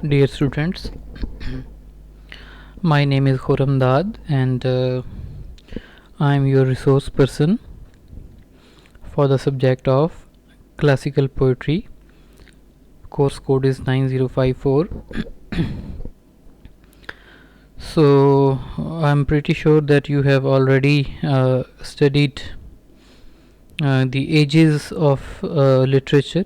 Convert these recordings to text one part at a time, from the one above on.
Dear students, my name is Khurram Dad and I am your resource person for the subject of classical poetry. Course code is 9054. So I'm pretty sure that you have already studied the ages of literature,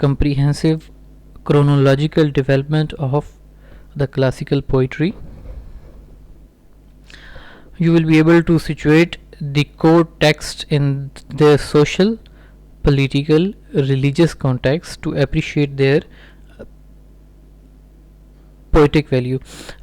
comprehensive chronological development of the classical poetry. You will be able to situate the core text in their social, political, religious context to appreciate their poetic value.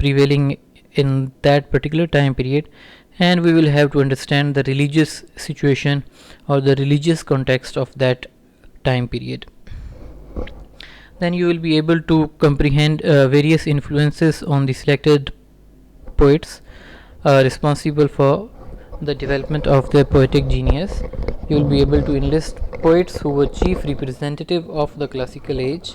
prevailing in that particular time period, and we will have to understand the religious situation or the religious context of that time period. Then you will be able to comprehend various influences on the selected poets responsible for the development of their poetic genius. You will be able to enlist poets who were chief representative of the classical age,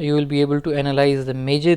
You will be able to analyze the major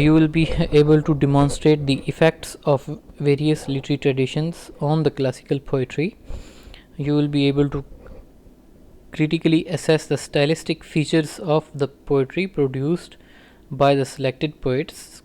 You will be able to demonstrate the effects of various literary traditions on the classical poetry. You will be able to critically assess the stylistic features of the poetry produced by the selected poets.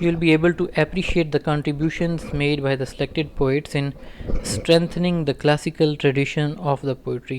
You will be able to appreciate the contributions made by the selected poets in strengthening the classical tradition of the poetry.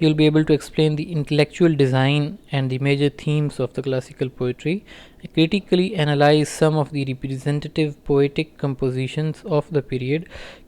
You will be able to explain the intellectual design and the major themes of the classical poetry. Critically analyze some of the representative poetic compositions of the period.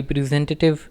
representative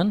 1,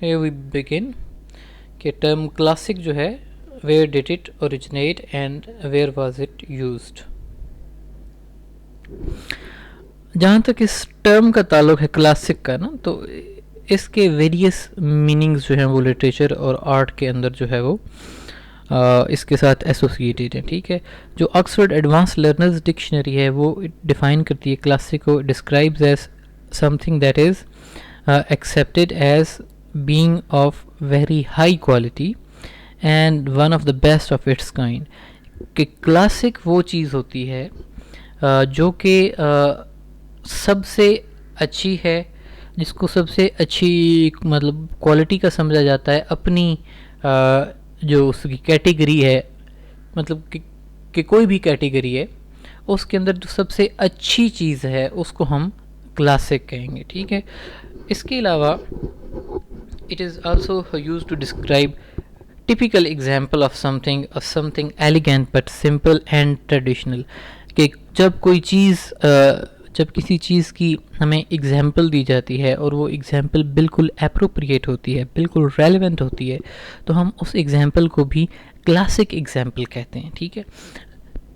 here we begin کہ term classic جو ہے where did it originate and where was it used. جہاں تک اس term کا تعلق ہے classic کا نا، تو اس کے ویریس میننگز جو ہیں وہ لٹریچر اور آرٹ کے اندر جو ہے وہ اس کے ساتھ ایسوسیٹیڈ ہیں. ٹھیک ہے، جو آکسفورڈ ایڈوانس لرنرز ڈکشنری ہے وہ ڈیفائن کرتی ہے کلاسک کو، describes as some thing that is accepted as being of very high quality and one of the best of its kind. کہ کلاسک وہ چیز ہوتی ہے جو کہ سب سے اچھی ہے، جس کو سب سے اچھی مطلب کوالٹی کا سمجھا جاتا ہے، اپنی جو اس کی کیٹیگری ہے، مطلب کہ کوئی بھی کیٹیگری ہے اس کے اندر جو سب سے اچھی چیز ہے اس کو ہم کلاسک کہیں گے. ٹھیک ہے، اس کے علاوہ it is also used to describe typical example of something elegant but simple and traditional. کہ جب کوئی چیز جب کسی چیز کی ہمیں اگزامپل دی جاتی ہے اور وہ اگزامپل بالکل اپروپریٹ ہوتی ہے، بالکل ریلیونٹ ہوتی ہے، تو ہم اس اگزامپل کو بھی کلاسک اگزامپل کہتے ہیں. ٹھیک ہے،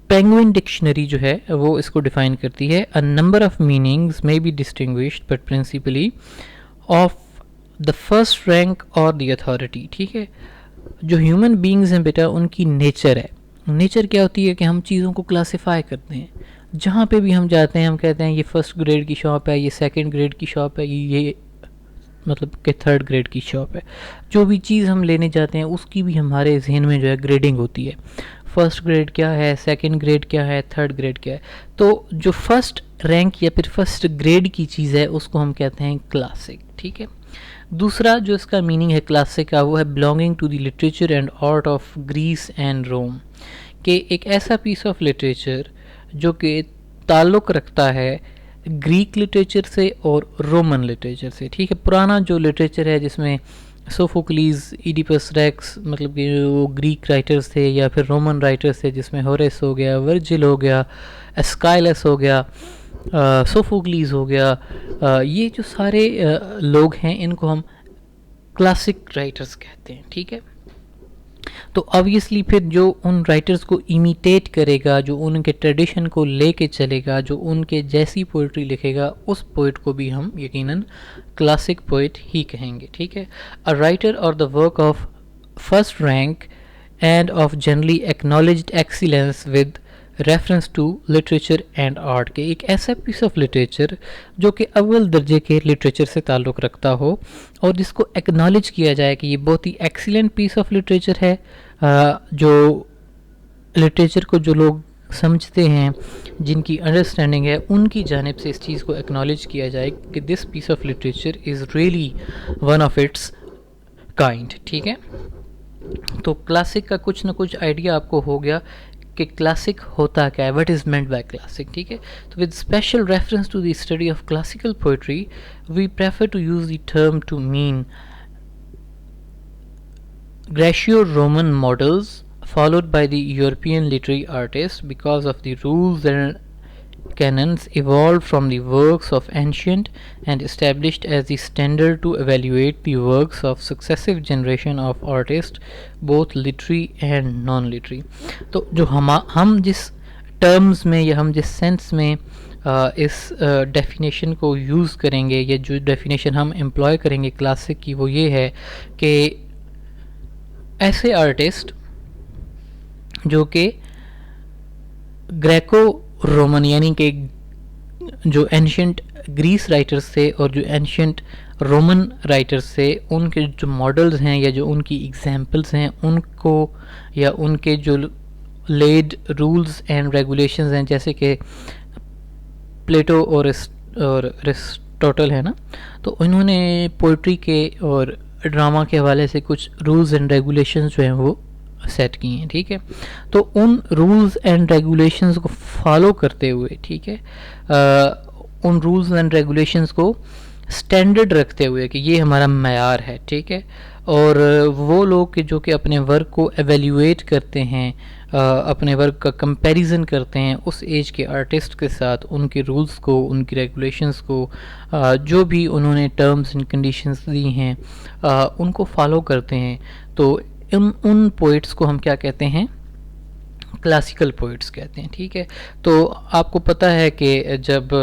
پینگوئن ڈکشنری جو ہے وہ اس کو ڈیفائن کرتی ہے a number of meanings may be distinguished but principally of the first rank or the authority. ٹھیک ہے، جو ہیومن بینگز ہیں بیٹا ان کی نیچر ہے. نیچر کیا ہوتی ہے کہ ہم چیزوں کو کلاسیفائی کرتے ہیں. جہاں پہ بھی ہم جاتے ہیں ہم کہتے ہیں یہ فرسٹ گریڈ کی شاپ ہے، یہ سیکنڈ گریڈ کی شاپ ہے، یہ مطلب کہ تھرڈ گریڈ کی شاپ ہے. جو بھی چیز ہم لینے جاتے ہیں اس کی بھی ہمارے ذہن میں جو ہے گریڈنگ ہوتی ہے. فرسٹ گریڈ کیا ہے، سیکنڈ گریڈ کیا ہے، تھرڈ گریڈ کیا ہے. تو جو فرسٹ رینک یا پھر فرسٹ گریڈ کی چیز ہے اس کو ہم کہتے ہیں کلاسک. ٹھیک ہے، دوسرا جو اس کا میننگ ہے کلاسک کا وہ ہے belonging to the literature and art of Greece and Rome. کہ ایک ایسا پیس آف لٹریچر جو کہ تعلق رکھتا ہے گریک لٹریچر سے اور رومن لٹریچر سے. ٹھیک ہے، پرانا جو لٹریچر ہے جس میں سوفوکلیز، ایڈیپس ریکس مطلب کہ وہ گریک رائٹرز تھے، یا پھر رومن رائٹرز تھے جس میں ہوریس ہو گیا، ورجل ہو گیا، اسکائلس ہو گیا، سوفوکلیز ہو گیا، یہ جو سارے لوگ ہیں ان کو ہم کلاسک رائٹرز کہتے ہیں. ٹھیک ہے، تو آبویسلی پھر جو ان رائٹرز کو امیٹیٹ کرے گا، جو ان کے ٹریڈیشن کو لے کے چلے گا، جو ان کے جیسی پوئٹری لکھے گا، اس پوئٹ کو بھی ہم یقیناً کلاسک پوئٹ ہی کہیں گے. ٹھیک ہے، a writer or the work of first rank and of generally acknowledged excellence with reference to literature and art. کے ایک ایسا پیس آف لٹریچر جو کہ اول درجے کے لٹریچر سے تعلق رکھتا ہو اور جس کو ایکنالج کیا جائے کہ یہ بہت ہی ایکسیلنٹ پیس آف لٹریچر ہے، جو لٹریچر کو جو لوگ سمجھتے ہیں، جن کی انڈرسٹینڈنگ ہے، ان کی جانب سے اس چیز کو ایکنالج کیا جائے کہ this piece of literature is really one of its kind. ٹھیک ہے، تو کلاسک کا کچھ نہ کچھ آئیڈیا آپ کو ہو گیا کہ کلاسک ہوتا کیا ہے، what is meant by classic. ٹھیک ہے، تو with special reference to the study of classical poetry we prefer to use the term to mean Grecian Roman models followed by the European literary artists because of the rules and canons evolved from the works of ancient and established as the standard to evaluate the works of successive generation of artists both literary and non-literary. تو جو ہم جس terms میں یا ہم جس sense میں اس definition کو یوز کریں گے یا جو ڈیفینیشن ہم امپلوائے کریں گے کلاسک کی، وہ یہ ہے کہ ایسے آرٹسٹ جو کہ گریکو رومن یعنی کہ جو اینشینٹ گریس رائٹرز تھے اور جو اینشینٹ رومن رائٹرز تھے، ان کے جو ماڈلز ہیں یا جو ان کی ایگزامپلس ہیں ان کو، یا ان کے جو لیڈ رولز اینڈ ریگولیشنز ہیں، جیسے کہ پلیٹو اور ارسطوٹل ہے نا، تو انہوں نے پوئٹری کے اور ڈرامہ کے حوالے سے کچھ رولز اینڈ ریگولیشنز جو ہیں وہ سیٹ کی ہیں. ٹھیک ہے، تو ان رولز اینڈ ریگولیشنز کو فالو کرتے ہوئے، ٹھیک ہے، ان رولز اینڈ ریگولیشنز کو اسٹینڈرڈ رکھتے ہوئے کہ یہ ہمارا معیار ہے. ٹھیک ہے، اور وہ لوگ جو کہ اپنے ورک کو ایویلیویٹ کرتے ہیں اپنے ورک کا کمپیریزن کرتے ہیں اس ایج کے آرٹسٹ کے ساتھ، ان کے رولز کو، ان کی ریگولیشنز کو، جو بھی انہوں نے ٹرمز اینڈ کنڈیشنز دی ہیں ان کو فالو کرتے ہیں، تو ان پوئٹس کو ہم کیا کہتے ہیں؟ کلاسیکل پوئٹس کہتے ہیں. ٹھیک ہے، تو آپ کو پتہ ہے کہ جب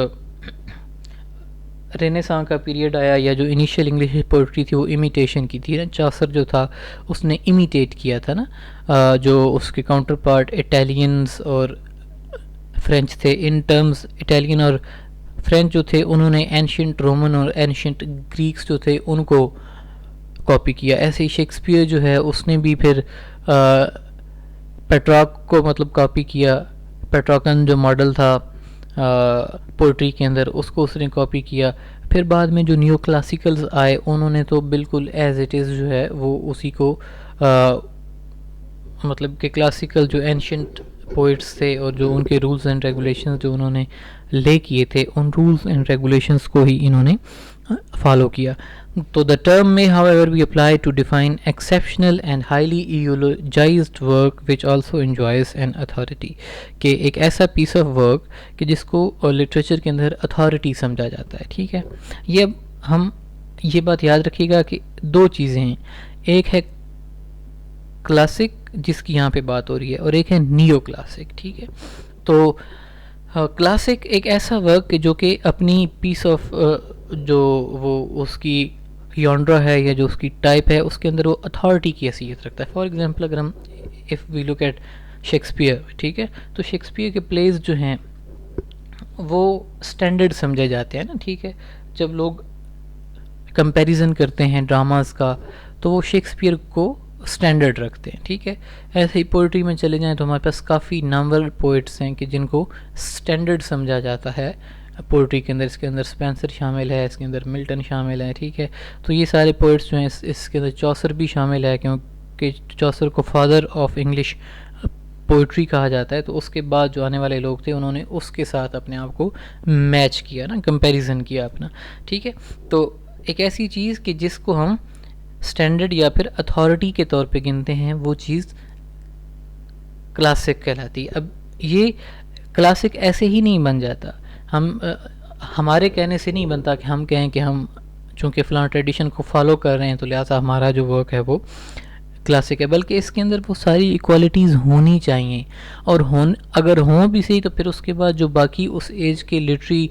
رینیساں کا پیریڈ آیا، یا جو انیشیل انگلش پوئٹری تھی وہ امیٹیشن کی تھی نا، چاثر جو تھا اس نے امیٹیٹ کیا تھا نا، جو اس کے کاؤنٹر پارٹ اٹیلینز اور فرینچ تھے. ان ٹرمز اٹیلین اور فرینچ جو تھے انہوں نے اینشینٹ رومن اور اینشینٹ گریکس جو تھے ان کو کاپی کیا. ایسے ہی شیکسپیئر جو ہے اس نے بھی پھر پیٹراک کو مطلب کاپی کیا. پیٹراکن جو ماڈل تھا پوئٹری کے اندر اس کو اس نے کاپی کیا. پھر بعد میں جو نیو کلاسیکلز آئے انہوں نے تو بالکل ایز اٹ از جو ہے وہ اسی کو مطلب کہ کلاسیکل جو اینشینٹ پوئٹس تھے اور جو ان کے رولز اینڈ ریگولیشنز جو انہوں نے لے کیے تھے ان رولز اینڈ ریگولیشنز کو ہی انہوں نے فالو کیا. تو the term may however be applied to define exceptional and highly eulogized work which also enjoys an authority، کہ ایک ایسا پیس آف ورک کہ جس کو لٹریچر کے اندر اتھارٹی سمجھا جاتا ہے. ٹھیک ہے، یہ اب ہم یہ بات یاد رکھیے گا کہ دو چیزیں ہیں، ایک ہے کلاسک جس کی یہاں پہ بات ہو رہی ہے اور ایک ہے نیو کلاسک. ٹھیک ہے، تو کلاسک ایک ایسا ورک جو کہ اپنی پیس آف جو وہ اس کی یونڈرا ہے یا جو اس کی ٹائپ ہے اس کے اندر وہ اتھارٹی کی حیثیت رکھتا ہے. فار ایگزامپل اگر ہم if we look at Shakespeare, ٹھیک ہے، تو شیکسپیئر کے پلیز جو ہیں وہ اسٹینڈرڈ سمجھے جاتے ہیں نا. ٹھیک ہے، جب لوگ کمپیریزن کرتے ہیں ڈراماز کا تو وہ شیکسپیئر کو اسٹینڈرڈ رکھتے ہیں. ٹھیک ہے، ایسے ہی پوئٹری میں چلے جائیں تو ہمارے پاس کافی نامور پوئٹس ہیں کہ جن کو اسٹینڈرڈ سمجھا جاتا ہے پوئٹری کے اندر. اس کے اندر اسپینسر شامل ہے، اس کے اندر ملٹن شامل ہے. ٹھیک ہے، تو یہ سارے پوئٹس جو ہیں اس کے اندر چوسر بھی شامل ہے کیونکہ چوسر کو فادر آف انگلش پوئٹری کہا جاتا ہے. تو اس کے بعد جو آنے والے لوگ تھے انہوں نے اس کے ساتھ اپنے آپ کو میچ کیا نا، کمپیریزن کیا اپنا. ٹھیک ہے، تو ایک ایسی چیز کہ جس کو ہم اسٹینڈرڈ یا پھر اتھارٹی کے طور پہ گنتے ہیں وہ چیز کلاسک کہلاتی ہے. اب یہ کلاسک ایسے ہی نہیں بن جاتا، ہمارے کہنے سے نہیں بنتا کہ ہم کہیں کہ ہم چونکہ فلاں ٹریڈیشن کو فالو کر رہے ہیں تو لہٰذا ہمارا جو ورک ہے وہ کلاسک ہے، بلکہ اس کے اندر وہ ساری ایکوالٹیز ہونی چاہیے. اور اگر ہوں بھی صحیح تو پھر اس کے بعد جو باقی اس ایج کے لٹری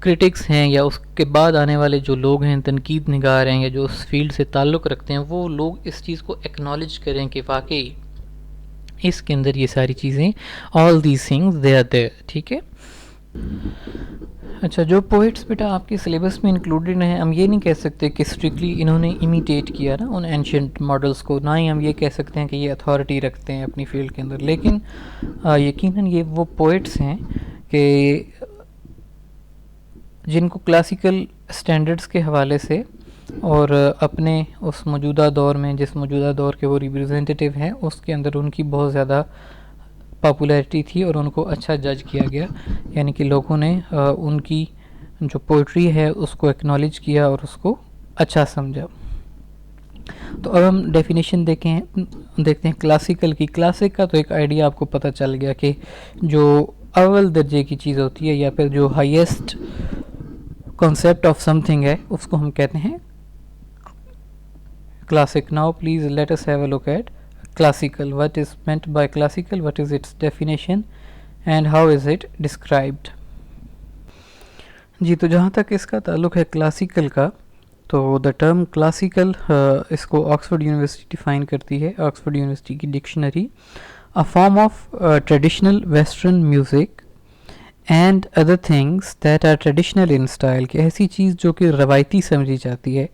کرٹکس ہیں یا اس کے بعد آنے والے جو لوگ ہیں، تنقید نگار ہیں یا جو اس فیلڈ سے تعلق رکھتے ہیں، وہ لوگ اس چیز کو ایکنالج کریں کہ واقعی اس کے اندر یہ ساری چیزیں all these things they are there. ٹھیک ہے، اچھا جو پوئٹس بیٹا آپ کے سلیبس میں انکلوڈڈ ہیں، ہم یہ نہیں کہہ سکتے کہ اسٹرکٹلی انہوں نے امیٹیٹ کیا نا ان اینشینٹ ماڈلس کو، نہ ہی ہم یہ کہہ سکتے ہیں کہ یہ اتھارٹی رکھتے ہیں اپنی فیلڈ کے اندر، لیکن یقیناً یہ وہ پوئٹس ہیں کہ جن کو کلاسیکل اسٹینڈرڈس کے حوالے سے اور اپنے اس موجودہ دور میں جس موجودہ دور کے وہ ریپرزینٹیٹیو ہیں اس کے اندر ان کی بہت زیادہ پاپولیرٹی تھی اور ان کو اچھا جج کیا گیا، یعنی کہ لوگوں نے ان کی جو پوئٹری ہے اس کو ایکنالج کیا اور اس کو اچھا سمجھا. تو اب ہم ڈیفینیشن دیکھتے ہیں کلاسیکل کی. کلاسک کا تو ایک آئیڈیا آپ کو پتہ چل گیا کہ جو اول درجے کی چیز ہوتی ہے یا پھر جو highest concept of some thing ہے اس کو ہم کہتے ہیں classic. Now please late us have a look at classical. What is meant by classical? What is its definition and how is it described? جی، تو جہاں تک اس کا تعلق ہے کلاسیکل کا، تو دا ٹرم کلاسیکل اس کو آکسفورڈ یونیورسٹی ڈیفائن کرتی ہے، آکسفورڈ یونیورسٹی کی dictionary. A form of traditional western music and other things that are traditional in style، کہ ایسی چیز جو کہ روایتی سمجھی جاتی ہے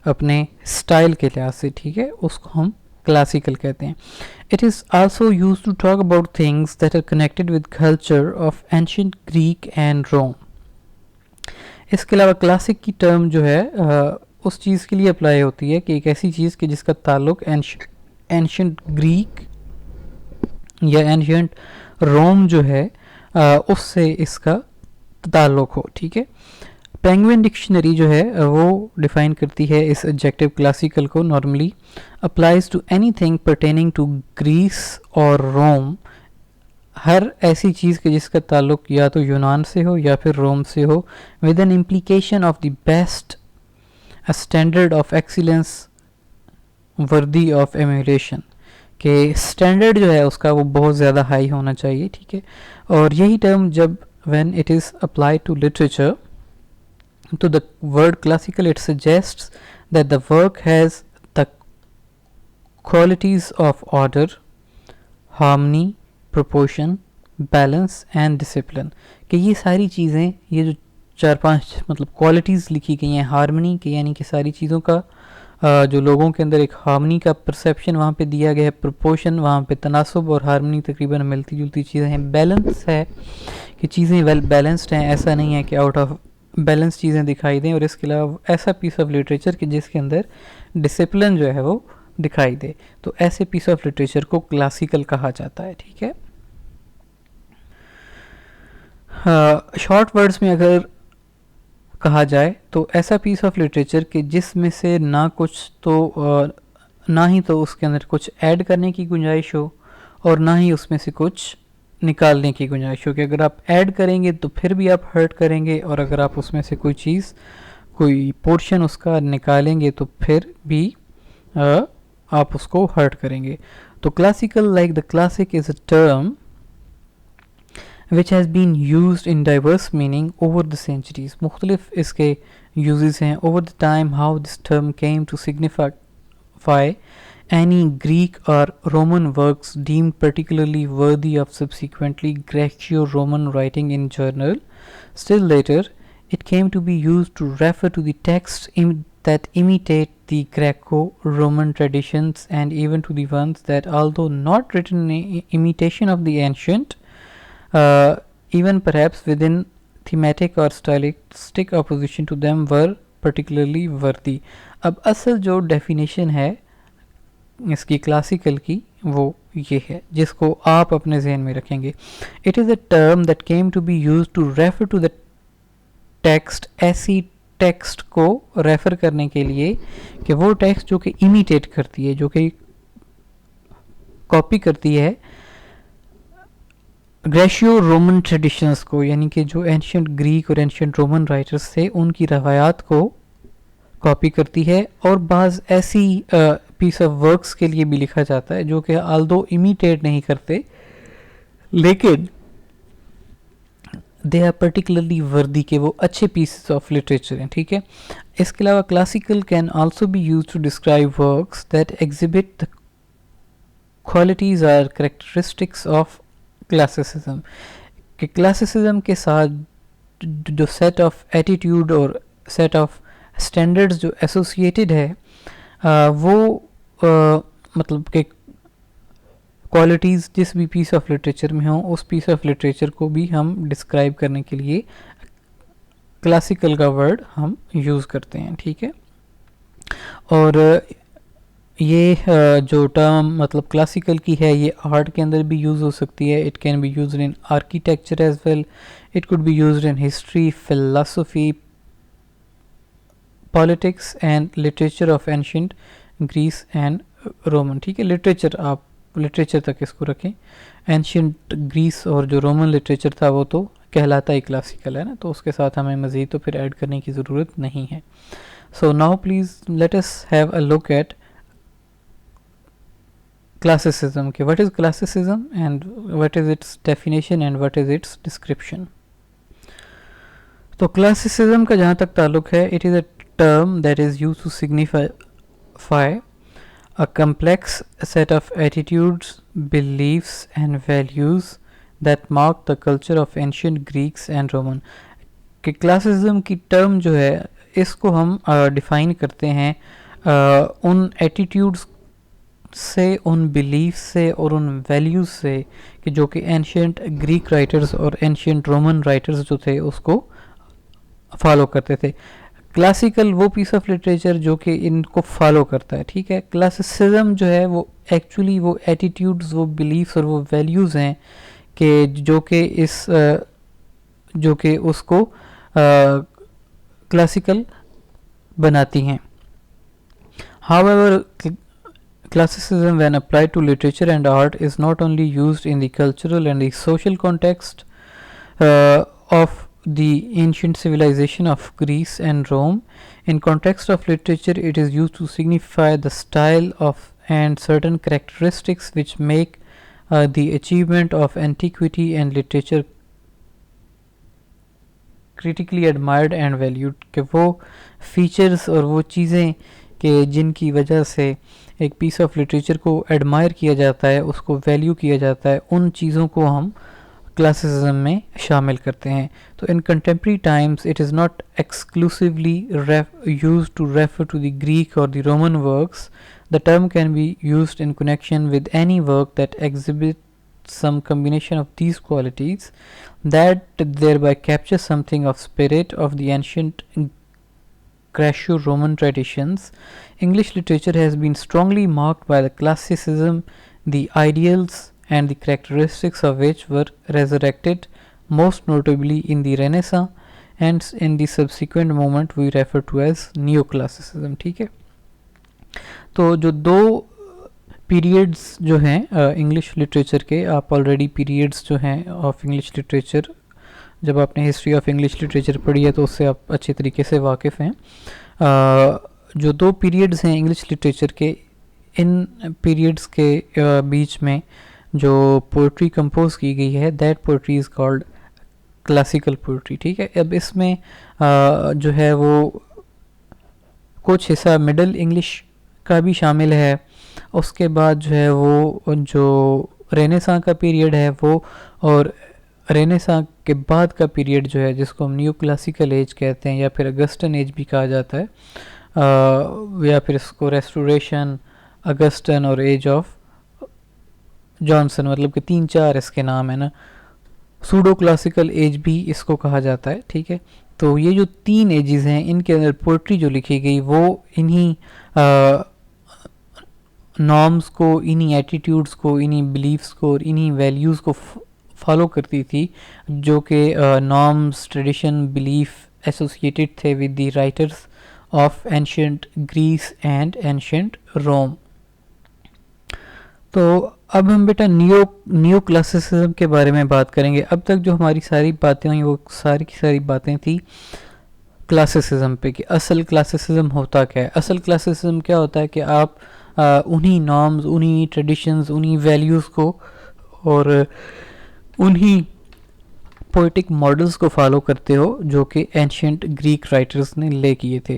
اپنے اسٹائل کے لحاظ سے. ٹھیک ہے، اس کو ہم کلاسیکل کہتے ہیں. It is also used to talk about things that are connected with culture of ancient Greek and Rome. اس کے علاوہ کلاسک کی ٹرم جو ہے اس چیز کے لیے اپلائی ہوتی ہے کہ ایک ایسی چیز کہ جس کا تعلق اینشنٹ گریک یا اینشنٹ روم جو ہے اس سے اس کا تعلق ہو. ٹھیک ہے، پینگوئن ڈکشنری جو ہے وہ ڈیفائن کرتی ہے اس ایڈجیکٹو کلاسیکل کو. Normally applies to anything pertaining to Greece اور روم, ہر ایسی چیز کے جس کا تعلق یا تو یونان سے ہو یا پھر روم سے ہو, with an implication of the best standard of excellence worthy of emulation, کہ اسٹینڈرڈ جو ہے اس کا وہ بہت زیادہ ہائی ہونا چاہیے. ٹھیک ہے, اور یہی ٹرم جب when it is applied to literature, to the word classical, it suggests that the work has the qualities of order, harmony, proportion, balance and discipline, کہ یہ ساری چیزیں, یہ جو 4-5 مطلب کوالٹیز لکھی گئی ہیں ہارمنی کے, یعنی کہ ساری چیزوں کا جو لوگوں کے اندر ایک ہارمنی کا پرسیپشن وہاں پہ دیا گیا ہے, پروپورشن وہاں پہ تناسب اور ہارمنی تقریباً ملتی جلتی چیزیں ہیں, بیلنس ہے کہ چیزیں ویل بیلنسڈ ہیں, ایسا نہیں ہے کہ آؤٹ آف بیلنس چیزیں دکھائی دیں, اور اس کے علاوہ ایسا پیس آف لٹریچر کہ جس کے اندر ڈسپلن جو ہے وہ دکھائی دے, تو ایسے پیس آف لٹریچر کو کلاسیکل کہا جاتا ہے. ٹھیک ہے, شارٹ ورڈز میں اگر کہا جائے تو ایسا پیس آف لٹریچر کہ جس میں سے نہ کچھ تو نہ ہی تو اس کے اندر کچھ ایڈ کرنے کی گنجائش ہو اور نہ ہی اس میں سے کچھ نکالنے کی گنجائش ہو, کہ اگر آپ ایڈ کریں گے تو پھر بھی آپ ہرٹ کریں گے, اور اگر آپ اس میں سے کوئی چیز کوئی پورشن اس کا نکالیں گے تو پھر بھی آپ اس کو ہرٹ کریں گے. تو classical, like the classic is a term which has been used in diverse meaning over the centuries, مختلف اس کے uses ہیں over the time. How this term came to signify any Greek or Roman works deemed particularly worthy of subsequently Greco-Roman writing in journal. Still later, it came to be used to refer to the texts that imitate the Greco-Roman traditions, and even to the ones that, although not written in imitation of the ancient, even perhaps within thematic or stylistic opposition to them, were particularly worthy. اب اصل جو definition ہے اس کی classical کی وہ یہ ہے جس کو آپ اپنے ذہن میں رکھیں گے. It is a term that came to be used to refer to the text, ایسی ٹیکسٹ کو ریفر کرنے کے لیے کہ وہ ٹیکسٹ جو کہ امیٹیٹ کرتی ہے, جو کہ کاپی کرتی ہے گریشیو رومن ٹریڈیشنز کو, یعنی کہ جو اینشینٹ گریک اور اینشینٹ رومن رائٹرز تھے ان کی روایات کو کاپی کرتی ہے, اور بعض ایسی پیس آف ورکس کے لیے بھی لکھا جاتا ہے جو کہ آلدو امیٹیٹ نہیں کرتے لیکن دے آر پرٹیکولرلی وردی, کہ وہ اچھے پیسز آف لٹریچر ہیں. ٹھیک ہے, اس کے علاوہ classical can also be used to describe works that exhibit the qualities or characteristics of classicism, کہ کلاسیسزم کے ساتھ جو سیٹ آف ایٹیٹیوڈ اور سیٹ آف اسٹینڈرڈز جو ایسوسیٹیڈ ہے وہ مطلب کہ کوالٹیز جس بھی پیس آف لٹریچر میں ہوں اس پیس آف لٹریچر کو بھی ہم ڈسکرائب کرنے کے لیے کلاسیکل کا ورڈ ہم یوز کرتے ہیں. ٹھیک ہے, اور یہ جو ٹرم مطلب کلاسیکل کی ہے یہ آرٹ کے اندر بھی یوز ہو سکتی ہے. It can be used in architecture as well, it could be used in history, philosophy, politics and literature of ancient Greece and Roman. ٹھیک ہے, لٹریچر آپ لٹریچر تک اس کو رکھیں, اینشینٹ گریس اور جو رومن لٹریچر تھا وہ تو کہلاتا ہی کلاسیکل ہے نا, تو اس کے ساتھ ہمیں مزید تو پھر ایڈ کرنے کی ضرورت نہیں ہے. So now please let us have a look at classicism. Okay, what is classicism and what is its definition and what is its description? تو classicism کا جہاں تک تعلق ہے, it is a term that is used to signify a complex set of attitudes, beliefs and values that mark the culture of ancient Greeks and Roman. کہ classicism کی term جو ہے اس کو ہم define کرتے ہیں ان attitudes سے, ان بلیف سے اور ان ویلیوز سے کہ جو کہ اینشینٹ گریک رائٹرز اور اینشینٹ رومن رائٹرز جو تھے اس کو فالو کرتے تھے. کلاسیکل وہ پیس آف لٹریچر جو کہ ان کو فالو کرتا ہے. ٹھیک ہے, کلاسیسزم جو ہے وہ ایکچولی وہ ایٹیٹیوڈز, وہ بلیفس اور وہ ویلیوز ہیں کہ جو کہ اس کو کلاسیکل بناتی ہیں. However, classicism when applied to literature and art is not only used in the cultural and the social context of the ancient civilization of Greece and Rome. In context of literature, it is used to signify the style of and certain characteristics which make the achievement of antiquity and literature critically admired and valued. کہ وہ features اور وہ چیزیں کہ جن کی وجہ سے ایک پیس آف لٹریچر کو ایڈمائر کیا جاتا ہے, اس کو ویلیو کیا جاتا ہے, ان چیزوں کو ہم کلاسیسزم میں شامل کرتے ہیں. تو in contemporary times it is not exclusively used to refer to the Greek or the Roman works. The term can be used in connection with any work that exhibits some combination of these qualities, that thereby captures something of spirit of the ancient Greco-Roman traditions. English literature has been strongly marked by the classicism, the ideals and the characteristics of which were resurrected most notably in the Renaissance and in the subsequent movement we refer to as neoclassicism. ٹھیک ہے, تو جو دو periods جو ہیں English literature کے, آپ already periods جو ہیں آف انگلش لٹریچر, جب آپ نے ہسٹری آف انگلش لٹریچر پڑھی ہے تو اس سے آپ اچھے طریقے سے واقف ہیں. جو دو پیریڈز ہیں انگلش لٹریچر کے, ان پیریڈز کے بیچ میں جو پوئٹری کمپوز کی گئی ہے, that poetry is called classical poetry. ٹھیک ہے, اب اس میں جو ہے وہ کچھ حصہ مڈل انگلش کا بھی شامل ہے. اس کے بعد جو ہے وہ جو رینیساں کا پیریڈ ہے وہ, اور رینیساں کے بعد کا پیریڈ جو ہے جس کو ہم نیو کلاسیکل ایج کہتے ہیں یا پھر اگسٹن ایج بھی کہا جاتا ہے, یا پھر اس کو ریسٹوریشن, اگسٹن اور ایج آف جانسن, مطلب کہ 3-4 اس کے نام ہے نا. سوڈو کلاسیکل ایج بھی اس کو کہا جاتا ہے. ٹھیک ہے, تو یہ جو 3 ایجز ہیں ان کے اندر پوئٹری جو لکھی گئی وہ انہی نارمز کو, انہی ایٹیٹیوڈز کو, انہی بلیفس کو اور انہی ویلیوز کو فالو کرتی تھی جو کہ نارمز, ٹریڈیشن, بلیف ایسوسیٹیڈ تھے with the writers of ancient Greece and ancient Rome. تو اب ہم بیٹا نیو کلاسیسزم کے بارے میں بات کریں گے. اب تک جو ہماری ساری باتیں ہوئیں وہ ساری کی ساری باتیں تھیں کلاسیسزم پہ, کہ اصل کلاسیسزم ہوتا کیا ہے. اصل کلاسیسزم کیا ہوتا ہے کہ آپ انہی نارمز, انہی ٹریڈیشنز, انہی ویلیوز کو اور انہی پوئٹک ماڈلز کو فالو کرتے ہو جو کہ اینشینٹ گریک رائٹرز نے لے کیے تھے.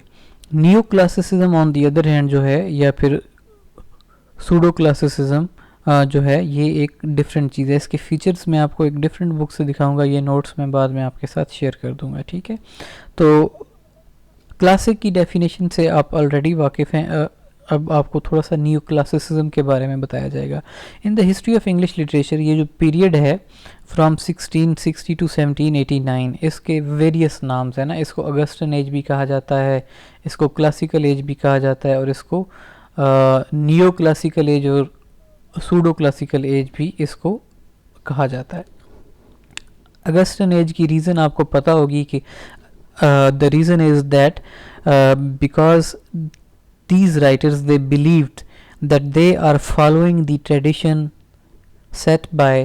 Neo classicism on the other hand جو ہے, یا پھر سوڈو کلاسیسزم جو ہے, یہ ایک ڈفرینٹ چیز ہے. اس کے فیچرز میں آپ کو ایک ڈفرینٹ بک سے دکھاؤں گا, یہ نوٹس میں بعد میں آپ کے ساتھ شیئر کر دوں گا. ٹھیک ہے, تو کلاسک کی ڈیفینیشن سے آپ آلریڈی واقف ہیں, اب آپ کو تھوڑا سا نیو کلاسیسزم کے بارے میں بتایا جائے گا. In the history of English literature, یہ جو پیریڈ ہے فرام 1660 ٹو 1789, اس کے ویریس نامز ہیں نا. اس کو اگسٹن ایج بھی کہا جاتا ہے, اس کو کلاسیکل ایج بھی کہا جاتا ہے, اور اس کو نیو کلاسیکل ایج اور سوڈو کلاسیکل ایج بھی اس کو کہا جاتا ہے. اگسٹن ایج کی ریزن آپ کو پتہ ہوگی کہ the reason is that because these writers they believed that they are following the tradition set by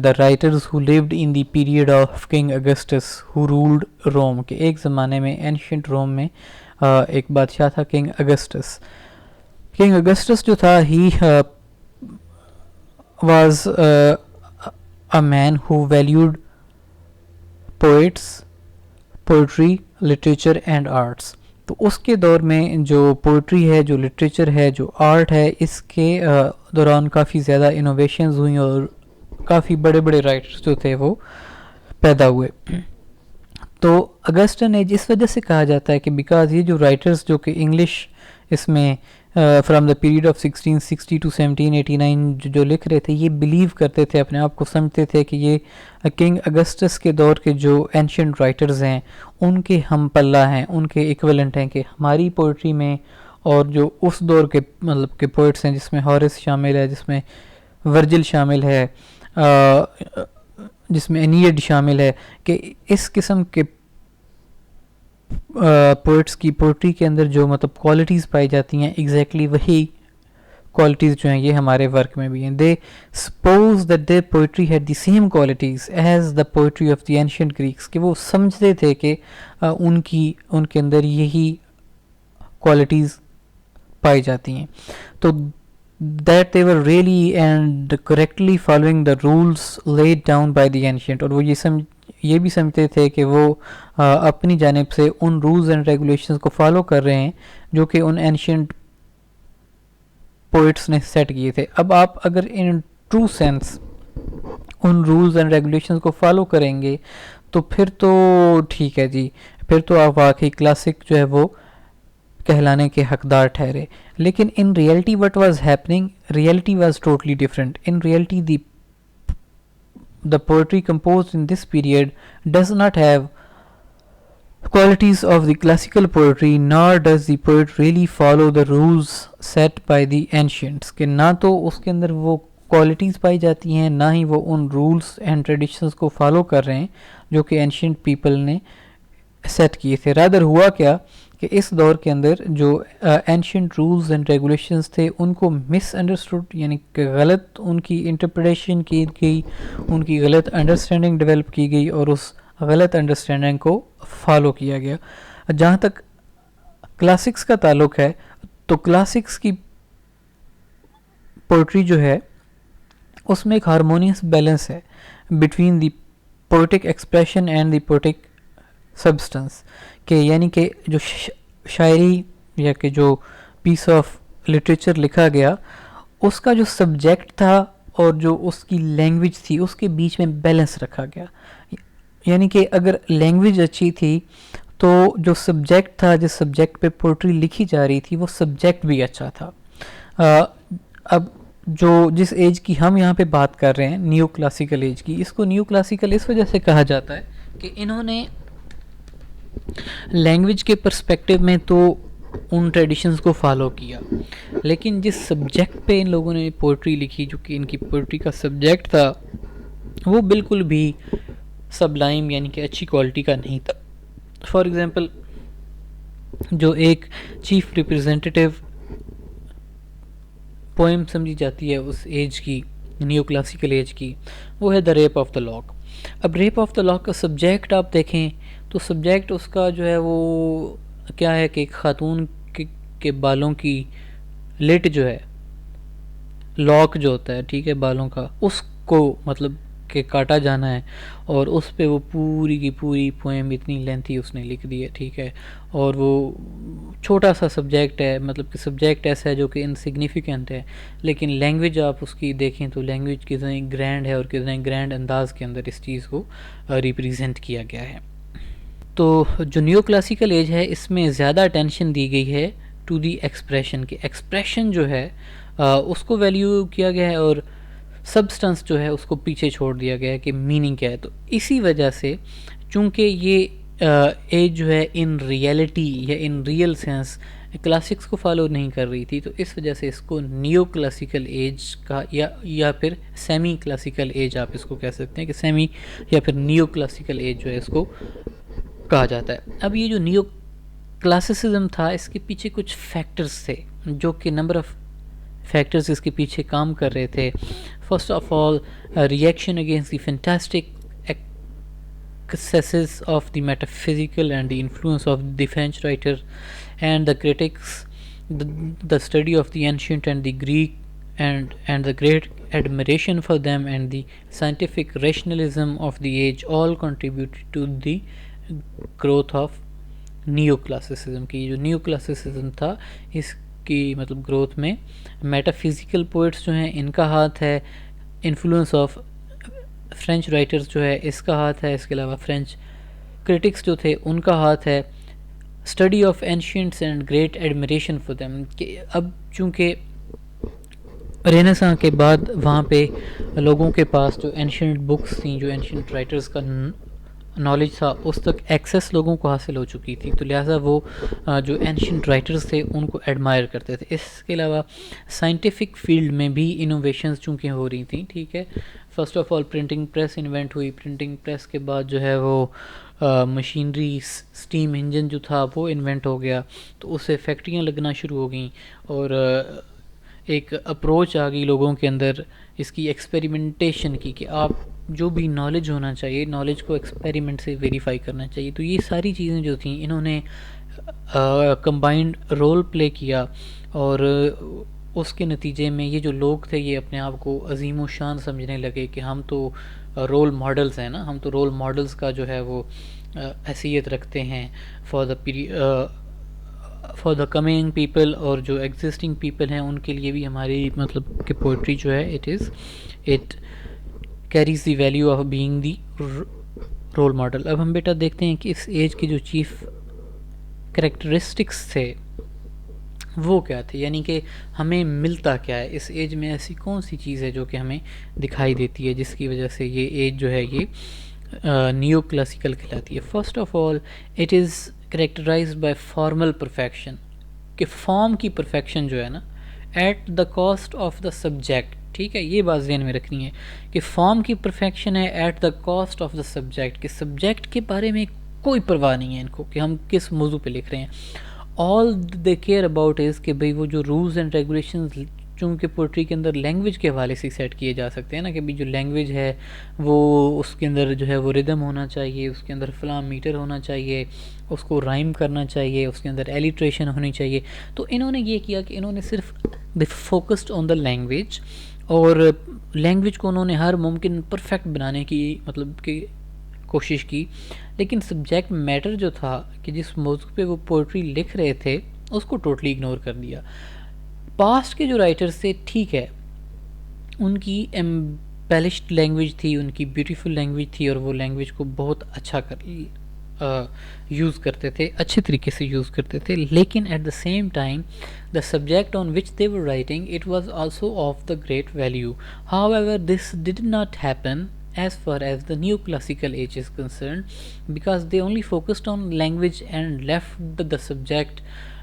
the writers who lived in the period of King Augustus who ruled Rome. کہ ایک زمانے میں ancient Rome میں ایک بادشاہ تھا King Augustus. King Augustus جو تھا he was a man who valued poets, poetry, literature and arts. تو اس کے دور میں جو پوئٹری ہے, جو لٹریچر ہے, جو آرٹ ہے, اس کے دوران کافی زیادہ انوویشنز ہوئیں اور کافی بڑے بڑے رائٹرز جو تھے وہ پیدا ہوئے. تو اگسٹن ایج اس وجہ سے کہا جاتا ہے کہ بیکاز یہ جو رائٹرز جو کہ انگلش اس میں from the period of 1660 to 1789 جو لکھ رہے تھے, یہ بلیو کرتے تھے, اپنے آپ کو سمجھتے تھے کہ یہ کنگ اگسٹس کے دور کے جو اینشینٹ رائٹرز ہیں ان کے ہم پلہ ہیں, ان کے ایکولنٹ ہیں, کہ ہماری پوئٹری میں اور جو اس دور کے مطلب کہ پوئٹس ہیں جس میں ہارس شامل ہے, جس میں ورجل شامل ہے, جس میں اینیڈ شامل ہے, کہ اس قسم کے پوئٹس کی پوئٹری کے اندر جو مطلب کوالٹیز پائی جاتی ہیں ایگزیکٹلی وہی کوالٹیز جو ہیں یہ ہمارے ورک میں بھی ہیں. They suppose that their poetry had the same qualities as the poetry of the ancient Greeks, کہ وہ سمجھتے تھے کہ ان کے اندر یہی کوالٹیز پائی جاتی ہیں. تو that they were really and correctly following the rules laid down by the ancient, اور وہ یہ بھی سمجھتے تھے کہ وہ اپنی جانب سے ان رولز اینڈ ریگولیشنز کو فالو کر رہے ہیں جو کہ ان اینشینٹ پوئٹس نے سیٹ کیے تھے. اب آپ اگر ان ٹرو سینس ان رولز اینڈ ریگولیشنز کو فالو کریں گے تو پھر تو ٹھیک ہے جی, پھر تو آپ واقعی کلاسک جو ہے وہ کہلانے کے حقدار ٹھہرے. لیکن in reality what was happening, reality was totally different. In reality the poetry composed in this period does not have qualities of the classical poetry, nor does the poet really follow the rules set by the ancients, کہ نہ تو اس کے اندر وہ qualities پائی جاتی ہیں, نہ ہی وہ ان rules and traditions کو فالو کر رہے ہیں جو کہ اینشینٹ پیپل نے سیٹ کیے تھے. رادر ہوا کیا کہ اس دور کے اندر جو اینشینٹ رولز اینڈ ریگولیشنز تھے ان کو مس انڈرسٹوڈ, یعنی کہ غلط ان کی انٹرپریٹیشن کی گئی, ان کی غلط انڈرسٹینڈنگ ڈیولپ کی گئی اور اس غلط انڈرسٹینڈنگ کو فالو کیا گیا. جہاں تک کلاسکس کا تعلق ہے تو کلاسکس کی پوئٹری جو ہے اس میں ایک ہارمونیس بیلنس ہے between the poetic expression and the poetic substance, کہ یعنی کہ جو شاعری یا کہ جو پیس آف لٹریچر لکھا گیا اس کا جو سبجیکٹ تھا اور جو اس کی لینگویج تھی اس کے بیچ میں بیلنس رکھا گیا. یعنی کہ اگر لینگویج اچھی تھی تو جو سبجیکٹ تھا, جس سبجیکٹ پہ پوئٹری لکھی جا رہی تھی وہ سبجیکٹ بھی اچھا تھا. اب جو جس ایج کی ہم یہاں پہ بات کر رہے ہیں نیو کلاسیکل ایج کی, اس کو نیو کلاسیکل اس وجہ سے کہا جاتا ہے کہ انہوں نے لینگویج کے پرسپیکٹو میں تو ان ٹریڈیشنز کو فالو کیا, لیکن جس سبجیکٹ پہ ان لوگوں نے پوئٹری لکھی جو کہ ان کی پوئٹری کا سبجیکٹ تھا وہ بالکل بھی سبلائم یعنی کہ اچھی کوالٹی کا نہیں تھا. فار ایگزامپل جو ایک چیف ریپرزینٹیو پوئم سمجھی جاتی ہے اس ایج کی, نیو کلاسیکل ایج کی, وہ ہے دا ریپ آف دا لاک. اب ریپ آف دا لاک کا سبجیکٹ آپ دیکھیں تو سبجیکٹ اس کا جو ہے وہ کیا ہے کہ ایک خاتون کے بالوں کی لٹ جو ہے, لاک جو ہوتا ہے ٹھیک ہے بالوں کا, اس کو مطلب کہ کاٹا جانا ہے, اور اس پہ وہ پوری کی پوری پوئم اتنی لینتھی اس نے لکھ دی ہے ٹھیک ہے. اور وہ چھوٹا سا سبجیکٹ ہے, مطلب کہ سبجیکٹ ایسا ہے جو کہ انسگنیفیکنٹ ہے, لیکن لینگویج آپ اس کی دیکھیں تو لینگویج کتنی گرینڈ ہے اور کتنے گرینڈ انداز کے اندر اس چیز کو ریپریزنٹ کیا گیا ہے. تو جو نیو کلاسیکل ایج ہے اس میں زیادہ اٹینشن دی گئی ہے ٹو دی ایکسپریشن, کہ ایکسپریشن جو ہے اس کو ویلیو کیا گیا ہے اور سبسٹنس جو ہے اس کو پیچھے چھوڑ دیا گیا ہے کہ میننگ کیا ہے. تو اسی وجہ سے چونکہ یہ ایج جو ہے ان ریئلٹی یا ان ریئل سینس کلاسکس کو فالو نہیں کر رہی تھی, تو اس وجہ سے اس کو نیو کلاسیکل ایج کا یا پھر سیمی کلاسیکل ایج آپ اس کو کہہ سکتے ہیں, کہ سیمی یا پھر نیو کلاسیکل ایج جو ہے اس کو کہا جاتا ہے. اب یہ جو نیو کلاسیسزم تھا اس کے پیچھے کچھ فیکٹرز تھے جو کہ نمبر آف فیکٹرز اس کے پیچھے کام کر رہے تھے. First of all reaction against the fantastic excesses of the metaphysical and the influence of the French writer and the critics, the study of the ancient and the Greek and the great admiration for them and the scientific rationalism of the age all contributed to the growth of نیوکلاسسزم کی. جو new کلاسسزم تھا اس کی مطلب growth میں meta physical poets جو ہیں ان کا ہاتھ ہے, انفلوئنس آف فرینچ رائٹرز جو ہے اس کا ہاتھ ہے, اس کے علاوہ فرینچ کرٹکس جو تھے ان کا ہاتھ ہے, study of ancients and great admiration for them, کہ اب چونکہ رینیساں کے بعد وہاں پہ لوگوں کے پاس جو اینشینٹ بکس تھیں, جو اینشینٹ رائٹرز کا نالج تھا اس تک ایکسیس لوگوں کو حاصل ہو چکی تھی، تو لہٰذا وہ جو اینشینٹ رائٹرز تھے ان کو ایڈمائر کرتے تھے۔ اس کے علاوہ سائنٹیفک فیلڈ میں بھی انوویشنز چونکہ ہو رہی تھیں، ٹھیک ہے، first of all printing press invent ہوئی، پرنٹنگ پریس کے بعد جو ہے وہ مشینری اسٹیم انجن جو تھا وہ انوینٹ ہو گیا، تو اس سے فیکٹریاں لگنا شروع ہو گئیں، اور ایک اپروچ آ گئی لوگوں کے اندر اس کی ایکسپیریمنٹیشن کی، کہ آپ جو بھی نالج ہونا چاہیے، نالج کو ایکسپیریمنٹ سے ویریفائی کرنا چاہیے۔ تو یہ ساری چیزیں جو تھیں انہوں نے کمبائنڈ رول پلے کیا، اور اس کے نتیجے میں یہ جو لوگ تھے یہ اپنے آپ کو عظیم و شان سمجھنے لگے کہ ہم تو رول ماڈلز ہیں نا، ہم تو رول ماڈلز کا جو ہے وہ حیثیت رکھتے ہیں فار دا کمنگ پیپل، اور جو ایگزسٹنگ پیپل ہیں ان کے لیے بھی ہماری مطلب کہ پوئٹری جو ہے it carries the value of being the role model. اب ہم بیٹا دیکھتے ہیں کہ اس ایج کے جو چیف کریکٹرسٹکس تھے وہ کیا تھے، یعنی کہ ہمیں ملتا کیا ہے اس ایج میں، ایسی کون سی چیز ہے جو کہ ہمیں دکھائی دیتی ہے جس کی وجہ سے یہ ایج جو ہے یہ نیو کلاسیکل کہلاتی ہے۔ First of all it is characterized by formal perfection, کہ فارم کی پرفیکشن جو ہے نا at the cost of the subject, ٹھیک ہے، یہ بات ذہن میں رکھنی ہے کہ فارم کی پرفیکشن ہے at the cost of the subject, کہ سبجیکٹ کے بارے میں کوئی پرواہ نہیں ہے ان کو کہ ہم کس موضوع پہ لکھ رہے ہیں۔ آل دے کیئر اباؤٹ از کہ بھئی وہ جو رولز اینڈ ریگولیشنز چونکہ پوئٹری کے اندر لینگویج کے حوالے سے سیٹ کیے جا سکتے ہیں نا، کہ بھی جو لینگویج ہے وہ اس کے اندر جو ہے وہ ردم ہونا چاہیے، اس کے اندر فلاں میٹر ہونا چاہیے، اس کو رائم کرنا چاہیے، اس کے اندر ایلیٹریشن ہونی چاہیے۔ تو انہوں نے یہ کیا کہ انہوں نے صرف فوکسڈ آن دا لینگویج، اور لینگویج کو انہوں نے ہر ممکن پرفیکٹ بنانے کی مطلب کہ کوشش کی، لیکن سبجیکٹ میٹر جو تھا کہ جس موضوع پہ وہ پوئٹری لکھ رہے تھے اس کو ٹوٹلی اگنور کر دیا۔ پاسٹ کے جو رائٹرز تھے ٹھیک ہے، ان کی ایمبیلشڈ لینگویج تھی، ان کی بیوٹیفل لینگویج تھی، اور وہ لینگویج کو بہت اچھا یوز کرتے تھے، اچھے طریقے سے یوز کرتے تھے، لیکن at the same time the subject on which they were writing it was also of the great value. However, this did not happen as far as the new classical age is concerned, because they only focused on language and left the subject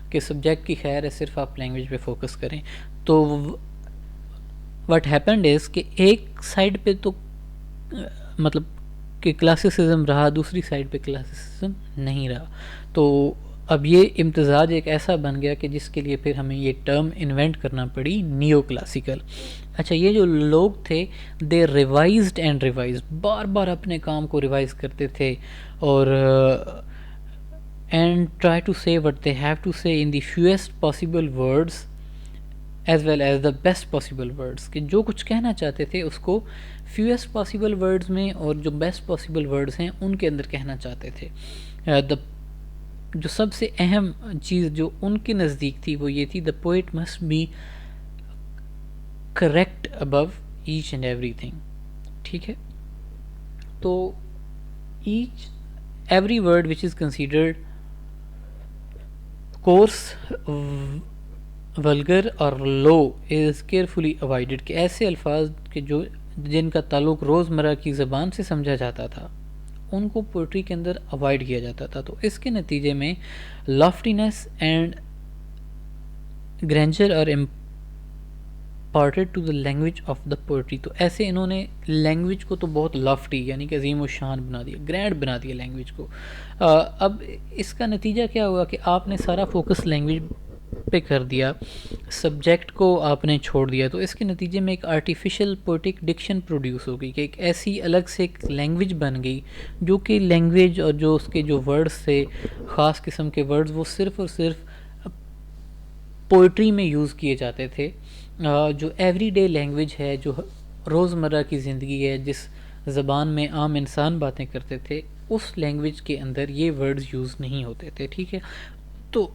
کہ subject کی خیر ہے صرف آپ language پہ focus کریں۔ تو what happened is کہ ایک سائڈ پہ تو مطلب کہ کلاسیسزم رہا، دوسری سائڈ پہ کلاسیسزم نہیں رہا، تو اب یہ امتزاج ایک ایسا بن گیا کہ جس کے لیے پھر ہمیں یہ ٹرم انوینٹ کرنا پڑی، نیو کلاسیکل۔ اچھا، یہ جو لوگ تھے دے ریوائزڈ اینڈ ریوائزڈ، بار بار اپنے کام کو ریوائز کرتے تھے، اور and try to say what they have to say in the fewest possible words as well as the best possible words, کہ جو کچھ کہنا چاہتے تھے اس کو فیوسٹ پاسبل ورڈز میں اور جو بیسٹ پاسبل ورڈز ہیں ان کے اندر کہنا چاہتے تھے۔ جو سب سے اہم چیز جو ان کے نزدیک تھی وہ یہ تھی the poet must be correct about each and ایوری تھنگ، ٹھیک ہے، تو each every word which is considered coarse, vulgar or low is carefully avoided, کہ ایسے الفاظ کہ جن کا تعلق روزمرہ کی زبان سے سمجھا جاتا تھا ان کو پوئٹری کے اندر اوائڈ کیا جاتا تھا۔ تو اس کے نتیجے میں loftiness and grandeur are imparted to the language of the poetry, تو ایسے انہوں نے لینگویج کو تو بہت لافٹی یعنی کہ عظیم و شان بنا دیا، گرینڈ بنا دیا لینگویج کو۔ اب اس کا نتیجہ کیا ہوا کہ آپ نے سارا فوکس لینگویج پہ کر دیا، سبجیکٹ کو آپ نے چھوڑ دیا، تو اس کے نتیجے میں ایک آرٹیفیشل پوئٹک ڈکشن پروڈیوس ہو گئی، کہ ایک ایسی الگ سے ایک لینگویج بن گئی جو کہ لینگویج اور جو اس کے جو ورڈز تھے، خاص قسم کے ورڈز، وہ صرف اور صرف پوئٹری میں یوز کیے جاتے تھے۔ جو ایوری ڈے لینگویج ہے، جو روزمرہ کی زندگی ہے، جس زبان میں عام انسان باتیں کرتے تھے، اس لینگویج کے اندر یہ ورڈز یوز نہیں ہوتے تھے، ٹھیک ہے۔ تو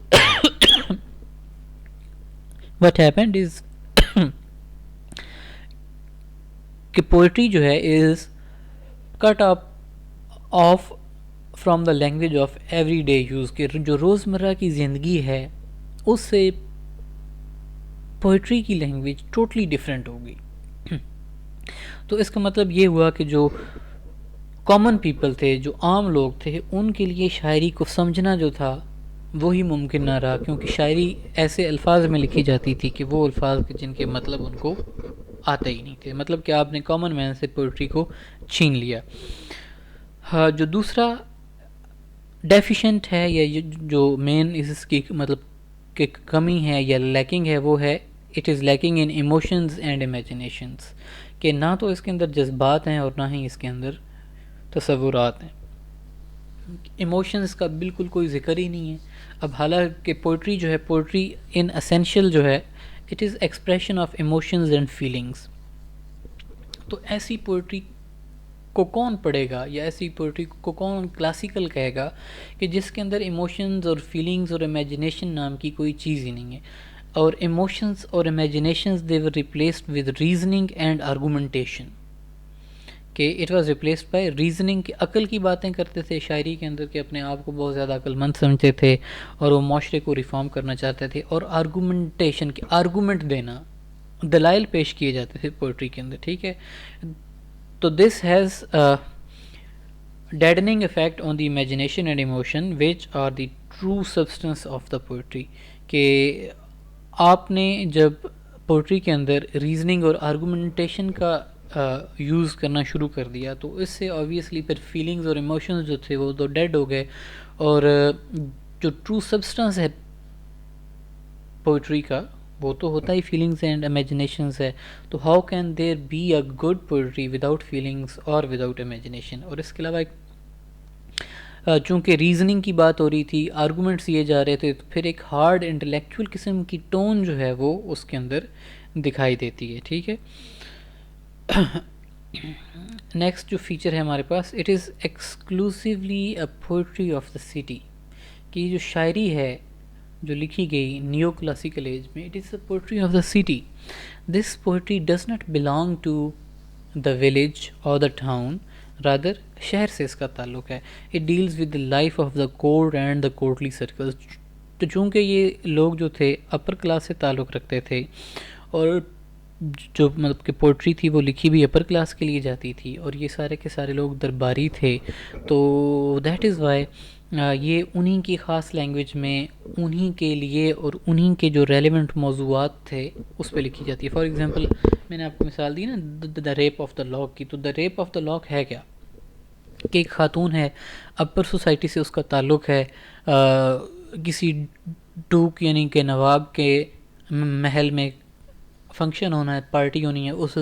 what happened is کہ poetry جو ہے is cut off from the language of everyday use، کہ جو روزمرہ کی زندگی ہے اس سے poetry کی لینگویج ٹوٹلی ڈفرینٹ ہوگی۔ تو اس کا مطلب یہ ہوا کہ جو کامن پیپل تھے، جو عام لوگ تھے، ان کے لیے شاعری کو سمجھنا جو تھا وہی ممکن نہ رہا، کیونکہ شاعری ایسے الفاظ میں لکھی جاتی تھی کہ وہ الفاظ جن کے مطلب ان کو آتے ہی نہیں تھے، مطلب کہ آپ نے کامن مین سے پوئٹری کو چھین لیا۔ ہاں، جو دوسرا ڈیفیشنٹ ہے یا جو مین اس کی مطلب کہ کمی ہے یا لیکنگ ہے، وہ ہے it is lacking in emotions and imaginations, کہ نہ تو اس کے اندر جذبات ہیں اور نہ ہی اس کے اندر تصورات ہیں۔ ایموشنز کا بالکل کوئی ذکر ہی نہیں ہے۔ اب حالانکہ پوئٹری جو ہے، پوئٹری ان اسینشیل جو ہے it is expression of emotions and feelings, تو ایسی پوئٹری کو کون پڑھے گا یا ایسی پوئٹری کو کون کلاسیکل کہے گا کہ جس کے اندر ایموشنز اور فیلنگز اور امیجنیشن نام کی کوئی چیز ہی نہیں ہے؟ اور ایموشنز اور imaginations they were replaced with reasoning and argumentation, کہ it was replaced by reasoning, کہ عقل کی باتیں کرتے تھے شاعری کے اندر، کہ اپنے آپ کو بہت زیادہ عقل مند سمجھتے تھے اور وہ معاشرے کو ریفارم کرنا چاہتے تھے، اور آرگومنٹیشن، کہ آرگومنٹ دینا، دلائل پیش کیے جاتے تھے پوئٹری کے اندر، ٹھیک ہے۔ تو this has deadening effect on the imagination and emotion which are the true substance of the poetry، کہ آپ نے جب پوئٹری کے اندر ریزننگ اور آرگومنٹیشن کا یوز کرنا شروع کر دیا تو اس سے آبویسلی پھر فیلنگز اور ایموشنز جو تھے وہ تو ڈیڈ ہو گئے، اور جو ٹرو سبسٹنس ہے پوئٹری کا وہ تو ہوتا ہی فیلنگز اینڈ امیجنیشنز ہے، تو how can there be a good poetry without feelings اور وداؤٹ امیجنیشن؟ اور اس کے علاوہ چونکہ ریزننگ کی بات ہو رہی تھی، آرگومنٹس دیے جا رہے تھے، تو پھر ایک ہارڈ انٹلیکچوئل قسم کی ٹون جو ہے وہ اس کے اندر دکھائی دیتی ہے، ٹھیک ہے۔ نیکسٹ جو فیچر ہے ہمارے پاس، it is exclusively a poetry of the city, کہ جو شاعری ہے جو لکھی گئی نیو کلاسیکل ایج میں، it is a poetry of the city. This poetry does not belong to the village اور دا ٹاؤن، رادر شہر سے اس کا تعلق ہے۔ It deals with the life of the court and the courtly circles, تو چونکہ یہ لوگ جو تھے اپر کلاس سے تعلق رکھتے تھے، اور جو مطلب کہ پوئٹری تھی وہ لکھی بھی اپر کلاس کے لیے جاتی تھی، اور یہ سارے کے سارے لوگ درباری تھے، تو دیٹ از وائی یہ انہی کی خاص لینگویج میں انہی کے لیے اور انہی کے جو ریلیونٹ موضوعات تھے اس پہ لکھی جاتی ہے۔ فار ایگزامپل میں نے آپ کو مثال دی نا دا ریپ آف دا لاک کی، تو دا ریپ آف دا لاک ہے کیا کہ ایک خاتون ہے، اپر سوسائٹی سے اس کا تعلق ہے، کسی ڈوک یعنی کہ نواب کے محل میں فنکشن ہونا ہے، پارٹی ہونی ہے، اس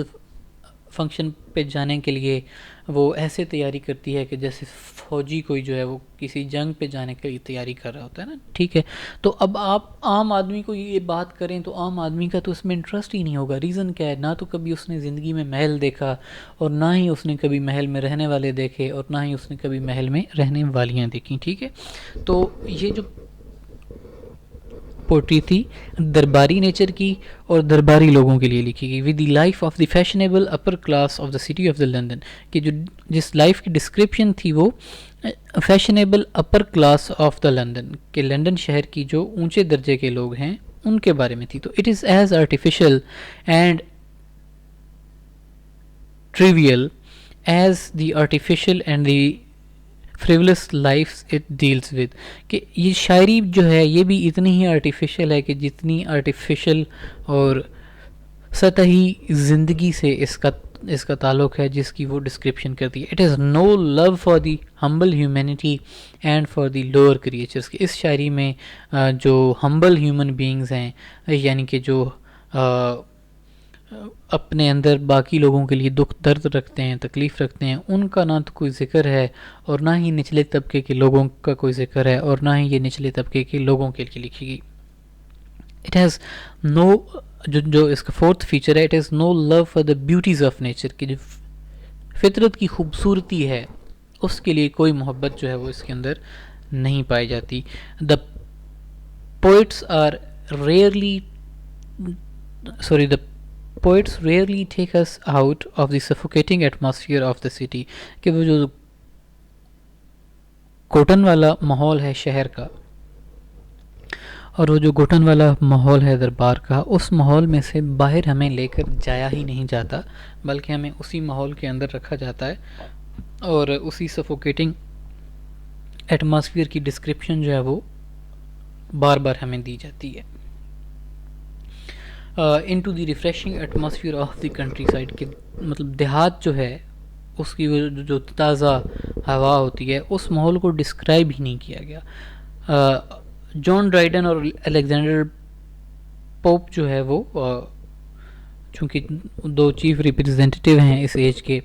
فنکشن پہ جانے کے لیے وہ ایسے تیاری کرتی ہے کہ جیسے فوجی کوئی جو ہے وہ کسی جنگ پہ جانے کے لیے تیاری کر رہا ہوتا ہے نا، ٹھیک ہے۔ تو اب آپ عام آدمی کو یہ بات کریں تو عام آدمی کا تو اس میں انٹرسٹ ہی نہیں ہوگا۔ ریزن کیا ہے؟ نہ تو کبھی اس نے زندگی میں محل دیکھا، اور نہ ہی اس نے کبھی محل میں رہنے والے دیکھے، اور نہ ہی اس نے کبھی محل میں رہنے والیاں دیکھیں، ٹھیک ہے۔ تو یہ جو پوئٹری تھی درباری نیچر کی اور درباری لوگوں کے لیے لکھی گئی، with the life of the fashionable upper class of the city of the London, کہ جو جس لائف کی ڈسکرپشن تھی وہ fashionable upper class of the London, کہ لندن شہر کی جو اونچے درجے کے لوگ ہیں ان کے بارے میں تھی۔ تو it is as artificial and trivial as the artificial and the frivolous lives it deals with، کہ یہ شاعری جو ہے یہ بھی اتنی ہی آرٹیفیشل ہے کہ جتنی آرٹیفیشل اور سطحی زندگی سے اس کا تعلق ہے جس کی وہ ڈسکرپشن کرتی ہے۔ It is no love for the humble humanity and for the lower creatures, کہ اس شاعری میں جو ہمبل ہیومن بینگز ہیں، یعنی کہ جو اپنے اندر باقی لوگوں کے لیے دکھ درد رکھتے ہیں، تکلیف رکھتے ہیں، ان کا نہ تو کوئی ذکر ہے، اور نہ ہی نچلے طبقے کے لوگوں کا کوئی ذکر ہے، اور نہ ہی یہ نچلے طبقے کے لوگوں کے لیے لکھی گئی۔ اٹ ہیز نو، جو اس کا فورتھ فیچر ہے، it has no love for the beauties of nature, کہ جو فطرت کی خوبصورتی ہے اس کے لیے کوئی محبت جو ہے وہ اس کے اندر نہیں پائی جاتی۔ دا poets rarely take us out of the suffocating atmosphere of the city، کہ وہ جو گھٹن والا ماحول ہے شہر کا، اور وہ جو گھٹن والا ماحول ہے دربار کا، اس ماحول میں سے باہر ہمیں لے کر جایا ہی نہیں جاتا، بلکہ ہمیں اسی ماحول کے اندر رکھا جاتا ہے، اور اسی سفوکیٹنگ ایٹماسفیئر کی ڈسکرپشن جو ہے وہ بار بار ہمیں دی جاتی ہے. Into the refreshing atmosphere of the country side کے مطلب دیہات جو ہے اس کی جو تازہ ہوا ہوتی ہے اس ماحول کو ڈسکرائب ہی نہیں کیا گیا. جان ڈرائیڈن اور الیگزینڈر پوپ جو ہے وہ چونکہ دو چیف ریپرزینٹیو ہیں اس ایج کے،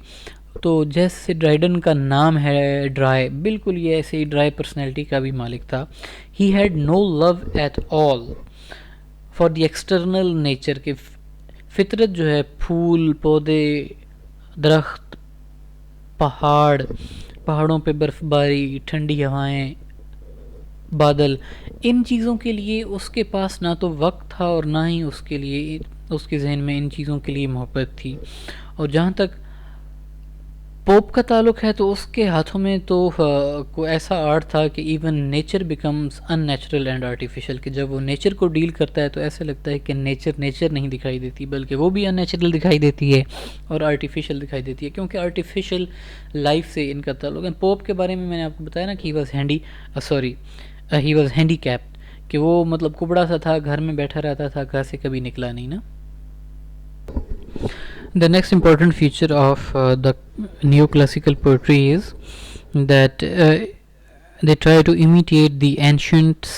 تو جیسے ڈرائیڈن کا نام ہے ڈرائی، بالکل یہ ایسے ہی ڈرائی پرسنالٹی کا بھی مالک تھا. He had no love at all for the external nature, کے فطرت جو ہے پھول پودے درخت پہاڑوں پہ برف باری ٹھنڈی ہوائیں بادل، ان چیزوں کے لیے اس کے پاس نہ تو وقت تھا اور نہ ہی اس کے لیے اس کے ذہن میں ان چیزوں کے لیے محبت تھی. اور جہاں تک پوپ کا تعلق ہے تو اس کے ہاتھوں میں تو کوئی ایسا آرٹ تھا کہ even nature becomes in natural and artificial, کہ جب وہ نیچر کو ڈیل کرتا ہے تو ایسا لگتا ہے کہ نیچر نہیں دکھائی دیتی بلکہ وہ بھی ان نیچرل دکھائی دیتی ہے اور آرٹیفیشل دکھائی دیتی ہے، کیونکہ آرٹیفیشل لائف سے ان کا تعلق ہے. پوپ کے بارے میں نے آپ کو بتایا نا کہ ہی واز ہینڈی کیپڈ، کہ وہ مطلب کبڑا سا تھا، گھر میں بیٹھا رہتا تھا، گھر سے کبھی نکلا نہیں نا. The next important feature of the neoclassical poetry is that they try to imitate the ancients.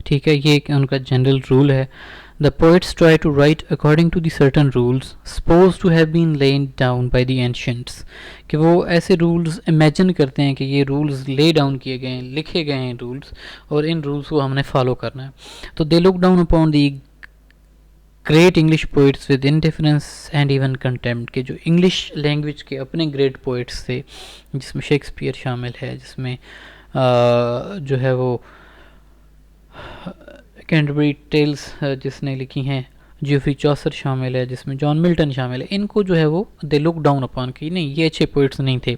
ٹھیک ہے، یہ ان کا جنرل رول ہے. The poets try to write according to the certain rules supposed to have been laid down by the ancients. کہ وہ ایسے rules imagine کرتے ہیں کہ یہ رولز لے ڈاؤن کیے گئے ہیں، لکھے گئے ہیں رولز، اور ان رولز کو ہم نے فالو کرنا ہے. تو they look down upon the great English poets with indifference and even contempt, کے جو انگلش لینگویج کے اپنے گریٹ پوئٹس تھے جس میں شیکسپیئر شامل ہے، جس میں جو ہے وہ کینٹربری ٹیلز جس نے لکھی ہیں، جیوفری چوسر شامل ہے، جس میں جان ملٹن شامل ہے. ان کو جو ہے وہ دے لک ڈاؤن اپان کہ نہیں یہ اچھے پوئٹس نہیں تھے.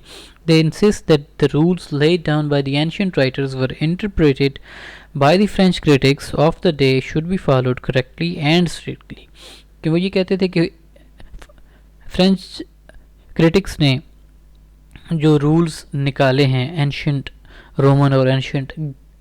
They insist that the rules laid down by the ancient writers were interpreted by the French critics of the day should be followed correctly and strictly. کہ وہ یہ کہتے تھے کہ فرینچ کرٹکس نے جو رولز نکالے ہیں اینشنٹ رومن اور اینشنٹ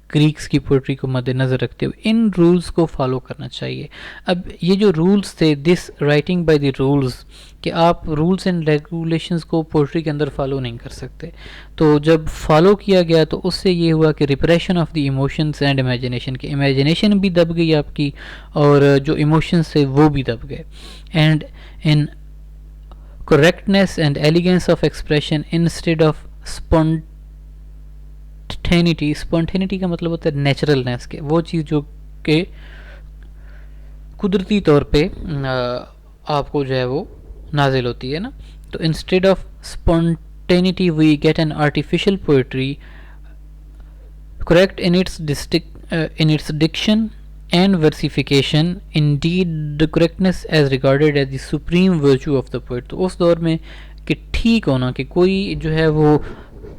گریکس کی پوئٹری کو مد نظر رکھتے ہوئے ان رولز کو فالو کرنا چاہیے. اب یہ جو رولز تھے، دس رائٹنگ بائی دی رولز، کہ آپ رولز اینڈ ریگولیشنز کو پوئٹری کے اندر فالو نہیں کر سکتے. تو جب فالو کیا گیا تو اس سے یہ ہوا کہ repression of the emotions and imagination, کہ امیجنیشن بھی دب گئی آپ کی اور جو ایموشنز تھے وہ بھی دب گئے. And in correctness and elegance of expression instead of spontaneity کا مطلب ہوتا ہے نیچرلنیس، کے وہ چیز جو کہ قدرتی طور پہ آپ کو جو ہے وہ نازل ہوتی ہے نا. تو instead of spontaneity we get an artificial poetry correct in its diction and versification. Indeed the correctness as regarded as the supreme virtue of the poet. تو اس دور میں کہ ٹھیک ہونا، کہ کوئی جو ہے وہ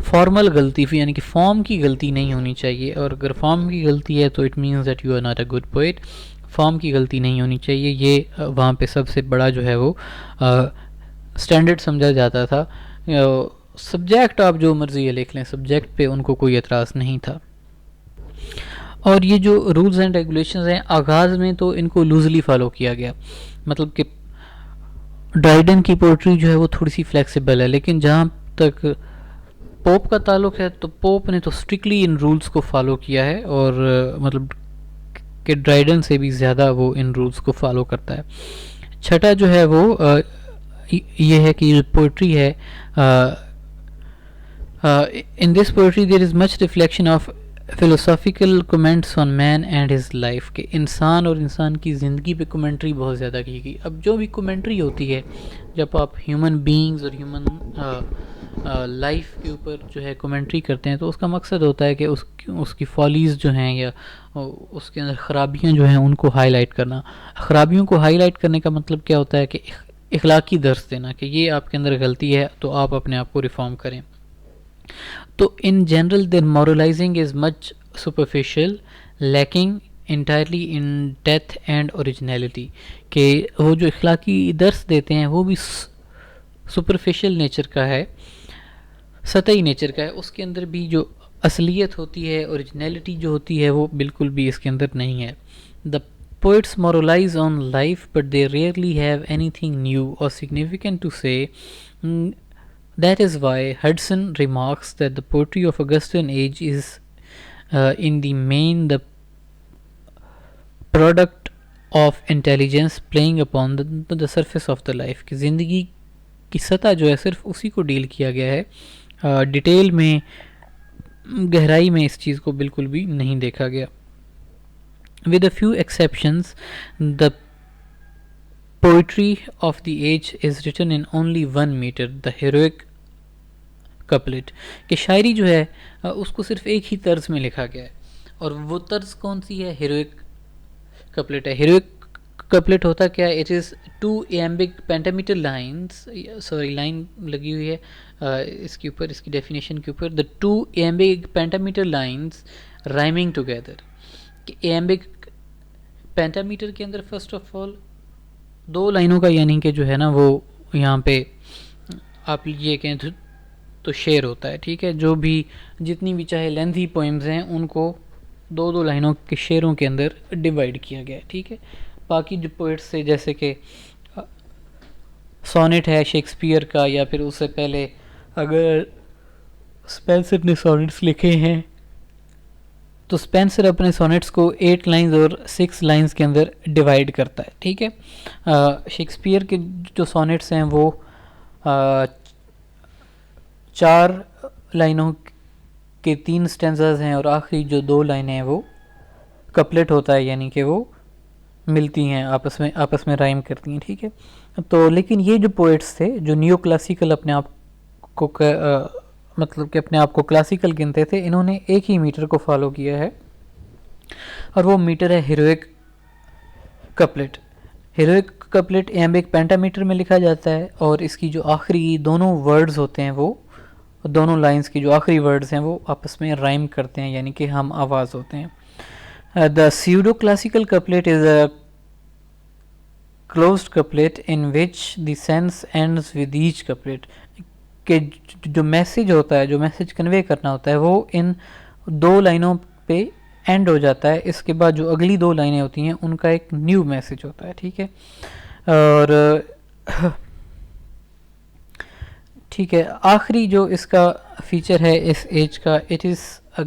فارمل غلطی یعنی کہ فارم کی غلطی نہیں ہونی چاہیے، اور اگر فارم کی غلطی ہے تو it means that you are not a good poet. Form کی غلطی نہیں ہونی چاہیے، یہ وہاں پہ سب سے بڑا جو ہے وہ اسٹینڈرڈ سمجھا جاتا تھا. سبجیکٹ آپ جو مرضی ہے لکھ لیں، سبجیکٹ پہ ان کو کوئی اعتراض نہیں تھا. اور یہ جو رولز اینڈ ریگولیشنز ہیں آغاز میں تو ان کو لوزلی فالو کیا گیا، مطلب کہ ڈرائیڈن کی پوئٹری جو ہے وہ تھوڑی سی فلیکسیبل ہے، لیکن جہاں تک پوپ کا تعلق ہے تو پوپ نے تو اسٹرکٹلی ان رولز کو فالو کیا ہے، اور مطلب کہ ڈرائیڈن سے بھی زیادہ وہ ان رولز کو فالو کرتا ہے. چھٹا جو ہے وہ یہ ہے کہ یہ پوئٹری ہے، in this poetry there is much reflection of philosophical comments on man and his life, کہ انسان اور انسان کی زندگی پہ کمنٹری بہت زیادہ کی گئی. اب جو بھی کمنٹری ہوتی ہے جب آپ ہیومن بینگز اور ہیومن لائف کے اوپر جو ہے کمنٹری کرتے ہیں تو اس کا مقصد ہوتا ہے کہ اس کی فالیز جو ہیں یا اس کے اندر خرابیاں جو ہیں ان کو ہائی لائٹ کرنا. خرابیوں کو ہائی لائٹ کرنے کا مطلب کیا ہوتا ہے کہ اخلاقی درس دینا، کہ یہ آپ کے اندر غلطی ہے تو آپ اپنے آپ کو ریفارم کریں. تو in general there moralizing is much superficial lacking entirely in depth and originality, کہ وہ جو اخلاقی درس دیتے ہیں وہ بھی سپرفیشل نیچر کا ہے سطحی نیچر کا ہے، اس کے اندر بھی جو اصلیت ہوتی ہے، اوریجنلٹی جو ہوتی ہے وہ بالکل بھی اس کے اندر نہیں ہے. دا poets moralize on life but they rarely have anything new or significant to say. That is why Hudson remarks that the poetry of Augustan age is in the main the product of intelligence playing upon the surface of the life. کہ زندگی کی سطح جو ہے صرف اسی کو deal کیا گیا ہے، ڈیٹیل میں گہرائی میں اس چیز کو بالکل بھی نہیں دیکھا گیا. With a few exceptions, the poetry of the age is written in only 1 meter, the heroic couplet. کہ شاعری جو ہے اس کو صرف ایک ہی طرز میں لکھا گیا ہے، اور وہ طرز کون سی ہے؟ ہیروئک کپلٹ ہے. ہیروئک کپلٹ ہوتا کیا ہے؟ It is 2 iambic pentameter lines، line لگی ہوئی ہے اس کے اوپر، اس کی ڈیفینیشن کے اوپر. the 2 iambic pentameter lines rhyming together. کہ ایمبک پینٹامیٹر کے اندر فرسٹ آف آل 2 لائنوں کا یعنی کہ جو ہے نا وہ یہاں پہ آپ یہ کہیں تو شعر ہوتا ہے، ٹھیک ہے. جو بھی جتنی بھی چاہے لینتھی پوئمز ہیں ان کو 2 لائنوں کے شعروں کے اندر ڈیوائڈ کیا گیا ہے، ٹھیک ہے. باقی جو پوئٹس سے جیسے کہ سونٹ ہے شیکسپیئر کا، یا پھر اس سے پہلے اگر اسپینسر نے سونٹس لکھے ہیں تو اسپینسر اپنے سونٹس کو 8 لائنز اور 6 لائنز کے اندر ڈیوائڈ کرتا ہے، ٹھیک ہے. شیکسپیئر کے جو سونٹس ہیں وہ 4 لائنوں کے 3 سٹینزاز ہیں، اور آخری جو 2 لائنیں ہیں وہ کپلٹ ہوتا ہے، یعنی کہ وہ ملتی ہیں آپس میں رائم کرتی ہیں، ٹھیک ہے. تو لیکن یہ جو پوئٹس تھے جو نیو کلاسیکل اپنے آپ کو مطلب کہ اپنے آپ کو کلاسیکل گنتے تھے، انہوں نے ایک ہی میٹر کو فالو کیا ہے، اور وہ میٹر ہے ہیروئک کپلٹ. ہیروئک کپلٹ ایمبک پینٹامیٹر میں لکھا جاتا ہے، اور اس کی جو آخری دونوں ورڈز ہوتے ہیں، وہ دونوں لائنز کی جو آخری ورڈز ہیں وہ آپس میں رائم کرتے ہیں، یعنی کہ ہم آواز ہوتے ہیں. The pseudo-classical couplet is a closed couplet in which the sense ends with each couplet. کہ جو میسیج ہوتا ہے، جو میسیج کنوے کرنا ہوتا ہے، وہ ان 2 لائنوں پہ اینڈ ہو جاتا ہے. اس کے بعد جو اگلی 2 لائنیں ہوتی ہیں ان کا ایک نیو میسیج ہوتا ہے، ٹھیک ہے. اور ٹھیک ہے، آخری جو اس کا فیچر ہے اس ایج کا، it is a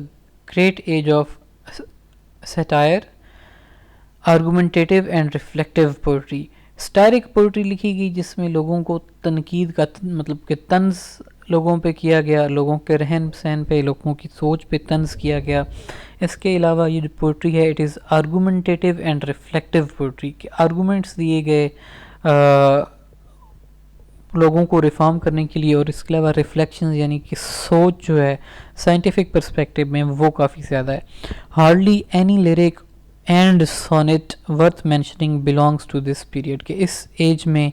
great age of satire, argumentative and reflective poetry. Satiric poetry لکھی گئی جس میں لوگوں کو تنقید کا مطلب کہ طنز لوگوں پہ کیا گیا، لوگوں کے رہن سہن پہ، لوگوں کی سوچ پہ طنز کیا گیا. اس کے علاوہ یہ جو پوئٹری ہے it is argumentative and reflective poetry, کہ آرگومنٹس دیے گئے لوگوں کو ریفارم کرنے کے لیے، اور اس کے علاوہ ریفلیکشنز یعنی کہ سوچ جو ہے سائنٹیفک پرسپیکٹیو میں وہ کافی زیادہ ہے. Hardly any lyric and sonnet worth mentioning belongs to this period. کہ اس ایج میں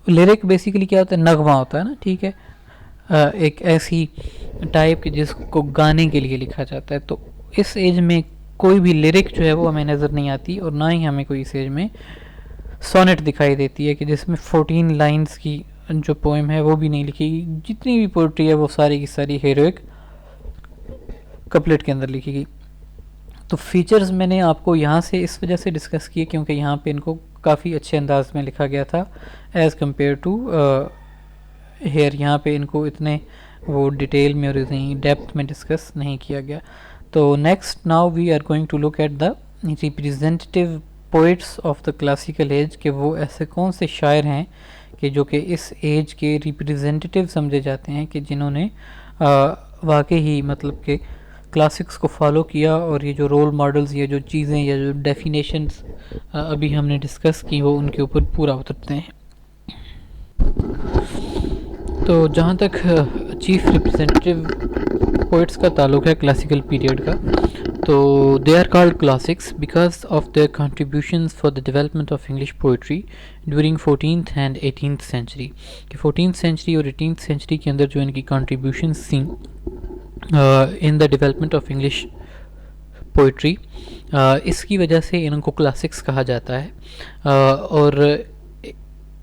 لیرک بیسیکلی کیا ہوتا ہے؟ نغمہ ہوتا ہے نا، ٹھیک ہے. ایک ایسی ٹائپ کہ جس کو گانے کے لیے لکھا جاتا ہے. تو اس ایج میں کوئی بھی لیرک جو ہے وہ ہمیں نظر نہیں آتی، اور نہ ہی ہمیں کوئی اس ایج میں سونٹ دکھائی دیتی ہے کہ جس میں 14 لائنز کی جو پوئم ہے وہ بھی نہیں لکھی گئی. جتنی بھی پوئٹری ہے وہ ساری کی ساری ہیروئک کپلٹ کے اندر لکھی گئی. تو فیچرز میں نے آپ کو یہاں سے اس وجہ سے ڈسکس کیے کیونکہ یہاں پہ ان کو کافی اچھے انداز میں لکھا گیا تھا ایز کمپیئر ٹو ہیئر. یہاں پہ ان کو اتنے وہ ڈیٹیل میں اور اتنی ڈیپتھ میں ڈسکس نہیں کیا گیا. تو next now we are going to look at the representative poets of the classical age. کہ وہ ایسے کون سے شاعر ہیں کہ جو کہ اس ایج کے ریپریزنٹیو سمجھے جاتے ہیں، کہ جنہوں نے واقعی ہی مطلب کہ کلاسکس کو فالو کیا، اور یہ جو رول ماڈلز یا جو چیزیں یا جو ڈیفینیشنز ابھی ہم نے ڈسکس کی وہ ان کے اوپر پورا اترتے ہیں. تو جہاں تک چیف ریپرزینٹیو پوئٹس کا تعلق ہے کلاسیکل پیریڈ کا، تو they are called classics because of their contributions for the development of English poetry during 14th and 18th century. کہ 14th سینچری اور 18th سینچری کے اندر جو ان کی کنٹریبیوشنز تھیں in the development of English poetry, اس کی وجہ سے ان کو کلاسکس کہا جاتا ہے. اور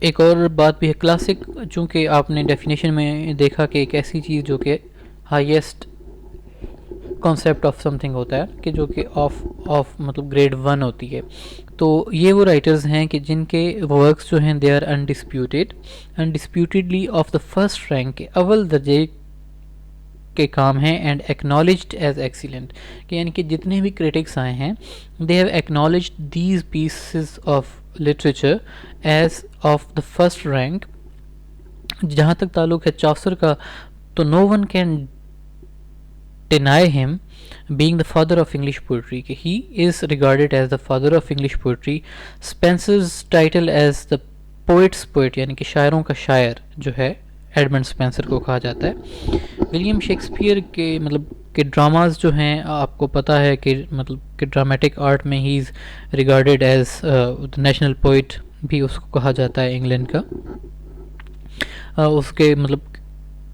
ایک اور بات بھی ہے کلاسک، چونکہ آپ نے ڈیفینیشن میں دیکھا کہ ایک ایسی چیز جو کہ highest concept of some thing ہوتا ہے کہ جو کہ آف مطلب گریڈ 1 ہوتی ہے. تو یہ وہ رائٹرز ہیں کہ جن کے ورکس جو ہیں they are indisputably of the first rank, کے اول درجے کے کام ہیں، اینڈ ایکنالجڈ ایز ایکسیلنٹ، کہ یعنی کہ جتنے بھی کریٹکس آئے ہیں they have acknowledged these pieces of literature as of the first rank. جہاں تک تعلق ہے چاثر کا، تو no one can deny him being the father of English poetry, کہ he is regarded as the father of English poetry. Spencer's title as the poet's poet، یعنی کہ شاعروں کا شاعر جو ہے ایڈمنڈ اسپینسر کو کہا جاتا ہے. ولیم شیکسپیئر کے مطلب کہ ڈراماز جو ہیں آپ کو پتہ ہے کہ مطلب کہ ڈرامیٹک آرٹ میں he is regarded as national poet بھی اس کو کہا جاتا ہے انگلینڈ کا. اس کے مطلب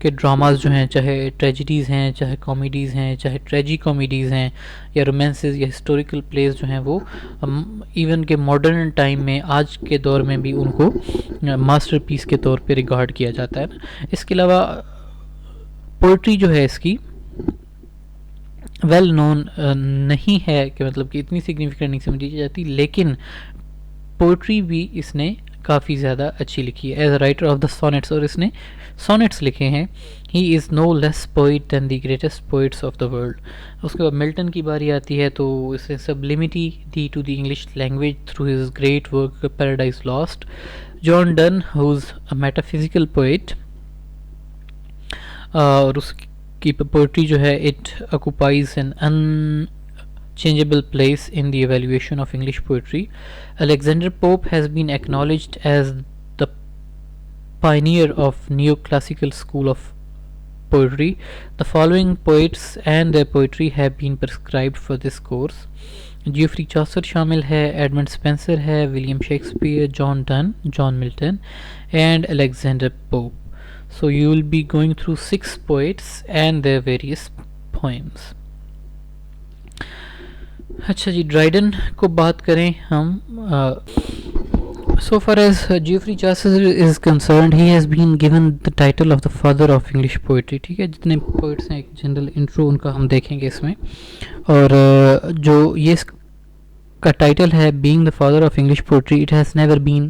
کہ ڈراماز جو ہیں چاہے ٹریجڈیز ہیں، چاہے کامیڈیز ہیں، چاہے ٹریجی کامیڈیز ہیں، یا رومانسز یا ہسٹوریکل پلیز جو ہیں وہ ایون کہ ماڈرن ٹائم میں آج کے دور میں بھی ان کو ماسٹر پیس کے طور پہ ریگارڈ کیا جاتا ہے. اس کے علاوہ پوئٹری جو ہے اس کی ویل نون نہیں ہے کہ مطلب کہ اتنی سگنیفیکنٹ نہیں سمجھی جاتی، لیکن پوئٹری بھی اس نے کافی زیادہ اچھی لکھی ہے as a writer of the sonnets, اور اس نے سونیٹس لکھے ہیں. He is no less poet than the greatest poets of the world. اس کے بعد ملٹن کی باری آتی ہے تو اسے سبلمٹی دی to the English language through his great work Paradise Lost. John Donne who's a metaphysical poet, اور اس کی پوئٹری جو ہے it occupies an unchangeable place in the evaluation of English poetry. Alexander Pope has been acknowledged as the pioneer of neoclassical school of poetry. The following poets and their poetry have been prescribed for this course. Geoffrey Chaucer شامل ہے، Edmund Spenser ہے، William Shakespeare, John Donne, John Milton and Alexander Pope. So you will be going through 6 poets and their various poems. اچھا جی، Dryden کو بات کریں ہم. So far as Geoffrey Chaucer is concerned, he has been given the title of the father of English poetry. ٹھیک ہے، جتنے poets ہیں ایک جنرل انٹرو ان کا ہم دیکھیں گے اس میں. اور جو یہ اس کا ٹائٹل ہے being the father of English poetry, it has never been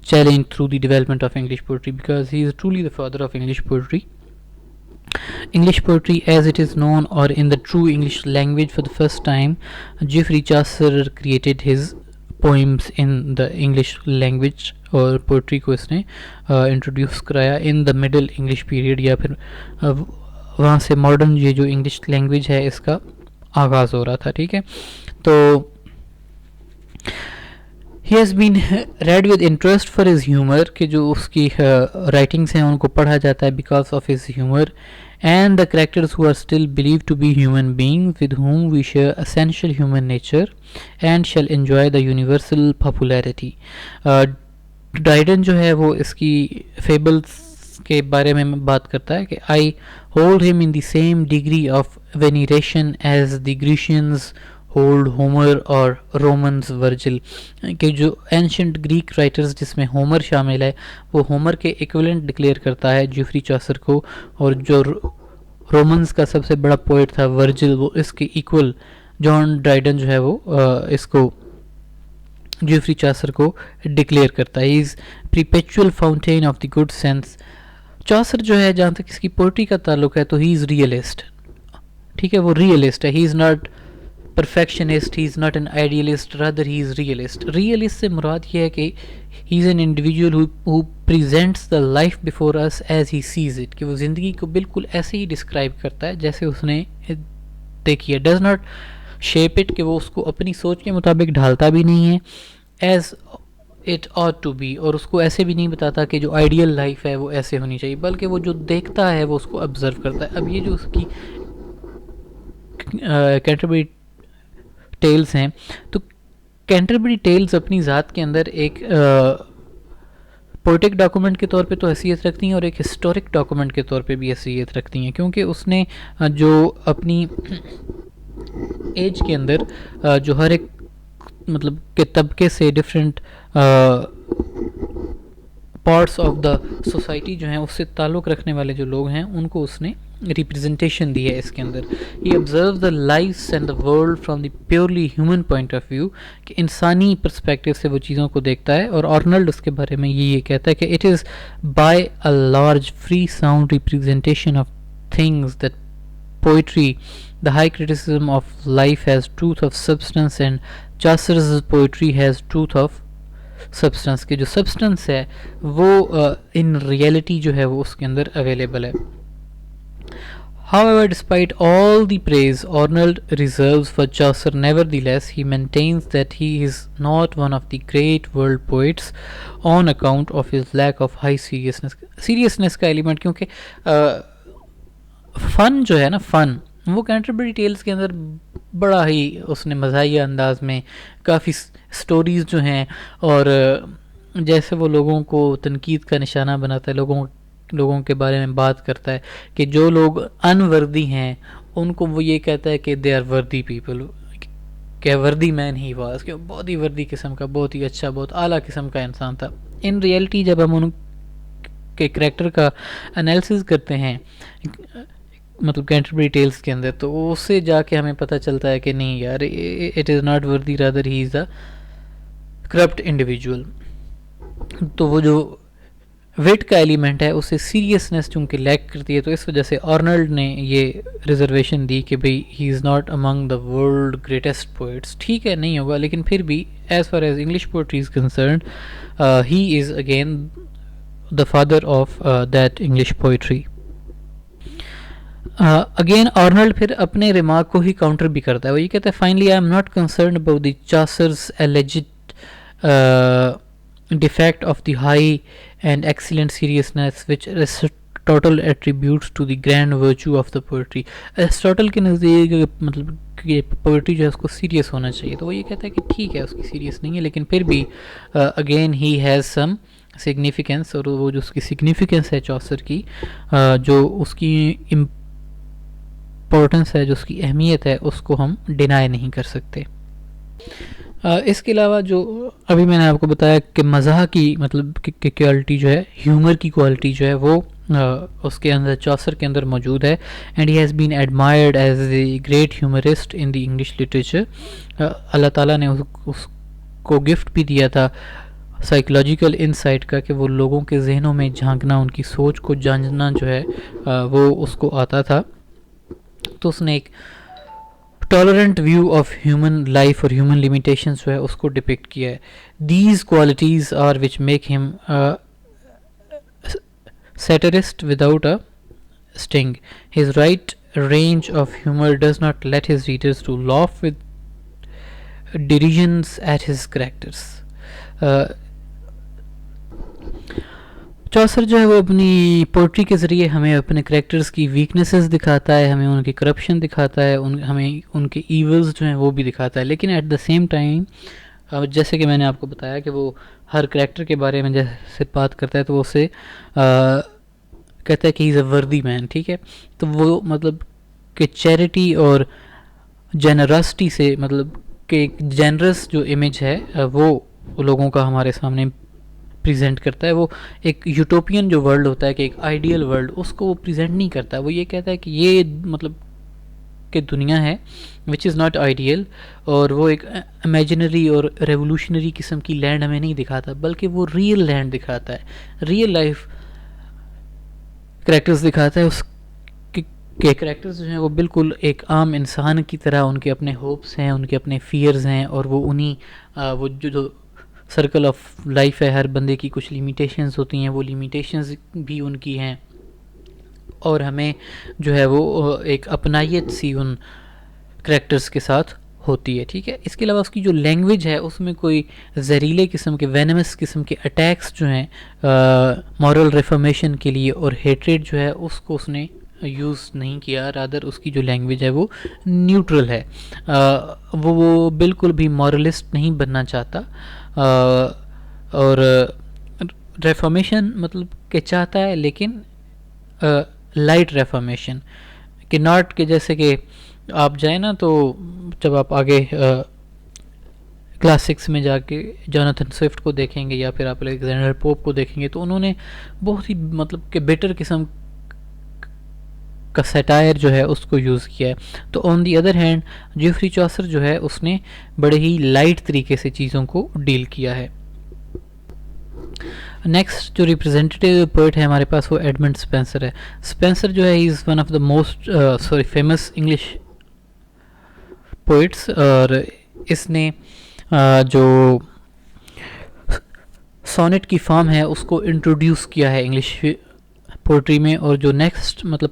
challenged through the development of English poetry, because he is truly the father of English poetry. English poetry as it is known, or in the true English language for the first time, Geoffrey Chaucer created his poems in the English language, اور poetry کو اس نے introduce کرایا in the middle English period، یا پھر وہاں سے modern یہ جو English language ہے اس کا آغاز ہو رہا تھا. ٹھیک ہے، تو he has been read with interest for his humor، کہ جو اس کی writings ہیں ان کو پڑھا جاتا ہے because of his humor and the characters who are still believed to be human beings with whom we share essential human nature and shall enjoy the universal popularity. Dryden جو ہے وہ اس کی فیبلز کے بارے میں بات کرتا ہے کہ I hold him in the same degree of veneration as the Grecians hold Homer اور Romans Virgil، کہ جو اینشنٹ گریک رائٹرز جس میں ہومر شامل ہے وہ ہومر کے ایکویلنٹ ڈکلیئر کرتا ہے جیفری چاثر کو، اور جو رومنز کا سب سے بڑا پوئٹ تھا ورجل وہ اس کے ایکول جان ڈرائیڈن جو ہے وہ اس کو جیفری چاثر کو ڈکلیئر کرتا ہے. He is perpetual fountain of the good sense. Chaucer جو ہے جہاں تک اس کی پوئٹری کا تعلق ہے تو ہی از ریئلسٹ. ٹھیک ہے، وہ ریئلسٹ ہے. He is not perfectionist, he is not an idealist, rather he is realist. Realist سے مراد یہ ہے کہ he is an individual who presents the life before us as he sees it، کہ وہ زندگی کو بالکل ایسے ہی ڈسکرائب کرتا ہے جیسے اس نے دیکھی ہے. does not shape it، کہ وہ اس کو اپنی سوچ کے مطابق ڈھالتا بھی نہیں ہے as it ought to be، اور اس کو ایسے بھی نہیں بتاتا کہ جو آئیڈیل لائف ہے وہ ایسے ہونی چاہیے، بلکہ وہ جو دیکھتا ہے وہ اس کو آبزرو کرتا ہے. اب یہ جو اس کی کینٹربری ٹیلز ہیں، تو کینٹربری ٹیلز اپنی ذات کے اندر ایک پوئٹک ڈاکومنٹ کے طور پہ تو حیثیت رکھتی ہیں اور ایک ہسٹورک ڈاکومنٹ کے طور پہ بھی حیثیت رکھتی ہیں، کیونکہ اس نے جو اپنی ایج کے اندر جو ہر ایک مطلب کہ طبقے سے different parts of the society جو ہیں اس سے تعلق رکھنے والے جو لوگ ہیں ان کو اس نے ریپرزنٹیشن دی ہے اس کے اندر. He observe the lives and the world from the purely human point of view, کہ انسانی پرسپیکٹو سے وہ چیزوں کو دیکھتا ہے. اور آرنلڈ اس کے بارے میں یہ کہتا ہے کہ it is by a large free sound representation of things that poetry, the high criticism of life has truth of substance, and Chaucer's poetry has truth of substance, کہ جو substance ہے وہ in reality جو ہے وہ اس کے اندر available ہے. However, despite all the praise Arnold reserves for Chaucer, nevertheless he maintains that he is not one of the great world poets on account of his lack of high seriousness کا element, کیونکہ فن جو ہے نا, فن وہ Canterbury tells کے اندر بڑا ہی اس نے مزاحیہ انداز میں کافی سٹوریز جو ہیں, اور جیسے وہ لوگوں کو تنقید کا نشانہ بناتا ہے, لوگوں کے بارے میں بات کرتا ہے کہ جو لوگ انوردی ہیں ان کو وہ یہ کہتا ہے کہ دے آر وردی پیپل, کہ وردی مین ہی واز, کہ بہت ہی وردی قسم کا, بہت ہی اچھا, بہت اعلیٰ قسم کا انسان تھا. ان ریئلٹی جب ہم ان کے کریکٹر کا انالیسز کرتے ہیں مطلب کینٹربری ٹیلز کے اندر, تو اس سے جا کے ہمیں پتہ چلتا ہے کہ نہیں یار, it is not worthy, rather he is a corrupt individual. تو وہ جو ویٹ کا ایلیمنٹ ہے اسے سیریسنس چونکہ لیک کرتی ہے, تو اس وجہ سے آرنلڈ نے یہ ریزرویشن دی کہ بھئی he is not among the world greatest poets. ٹھیک ہے, نہیں ہوگا, لیکن پھر بھی as far as English poetry is concerned he is again the father of that English poetry. Again Arnold پھر اپنے ریمارک کو ہی کاؤنٹر بھی کرتا ہے. وہ یہ کہتا ہے finally I am not concerned about the Chaucer's alleged defect of the high and excellent seriousness which Aristotle attributes to the grand virtue of the poetry. Aristotle کے نزدیک مطلب کہ پوئٹری جو ہے اس کو سیریس ہونا چاہیے, تو وہ یہ کہتا ہے کہ ٹھیک ہے اس کی سیریس نہیں ہے, لیکن پھر بھی again he has some significance, اور وہ جو اس کی سگنیفیکنس ہے چوسر کی, جو اس کی امپورٹنس ہے, جو اس کی اہمیت ہے, اس کو ہم ڈینائی نہیں کر سکتے. اس کے علاوہ جو ابھی میں نے آپ کو بتایا کہ مزاح کی مطلب کہ کوالٹی جو ہے, ہیومر کی کوالٹی جو ہے وہ اس کے اندر چوسر کے اندر موجود ہے. And he has been admired as a great humorist in the English literature. اللہ تعالیٰ نے اس کو گفٹ بھی دیا تھا سائیکولوجیکل انسائٹ کا, کہ وہ لوگوں کے ذہنوں میں جھانکنا, ان کی سوچ کو جاننا جو ہے وہ اس کو آتا تھا. تو اس نے ایک tolerant view of human life اور ہیومن لیمیٹیشنز جو ہے اس کو ڈپکٹ کیا ہے. These qualities are which make him satirist without a sting. His right range of humour does not let his readers to laugh with derisions at his characters. Chaucer جو ہے وہ اپنی پوئٹری کے ذریعے ہمیں اپنے کریکٹرز کی ویکنیسز دکھاتا ہے, ہمیں ان کی کرپشن دکھاتا ہے, ہمیں ان کے ایولز جو ہیں وہ بھی دکھاتا ہے, لیکن ایٹ دا سیم ٹائم جیسے کہ میں نے آپ کو بتایا کہ وہ ہر کریکٹر کے بارے میں جیسے بات کرتا ہے تو وہ اسے کہتا ہے کہ ہی از اے وردی مین. ٹھیک ہے, تو وہ مطلب کہ چیریٹی اور جنرسٹی سے, مطلب کہ ایک جنرس جو امیج ہے وہ لوگوں کا ہمارے سامنے پریزنٹ کرتا ہے. وہ ایک یوٹوپین جو ورلڈ ہوتا ہے, کہ ایک آئیڈیل ورلڈ, اس کو وہ پریزنٹ نہیں کرتا. وہ یہ کہتا ہے کہ یہ مطلب کہ دنیا ہے وچ از ناٹ آئیڈیل, اور وہ ایک امیجنری اور ریولوشنری قسم کی لینڈ ہمیں نہیں دکھاتا, بلکہ وہ ریئل لینڈ دکھاتا ہے, ریئل لائف کریکٹرز دکھاتا ہے. اس کے کریکٹرز جو ہیں وہ بالکل ایک عام انسان کی طرح, ان کے اپنے ہوپس ہیں, ان کے اپنے فیئرز ہیں, اور وہ انہیں وہ جو سرکل آف لائف ہے, ہر بندے کی کچھ لیمیٹیشنز ہوتی ہیں, وہ لیمیٹیشنز بھی ان کی ہیں, اور ہمیں جو ہے وہ ایک اپنائیت سی ان کریکٹرز کے ساتھ ہوتی ہے. ٹھیک ہے, اس کے علاوہ اس کی جو لینگویج ہے اس میں کوئی زہریلے قسم کے, وینمس قسم کے اٹیکس جو ہیں مورل ریفارمیشن کے لیے اور ہیٹریڈ جو ہے اس کو اس نے یوز نہیں کیا. رادر اس کی جو لینگویج ہے وہ نیوٹرل ہے, وہ بالکل بھی مورلسٹ نہیں بننا چاہتا, اور ریفارمیشن مطلب کہ چاہتا ہے, لیکن لائٹ ریفارمیشن, کہ ناٹ کہ جیسے کہ آپ جائیں نا تو جب آپ آگے کلاس 6 میں جا کے جوناتھن سوئفٹ کو دیکھیں گے یا پھر آپ الیگزینڈر پوپ کو دیکھیں گے تو انہوں نے بہت ہی مطلب کہ بیٹر قسم کا سیٹائر جو ہے اس کو یوز کیا ہے. تو آن دی ادر ہینڈ جیفری چوسر جو ہے اس نے بڑے ہی لائٹ طریقے سے چیزوں کو ڈیل کیا ہے. نیکسٹ جو ریپرزینٹیو پوئٹ ہے ہمارے پاس وہ ایڈمنڈ اسپینسر ہے. اسپینسر جو ہے he is one of the most famous English poets, اور اس نے جو سونٹ کی فارم ہے اس کو انٹروڈیوس کیا ہے انگلش پوئٹری میں, اور جو نیکسٹ مطلب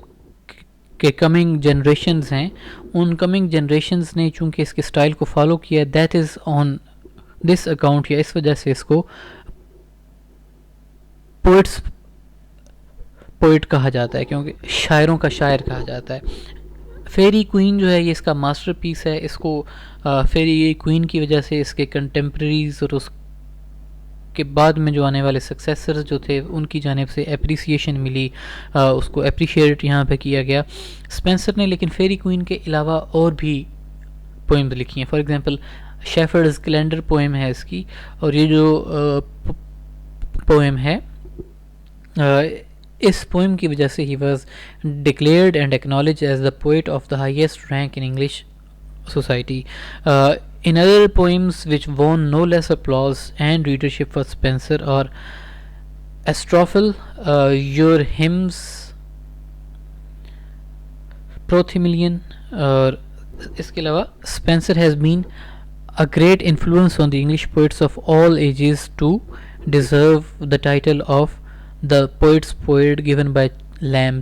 کہ کمنگ جنریشنز ہیں ان کمنگ جنریشنز نے چونکہ اس کے اسٹائل کو فالو کیا ہے, that is on this account, یا اس وجہ سے اس کو پوئٹ کہا جاتا ہے, کیونکہ شاعروں کا شاعر کہا جاتا ہے. فیری کوئین جو ہے یہ اس کا ماسٹر پیس ہے. اس کو فیری کوئین کی وجہ سے اس کے کنٹمپریریز اور اس کے بعد میں جو آنے والے سکسیسرز جو تھے ان کی جانب سے اپریسیشن ملی, اس کو اپریشیٹ یہاں پہ کیا گیا. اسپینسر نے لیکن فیری کوئین کے علاوہ اور بھی پوئمز لکھی ہیں. For example shepherds calendar poem ہے اس کی, اور یہ جو پوئم ہے اس پوئم کی وجہ سے he was declared and acknowledged as the poet of the highest rank in English society. In other poems which won no less applause and readership for Spenser are Astrophel, Your Hymns, Prothemilion, اور اس کے علاوہ Spenser has been a great influence on the English poets of all ages to deserve the title of the poet's poet given by Lamb.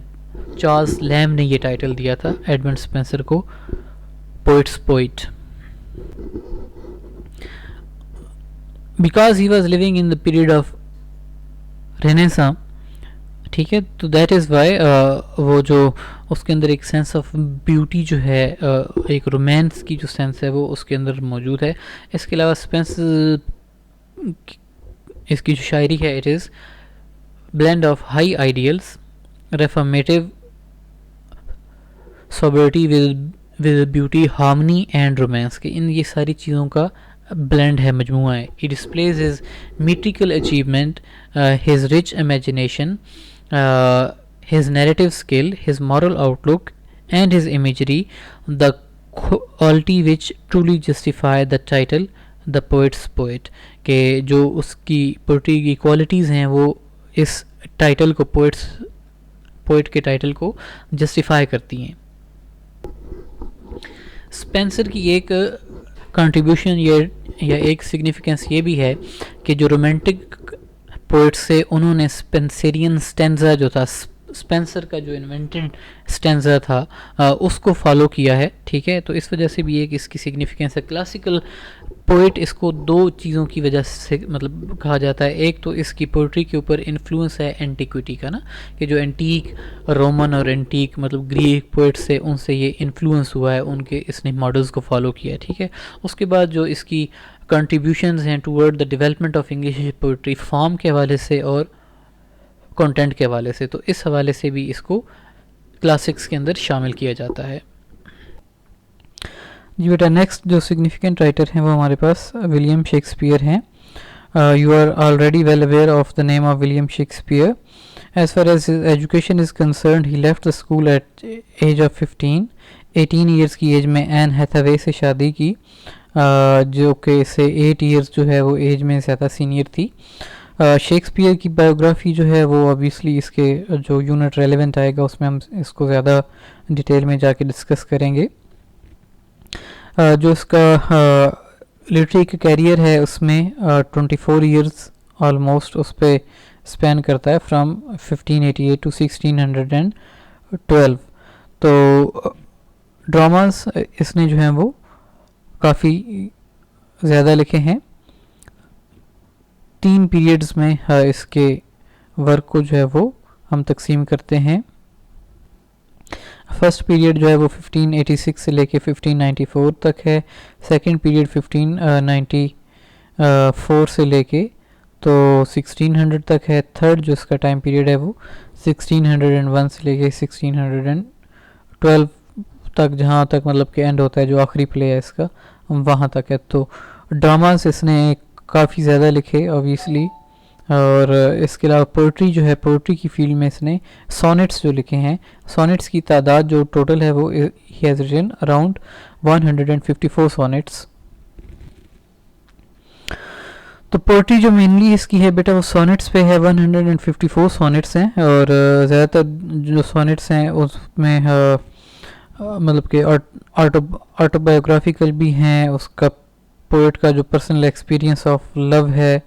Charles Lamb نے یہ title دیا تھا Edmund Spencer کو poet's poet, because he was living in the period of Renaissance. ٹھیک ہے, تو that is why وہ جو اس کے اندر ایک سینس آف بیوٹی جو ہے, ایک رومانس کی جو سینس ہے وہ اس کے اندر موجود ہے. اس کے علاوہ اسپینسر اس کی جو شاعری ہے it is blend of high ideals, reformative sobriety with beauty, harmony and romance. کہ ان یہ ساری چیزوں کا blend ہے, مجموعہ ہے. He displays his metrical achievement, his rich imagination, his narrative skill, his moral outlook and his imagery, the quality which truly justify the title the poet's poet. کہ جو اس کی پوئٹری کی کوالٹیز ہیں وہ اس ٹائٹل کو پوئٹ کے title کو جسٹیفائی کرتی ہیں. اسپینسر کی ایک کنٹریبیوشن یا ایک سگنیفیکنس یہ بھی ہے کہ جو رومانٹک پوئٹس سے انہوں نے اسپینسرین اسٹینزا جو تھا, اسپینسر کا جو انوینٹڈ اسٹینزا تھا اس کو فالو کیا ہے. ٹھیک ہے, تو اس وجہ سے بھی ایک اس کی سگنیفیکنس ہے. کلاسیکل پوئٹ اس کو دو چیزوں کی وجہ سے مطلب کہا جاتا ہے. ایک تو اس کی پوئٹری کے اوپر انفلوئنس ہے اینٹیکوٹی کا نا, کہ جو اینٹیک رومن اور اینٹیک مطلب گریک پوئٹ سے ان سے یہ انفلوئنس ہوا ہے, ان کے اس نے ماڈلز کو فالو کیا ہے. ٹھیک ہے, اس کے بعد جو اس کی کنٹریبیوشنز ہیں toward the development of English poetry form کے حوالے سے اور کنٹینٹ کے حوالے سے, تو اس حوالے سے بھی اس کو کلاسکس کے اندر شامل کیا جاتا ہے. جی بیٹا, نیکسٹ جو سگنیفیکنٹ رائٹر ہیں وہ ہمارے پاس ولیم شیکسپیئر ہیں. You are already well aware of the name of William Shakespeare. As far as education is concerned he left the school at age of 18 years کی ایج میں Anne Hathaway سے شادی کی, جو کہ اس سے 8 ایئرس جو ہے وہ ایج میں زیادہ سینئر تھی. شیکسپیئر کی بایوگرافی جو ہے وہ obviously اس کے جو یونٹ ریلیونٹ آئے گا اس میں ہم اس کو زیادہ ڈیٹیل میں جا کے ڈسکس کریں گے. جو اس کا لٹری کا کیریئر ہے اس میں 24 ایئرس آلموسٹ اس پہ اسپین کرتا ہے, فرام 1588 ٹو 1612. تو ڈراماز اس نے جو ہیں وہ کافی زیادہ لکھے ہیں. 3 پیریڈز میں اس کے ورک کو جو ہے وہ ہم تقسیم کرتے ہیں. فرسٹ پیریڈ جو ہے وہ 1586 سے لے کے 1594 تک ہے. سیکنڈ پیریڈ 1594 سے لے کے تو 1600 تک ہے. تھرڈ جو اس کا ٹائم پیریڈ ہے وہ 1601 سے لے کے 1612 تک, جہاں تک مطلب کہ اینڈ ہوتا ہے جو آخری پلے ہے اس کا وہاں تک ہے. تو ڈراماز اس نے کافی زیادہ لکھے اوبیسلی، اور اس کے علاوہ پوئٹری جو ہے، پوئٹری کی فیلڈ میں اس نے سونٹس جو لکھے ہیں، سونٹس کی تعداد جو ٹوٹل ہے وہ ہی ہیز ریٹن اراؤنڈ 154 سونٹس. تو پوئٹری جو مینلی اس کی ہے بیٹا وہ سونٹس پہ ہے، 154 سونٹس ہیں، اور زیادہ تر جو سونٹس ہیں اس میں مطلب کہ آٹو بایوگرافیکل بھی ہیں، اس کا پوئٹ کا جو پرسنل ایکسپیرینس آف لو ہے،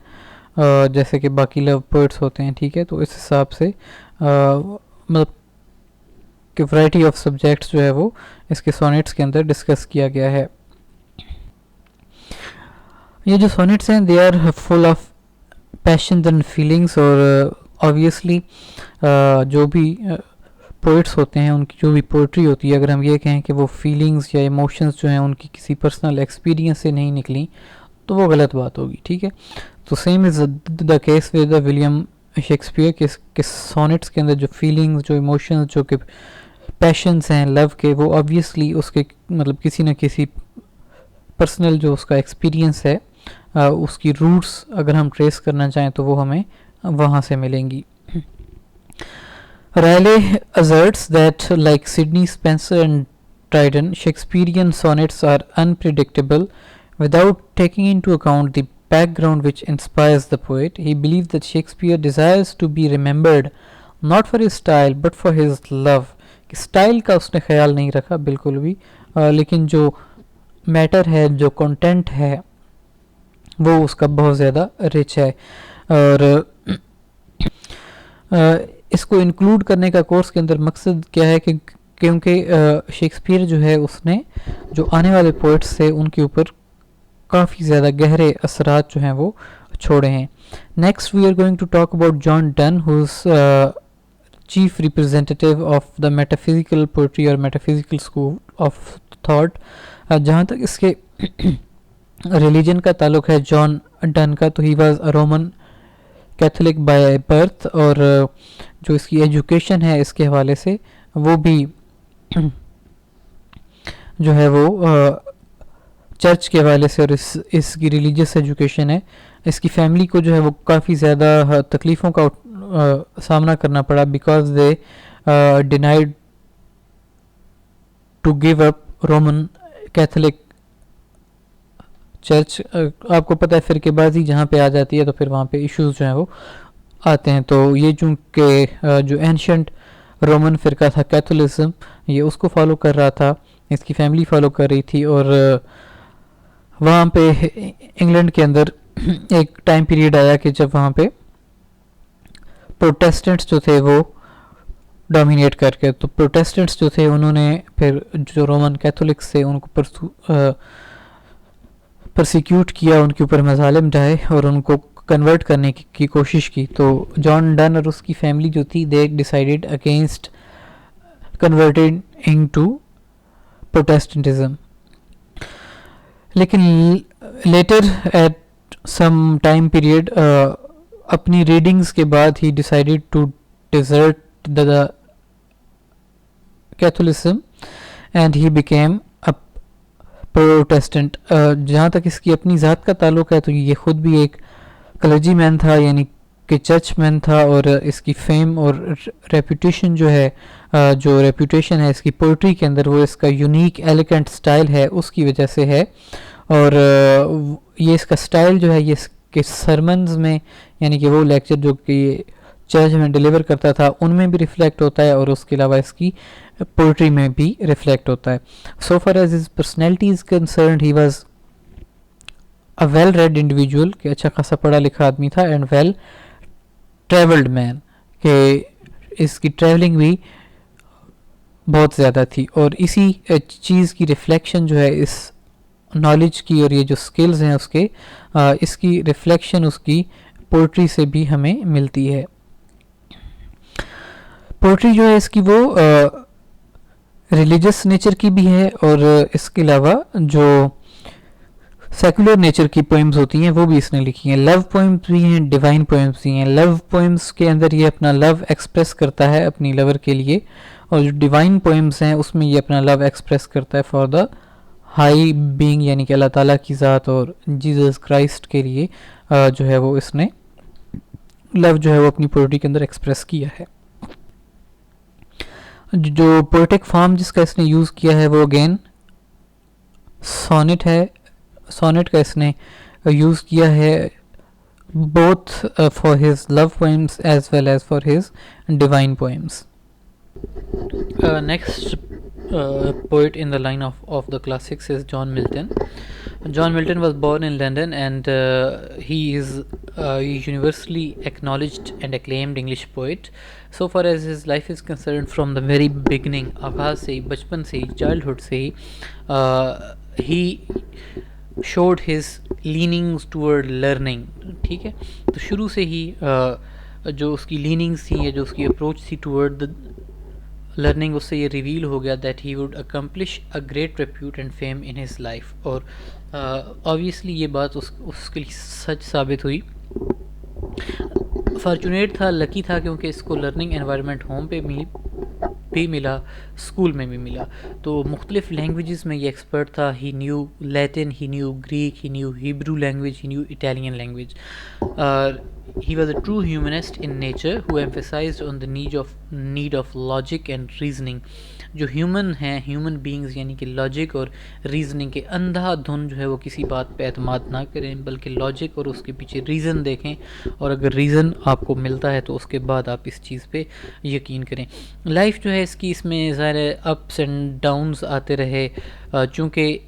جیسے کہ باقی لو پوئٹس ہوتے ہیں، ٹھیک ہے. تو اس حساب سے مطلب کہ ورائٹی آف سبجیکٹس جو ہے وہ اس کے سونٹس کے اندر ڈسکس کیا گیا ہے. یہ جو سونٹس ہیں they are full of passions and feelings, اور آبویسلی جو بھی پوئٹس ہوتے ہیں ان کی جو بھی پوئٹری ہوتی ہے، اگر ہم یہ کہیں کہ وہ فیلنگس یا ایموشنز جو ہیں ان کی کسی پرسنل ایکسپیرینس سے نہیں نکلیں تو وہ غلط بات ہوگی، ٹھیک ہے. تو same is the case with William Shakespeare کے سونٹس کے اندر جو فیلنگز، جو ایموشنز، جو کہ پیشنس ہیں لو کے، وہ آبویسلی اس کے مطلب کسی نہ کسی پرسنل جو اس کا ایکسپیرینس ہے، اس کی روٹس اگر ہم ٹریس کرنا چاہیں تو وہ ہمیں وہاں سے ملیں گی. Riley asserts that, like Sidney Spencer and Dryden, Shakespearean sonnets are unpredictable. Without taking into account the background which inspires the poet, he believes that Shakespeare desires to be remembered not for his style but for his love. کہ style کا اس نے خیال نہیں رکھا بالکل بھی، لیکن جو میٹر ہے، جو کنٹینٹ ہے، وہ اس کا بہت زیادہ رچ ہے. اور اس کو انکلوڈ کرنے کا کورس کے اندر مقصد کیا ہے کہ کیونکہ شیکسپیئر جو ہے اس نے جو آنے والے پوئٹس تھے ان کے اوپر کافی زیادہ گہرے اثرات جو ہیں وہ چھوڑے ہیں. Next we are going to talk about John Donne, who is chief representative of the metaphysical poetry اور میٹافزیکل اسکول آف تھاٹ. جہاں تک اس کے ریلیجن کا تعلق ہے جان ڈن کا، تو ہی was a Roman Catholic by birth, اور جو اس کی ایجوکیشن ہے اس کے حوالے سے وہ بھی جو ہے وہ چرچ کے حوالے سے، اور اس کی ریلیجیس ایجوکیشن ہے. اس کی فیملی کو جو ہے وہ کافی زیادہ تکلیفوں کا سامنا کرنا پڑا، because they denied to give up Roman Catholic church. آپ کو پتہ ہے فرقے بازی جہاں پہ آ جاتی ہے تو پھر وہاں پہ ایشوز جو ہیں وہ آتے ہیں. تو یہ چونکہ جو اینشنٹ رومن فرقہ تھا کیتھولزم، یہ اس کو فالو کر رہا تھا، اس کی فیملی فالو کر رہی تھی، اور وہاں پہ انگلینڈ کے اندر ایک ٹائم پیریڈ آیا کہ جب وہاں پہ پروٹیسٹنٹس جو تھے وہ ڈومینیٹ کر کے، تو پروٹیسٹنٹس جو تھے انہوں نے پھر جو رومن کیتھولکس تھے ان کو پرسیکیوٹ کیا، ان کے اوپر مظالم ڈھائے اور ان کو کنورٹ کرنے کی کوشش کی. تو جان ڈن اور اس کی فیملی جو تھی they decided against converting into Protestantism. لیکن later at some time period اپنی ریڈنگز کے بعد he decided to desert the Catholicism and he became Protestant. جہاں تک اس کی اپنی ذات کا تعلق ہے تو یہ خود بھی ایک کلرجی مین تھا، یعنی کہ چرچ مین تھا، اور اس کی فیم اور ریپوٹیشن جو ہے، جو ریپوٹیشن ہے اس کی پوئٹری کے اندر، وہ اس کا یونیک ایلیگنٹ سٹائل ہے اس کی وجہ سے ہے. اور یہ اس کا سٹائل جو ہے یہ اس کے سرمنز میں، یعنی کہ وہ لیکچر جو کہ چرچ میں ڈیلیور کرتا تھا ان میں بھی ریفلیکٹ ہوتا ہے، اور اس کے علاوہ اس کی پوئٹری میں بھی ریفلیکٹ ہوتا ہے. So far as his personality is concerned he was a well read individual, کہ اچھا خاصا پڑھا لکھا آدمی تھا، اینڈ ویل ٹریولڈ مین، کہ اس کی ٹریولنگ بھی بہت زیادہ تھی. اور اسی چیز کی ریفلیکشن جو ہے اس نالج کی اور یہ جو سکلز ہیں اس کے، اس کی ریفلیکشن اس کی پوئٹری سے بھی ہمیں ملتی ہے. پوئٹری جو ہے اس کی وہ ریلیجس نیچر کی بھی ہے، اور اس کے علاوہ جو سیکولر نیچر کی پوئمز ہوتی ہیں وہ بھی اس نے لکھی ہیں. لو پوئمز بھی ہیں، ڈیوائن پوئمز بھی ہیں. لو پوئمز کے اندر یہ اپنا لو ایکسپریس کرتا ہے اپنی لور کے لیے، اور جو ڈیوائن پوئمز ہیں اس میں یہ اپنا لو ایکسپریس کرتا ہے فار دا ہائی بینگ یعنی کہ اللہ تعالیٰ کی ذات اور جیزس کرائسٹ کے لیے جو ہے وہ اس نے لو جو ہے وہ اپنی پوئٹری کے اندر ایکسپریس کیا ہے. جو پوئٹک فارم جس کا اس نے یوز کیا ہے وہ اگین سونٹ ہے. سونٹ کا اس نے یوز کیا ہے both for his love poems as well as for his divine poems. Next poet in the line of the classics is John Milton. John Milton was born in London and he is a universally acknowledged and acclaimed English poet. So far as his life is concerned, from the very beginning, آغاز سے ہی, بچپن سے ہی, childhood سے ہی, he showed his leanings toward learning. ٹھیک ہے, تو شروع سے ہی جو اس کی لیننگس تھیں یا جو اس کی اپروچ تھی ٹورڈ دا لرننگ, اس سے یہ ریویل ہو گیا that he would accomplish a great repute and fame in his life. اور آبویسلی یہ بات اس کے لیے سچ ثابت ہوئی. فارچونیٹ تھا, لکی تھا, کیونکہ اس کو لرننگ انوائرمنٹ ہوم پہ بھی ملا, اسکول میں بھی ملا. تو مختلف لینگویجز میں یہ ایکسپرٹ تھا. He knew Latin, he knew Greek, he knew Hebrew language, he knew Italian language. He was a true humanist in nature who emphasized on the need of logic and reasoning. جو human ہیں, human beings یعنی کہ logic اور reasoning کے اندھا دھن جو ہے وہ کسی بات پہ اعتماد نہ کریں, بلکہ لاجک اور اس کے پیچھے ریزن دیکھیں, اور اگر ریزن آپ کو ملتا ہے تو اس کے بعد آپ اس چیز پہ یقین کریں. لائف جو ہے اس میں ظاہر اپس اینڈ ڈاؤنز آتے رہے, چونکہ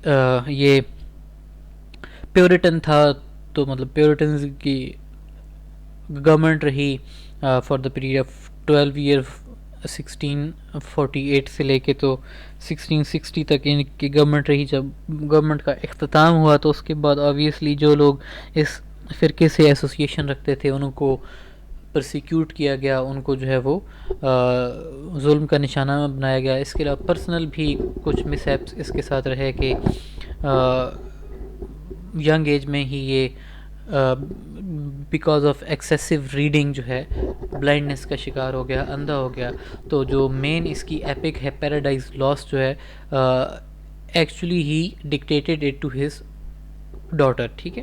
یہ پیورٹن تھا, تو مطلب پیورٹنز کی گورنمنٹ رہی for the period of 12 year 1648 سے لے کے تو 1660 تک ان کی گورنمنٹ رہی. جب گورنمنٹ کا اختتام ہوا تو اس کے بعد آبویسلی جو لوگ اس فرقے سے ایسوسیشن رکھتے تھے ان کو پرسیکیوٹ کیا گیا, ان کو جو ہے وہ ظلم کا نشانہ بنایا گیا. اس کے علاوہ پرسنل بھی کچھ مس ہیپس اس کے ساتھ رہے کہ ینگ ایج میں ہی یہ بیکاز آف ایکسیسو ریڈنگ جو ہے بلائنڈنس کا شکار ہو گیا, اندھا ہو گیا. تو جو مین اس کی ایپک ہے پیراڈائز لاسٹ جو ہے, actually he dictated it to his daughter. ٹھیک ہے,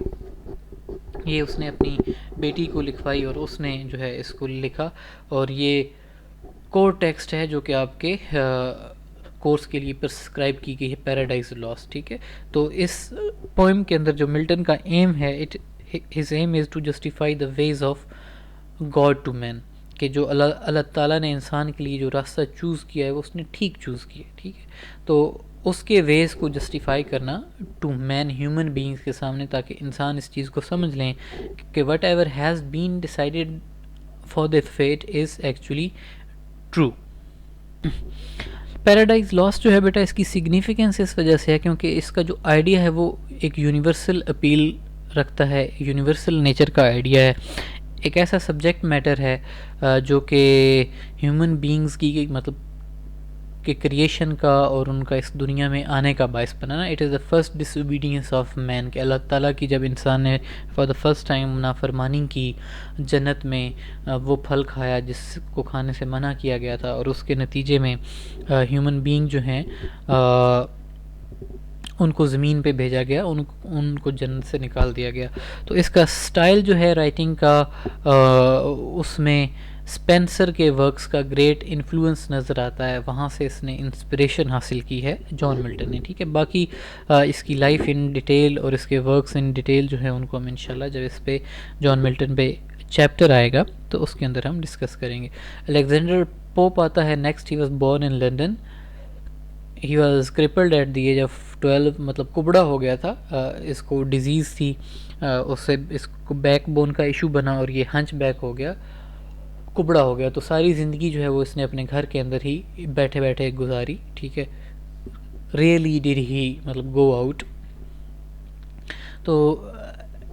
یہ اس نے اپنی بیٹی کو لکھوائی اور اس نے جو ہے اس کو لکھا, اور یہ کور ٹیکسٹ ہے جو کہ آپ کے کورس کے لیے پرسکرائب کی گئی ہے, پیراڈائز لاس. ٹھیک ہے, تو اس پوئم کے اندر جو ملٹن کا ایم ہے, his aim is to justify the ways of God to man, کہ جو اللہ تعالیٰ نے انسان کے لیے جو راستہ چوز کیا ہے وہ اس نے ٹھیک چوز کیا ہے. ٹھیک ہے, تو اس کے ویز کو جسٹیفائی کرنا ٹو مین, ہیومن بینگز کے سامنے, تاکہ انسان اس چیز کو سمجھ لیں کہ whatever has been decided for the fate is actually true. Paradise Lost جو ہے بیٹا, اس کی سگنیفیکنس اس وجہ سے ہے کیونکہ اس کا جو آئیڈیا ہے وہ ایک یونیورسل اپیل رکھتا ہے, یونیورسل نیچر کا آئیڈیا ہے. ایک ایسا سبجیکٹ میٹر ہے جو کہ ہیومن بینگز کی مطلب کہ کریشن کا اور ان کا اس دنیا میں آنے کا باعث بنا نا. It is the first disobedience of man, کہ اللہ تعالیٰ کی جب انسان نے فار دا فرسٹ ٹائم نافرمانی کی جنت میں, وہ پھل کھایا جس کو کھانے سے منع کیا گیا تھا, اور اس کے نتیجے میں ہیومن بینگ جو ہیں ان کو زمین پہ بھیجا گیا, ان کو جنت سے نکال دیا گیا. تو اس کا سٹائل جو ہے رائٹنگ کا, اس میں اسپینسر کے ورکس کا گریٹ انفلوئنس نظر آتا ہے, وہاں سے اس نے انسپریشن حاصل کی ہے جان ملٹن نے. ٹھیک ہے, باقی اس کی لائف ان ڈیٹیل اور اس کے ورکس ان ڈیٹیل جو ہے ان کو ہم انشاءاللہ جب اس پہ جان ملٹن پہ چیپٹر آئے گا تو اس کے اندر ہم ڈسکس کریں گے. الیگزینڈر پوپ آتا ہے next. He was born in London. He was crippled at the age of 12, مطلب کبڑا ہو گیا تھا, اس کو ڈیزیز تھی, اس سے اس کو بیک بون کا ایشو بنا اور یہ ہنچ بیک ہو گیا, کبڑا ہو گیا. تو ساری زندگی جو ہے وہ اس نے اپنے گھر کے اندر ہی بیٹھے بیٹھے گزاری. ٹھیک ہے, ریئلی ڈیڈ ہی مطلب گو آؤٹ. تو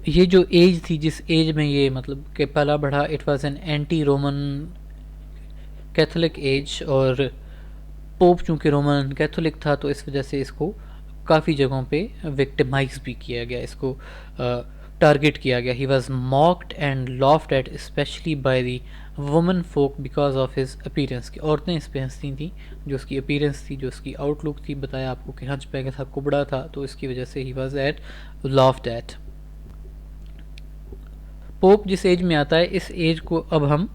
یہ جو ایج تھی, جس ایج میں یہ مطلب کہ پلا بڑھا, it was an anti Roman Catholic age, اور پوپ چونکہ رومن کیتھولک تھا تو اس وجہ سے اس کو کافی جگہوں پہ وکٹمائز بھی کیا گیا, اس کو ٹارگیٹ کیا گیا. He was mocked and laughed at especially by the womenfolk because of his appearance. کی عورتیں اس پہ ہنستی تھیں جو اس کی اپیرنس تھی, جو اس کی آؤٹ لک تھی. بتایا آپ کو کہ ہنچ بیک تھا, کبڑا تھا, تو اس کی وجہ سے he was at laughed at. Pope جس ایج میں آتا ہے, اس ایج کو اب ہم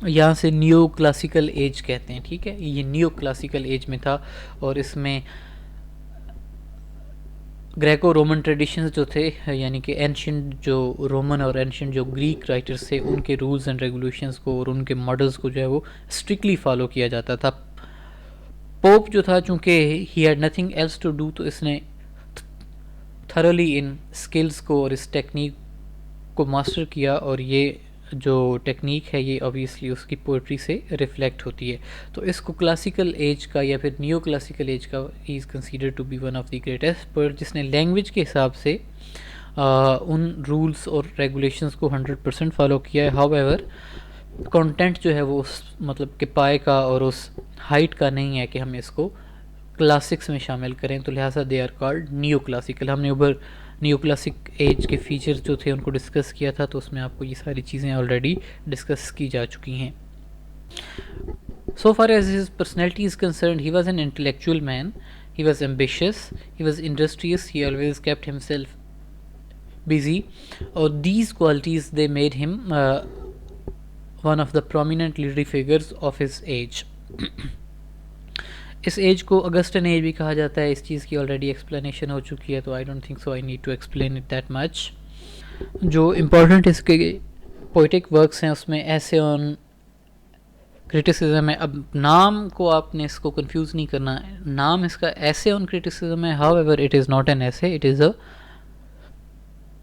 یہاں سے نیو کلاسیکل ایج کہتے ہیں. ٹھیک ہے, یہ نیو کلاسیکل ایج میں تھا, اور اس میں گریکو رومن ٹریڈیشنز جو تھے, یعنی کہ اینشنٹ جو رومن اور اینشنٹ جو گریک رائٹرز تھے, ان کے رولز اینڈ ریگولیشنز کو اور ان کے ماڈلز کو جو ہے وہ اسٹرکٹلی فالو کیا جاتا تھا. پوپ جو تھا, چونکہ he had nothing else to do, تو اس نے تھرولی ان اسکلز کو اور اس ٹیکنیک کو ماسٹر کیا, اور یہ جو ٹیکنیک ہے یہ obviously اس کی پوئٹری سے ریفلیکٹ ہوتی ہے. تو اس کو کلاسیکل ایج کا یا پھر نیو کلاسیکل ایج کا he is considered to be one of the greatest poet, جس نے لینگویج کے حساب سے ان رولز اور ریگولیشنز کو 100% فالو کیا ہے. ہاؤ ایور کانٹینٹ جو ہے وہ اس مطلب کہ پائے کا اور اس ہائٹ کا نہیں ہے کہ ہم اس کو کلاسکس میں شامل کریں, تو لہٰذا they are called neo classical. ہم نے اوپر نیو کلاسک ایج کے فیچرز جو تھے ان کو ڈسکس کیا تھا, تو اس میں آپ کو یہ ساری چیزیں آلریڈی ڈسکس کی جا چکی ہیں. So far as his personality is concerned, he was an intellectual man, he was ambitious, he was industrious, he always kept himself busy, or these qualities they made him one of the prominent literary figures of his age. اس age کو Augustan age بھی کہا جاتا ہے. اس چیز کی already explanation ہو چکی ہے, تو I don't think so I need to explain it that much. جو امپورٹنٹ اس کے پوئٹک ورکس ہیں اس میں ایسے آن کرٹیسزم ہے. اب نام کو آپ نے اس کو کنفیوز نہیں کرنا, نام اس کا ایسے آن کرٹیسزم ہے. However it is not an essay, it is a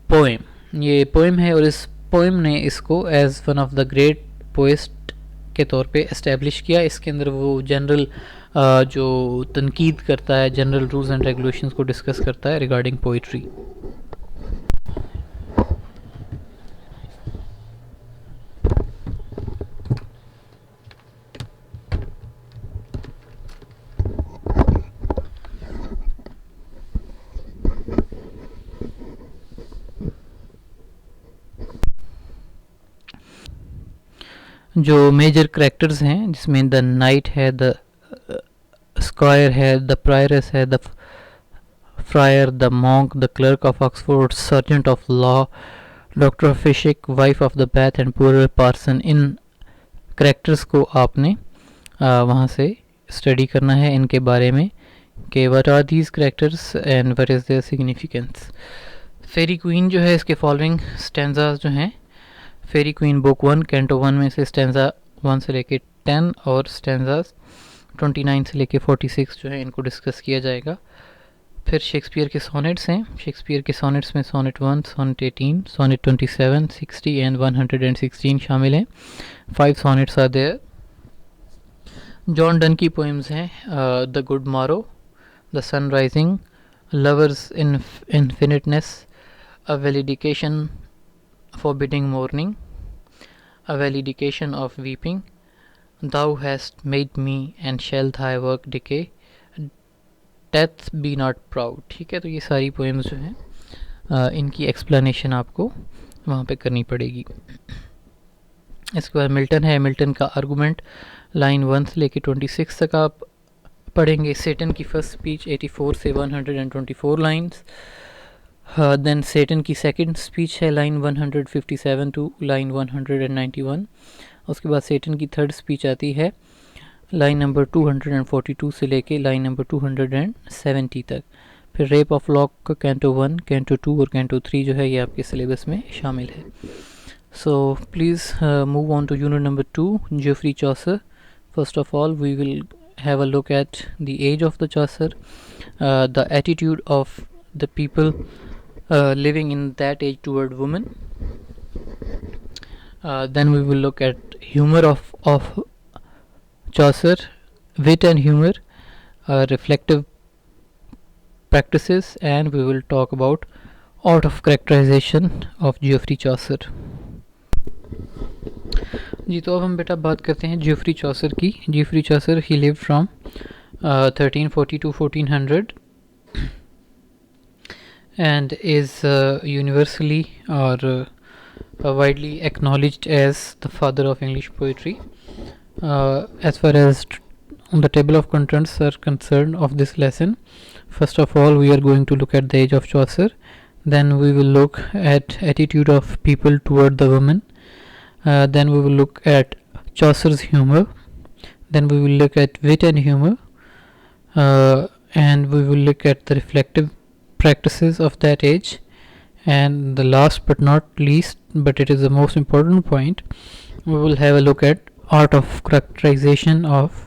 poem. یہ پوئم ہے, اور اس پوئم نے اس کو as one of the great پوئسٹ کے طور پہ اسٹیبلش کیا. اس کے اندر وہ جنرل جو تنقید کرتا ہے, جنرل رولز اینڈ ریگولیشنز کو ڈسکس کرتا ہے ریگارڈنگ پوئٹری. جو میجر کریکٹرز ہیں جس میں دا نائٹ ہے, دا اسکوائر ہے, دا پرائرس ہے, the friar, the monk, the clerk of Oxford, sergeant of law, doctor physic, wife of the Bath and poor parson. ان کریکٹرز کو آپ نے وہاں سے اسٹڈی کرنا ہے ان کے بارے میں کہ what are these characters and what is their significance. Faerie Queene جو ہے, اس کے فالوئنگ اسٹینزاز جو ہیں, فیری کوئین بک 1 کینٹو 1 میں سے اسٹینزا 1 سے لے کے 10 اور اسٹینزاز 29 سے لے کے 46 جو ہے ان کو ڈسکس کیا جائے گا. پھر شیکسپیئر کے سونٹس ہیں. شیکسپیئر کے سونٹس میں سونٹ 1, سونٹ 18, سونٹ 27, 60 اینڈ 116 شامل ہیں. 5 sonnets are there. John Donne کی پوئمز ہیں the good morrow, the sun rising, lovers infiniteness, a valediction forbidding mourning, a valediction of weeping, thou hast made me and shall thy work decay, death be not proud. ٹھیک ہے, تو یہ ساری poems جو ہیں ان کی explanation آپ کو وہاں پہ کرنی پڑے گی. اس کے بعد ملٹن ہے. ملٹن کا آرگومنٹ لائن 1 سے لے کے 26 تک آپ پڑھیں گے. سیٹن کی فرسٹ اسپیچ 84 سے 124 لائنس. دین سیٹن کی سیکنڈ اسپیچ ہے لائن 157 ٹو لائن 191. اس کے بعد سیٹن کی تھرڈ اسپیچ آتی ہے لائن نمبر 242 سے لے کے لائن نمبر 270 تک. پھر ریپ آف لاک کا کینٹو 1, کینٹو 2 اور کینٹو 3 جو ہے یہ آپ کے سلیبس میں شامل ہے. So please move on to unit number 2, Geoffrey Chaucer. First of all we will have a look at the age of the Chaucer, the attitude of the people living in that age toward women. Then we will look at humor of Chaucer, wit and humor, reflective practices, and we will talk about art of characterization of Geoffrey Chaucer. جی تو اب ہم بیٹا بات کرتے ہیں Geoffrey Chaucer کی. Geoffrey Chaucer he lived from 1340 to 1400. and is universally or widely acknowledged as the father of English poetry. As far as the table of contents are concerned of this lesson, first of all we are going to look at the age of Chaucer, then we will look at attitude of people toward the woman, then we will look at Chaucer's humor, then we will look at wit and humor, and we will look at the reflective practices of that age, and the last but not least, but it is the most important point, we will have a look at art of characterization of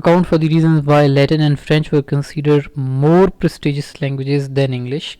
account for the reasons why Latin and French were considered more prestigious languages than English,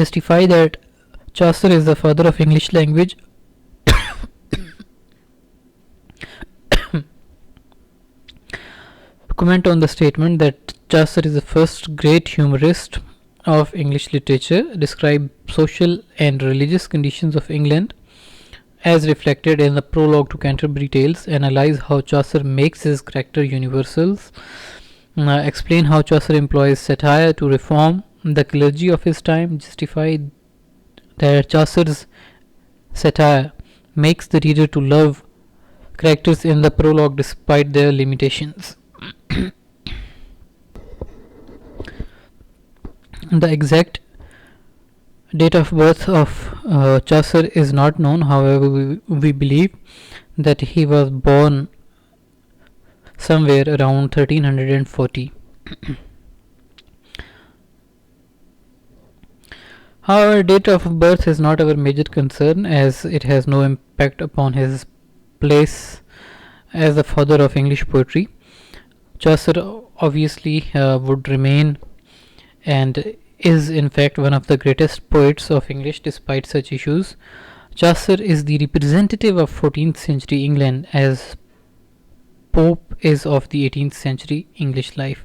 Justify that Chaucer is the father of English language. Comment on the statement that Chaucer is the first great humorist of English literature. Describe social and religious conditions of England as reflected in the prologue to Canterbury Tales. Analyze how Chaucer makes his character universals. Explain how Chaucer employs satire to reform the clergy of his time. Justify that Chaucer's satire makes the reader to love characters in the prologue despite their limitations. The exact date of birth of Chaucer is not known. However, we believe that he was born somewhere around 1340. However, date of birth is not our major concern, as it has no impact upon his place as the father of English poetry. Chaucer obviously would remain and is in fact one of the greatest poets of English despite such issues. Chaucer is the representative of 14th century England as Pope is of the 18th century English life.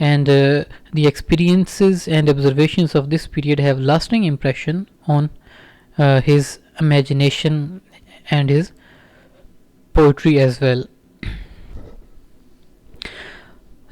and the experiences and observations of this period have lasting impression on his imagination and his poetry as well.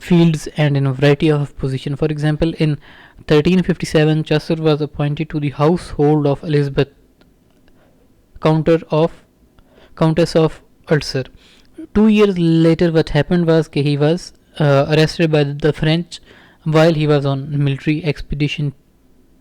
fields and in a variety of position. For example, in 1357 Chaucer was appointed to the household of Elizabeth, Countess of Ulster. 2 years later what happened was that he was arrested by the French while he was on military expedition.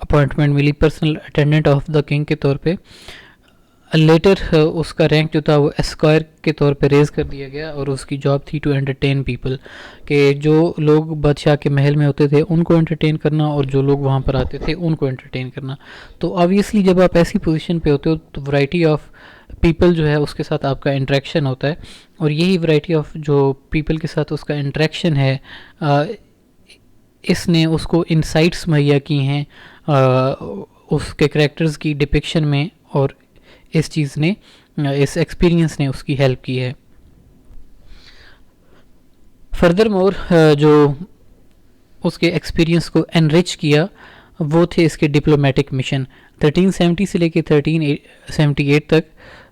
Appointment ملی personal attendant of the king کے طور پہ. Letter اس کا rank جو تھا وہ square کے طور پہ ریز کر دیا گیا, اور اس کی جاب تھی ٹو انٹرٹین پیپل, کہ جو لوگ بادشاہ کے محل میں ہوتے تھے ان کو انٹرٹین کرنا, اور جو لوگ وہاں پر آتے تھے ان کو انٹرٹین کرنا. تو آبویسلی جب آپ ایسی پوزیشن پہ ہوتے ہو تو ورائٹی آف پیپل جو ہے اس کے ساتھ آپ کا انٹریکشن ہوتا ہے, اور یہی ورائٹی آف جو پیپل کے ساتھ اس کا انٹریکشن ہے اس نے اس کو انسائٹس مہیا کی ہیں اس کے کریکٹرز کی ڈپکشن میں, اور اس چیز نے اس ایکسپیرینس نے اس کی ہیلپ کی ہے. فردر مور جو اس کے ایکسپیرینس کو انرچ کیا وہ تھے اس کے ڈپلومیٹک مشن. 1370 سے لے کے 1378 تک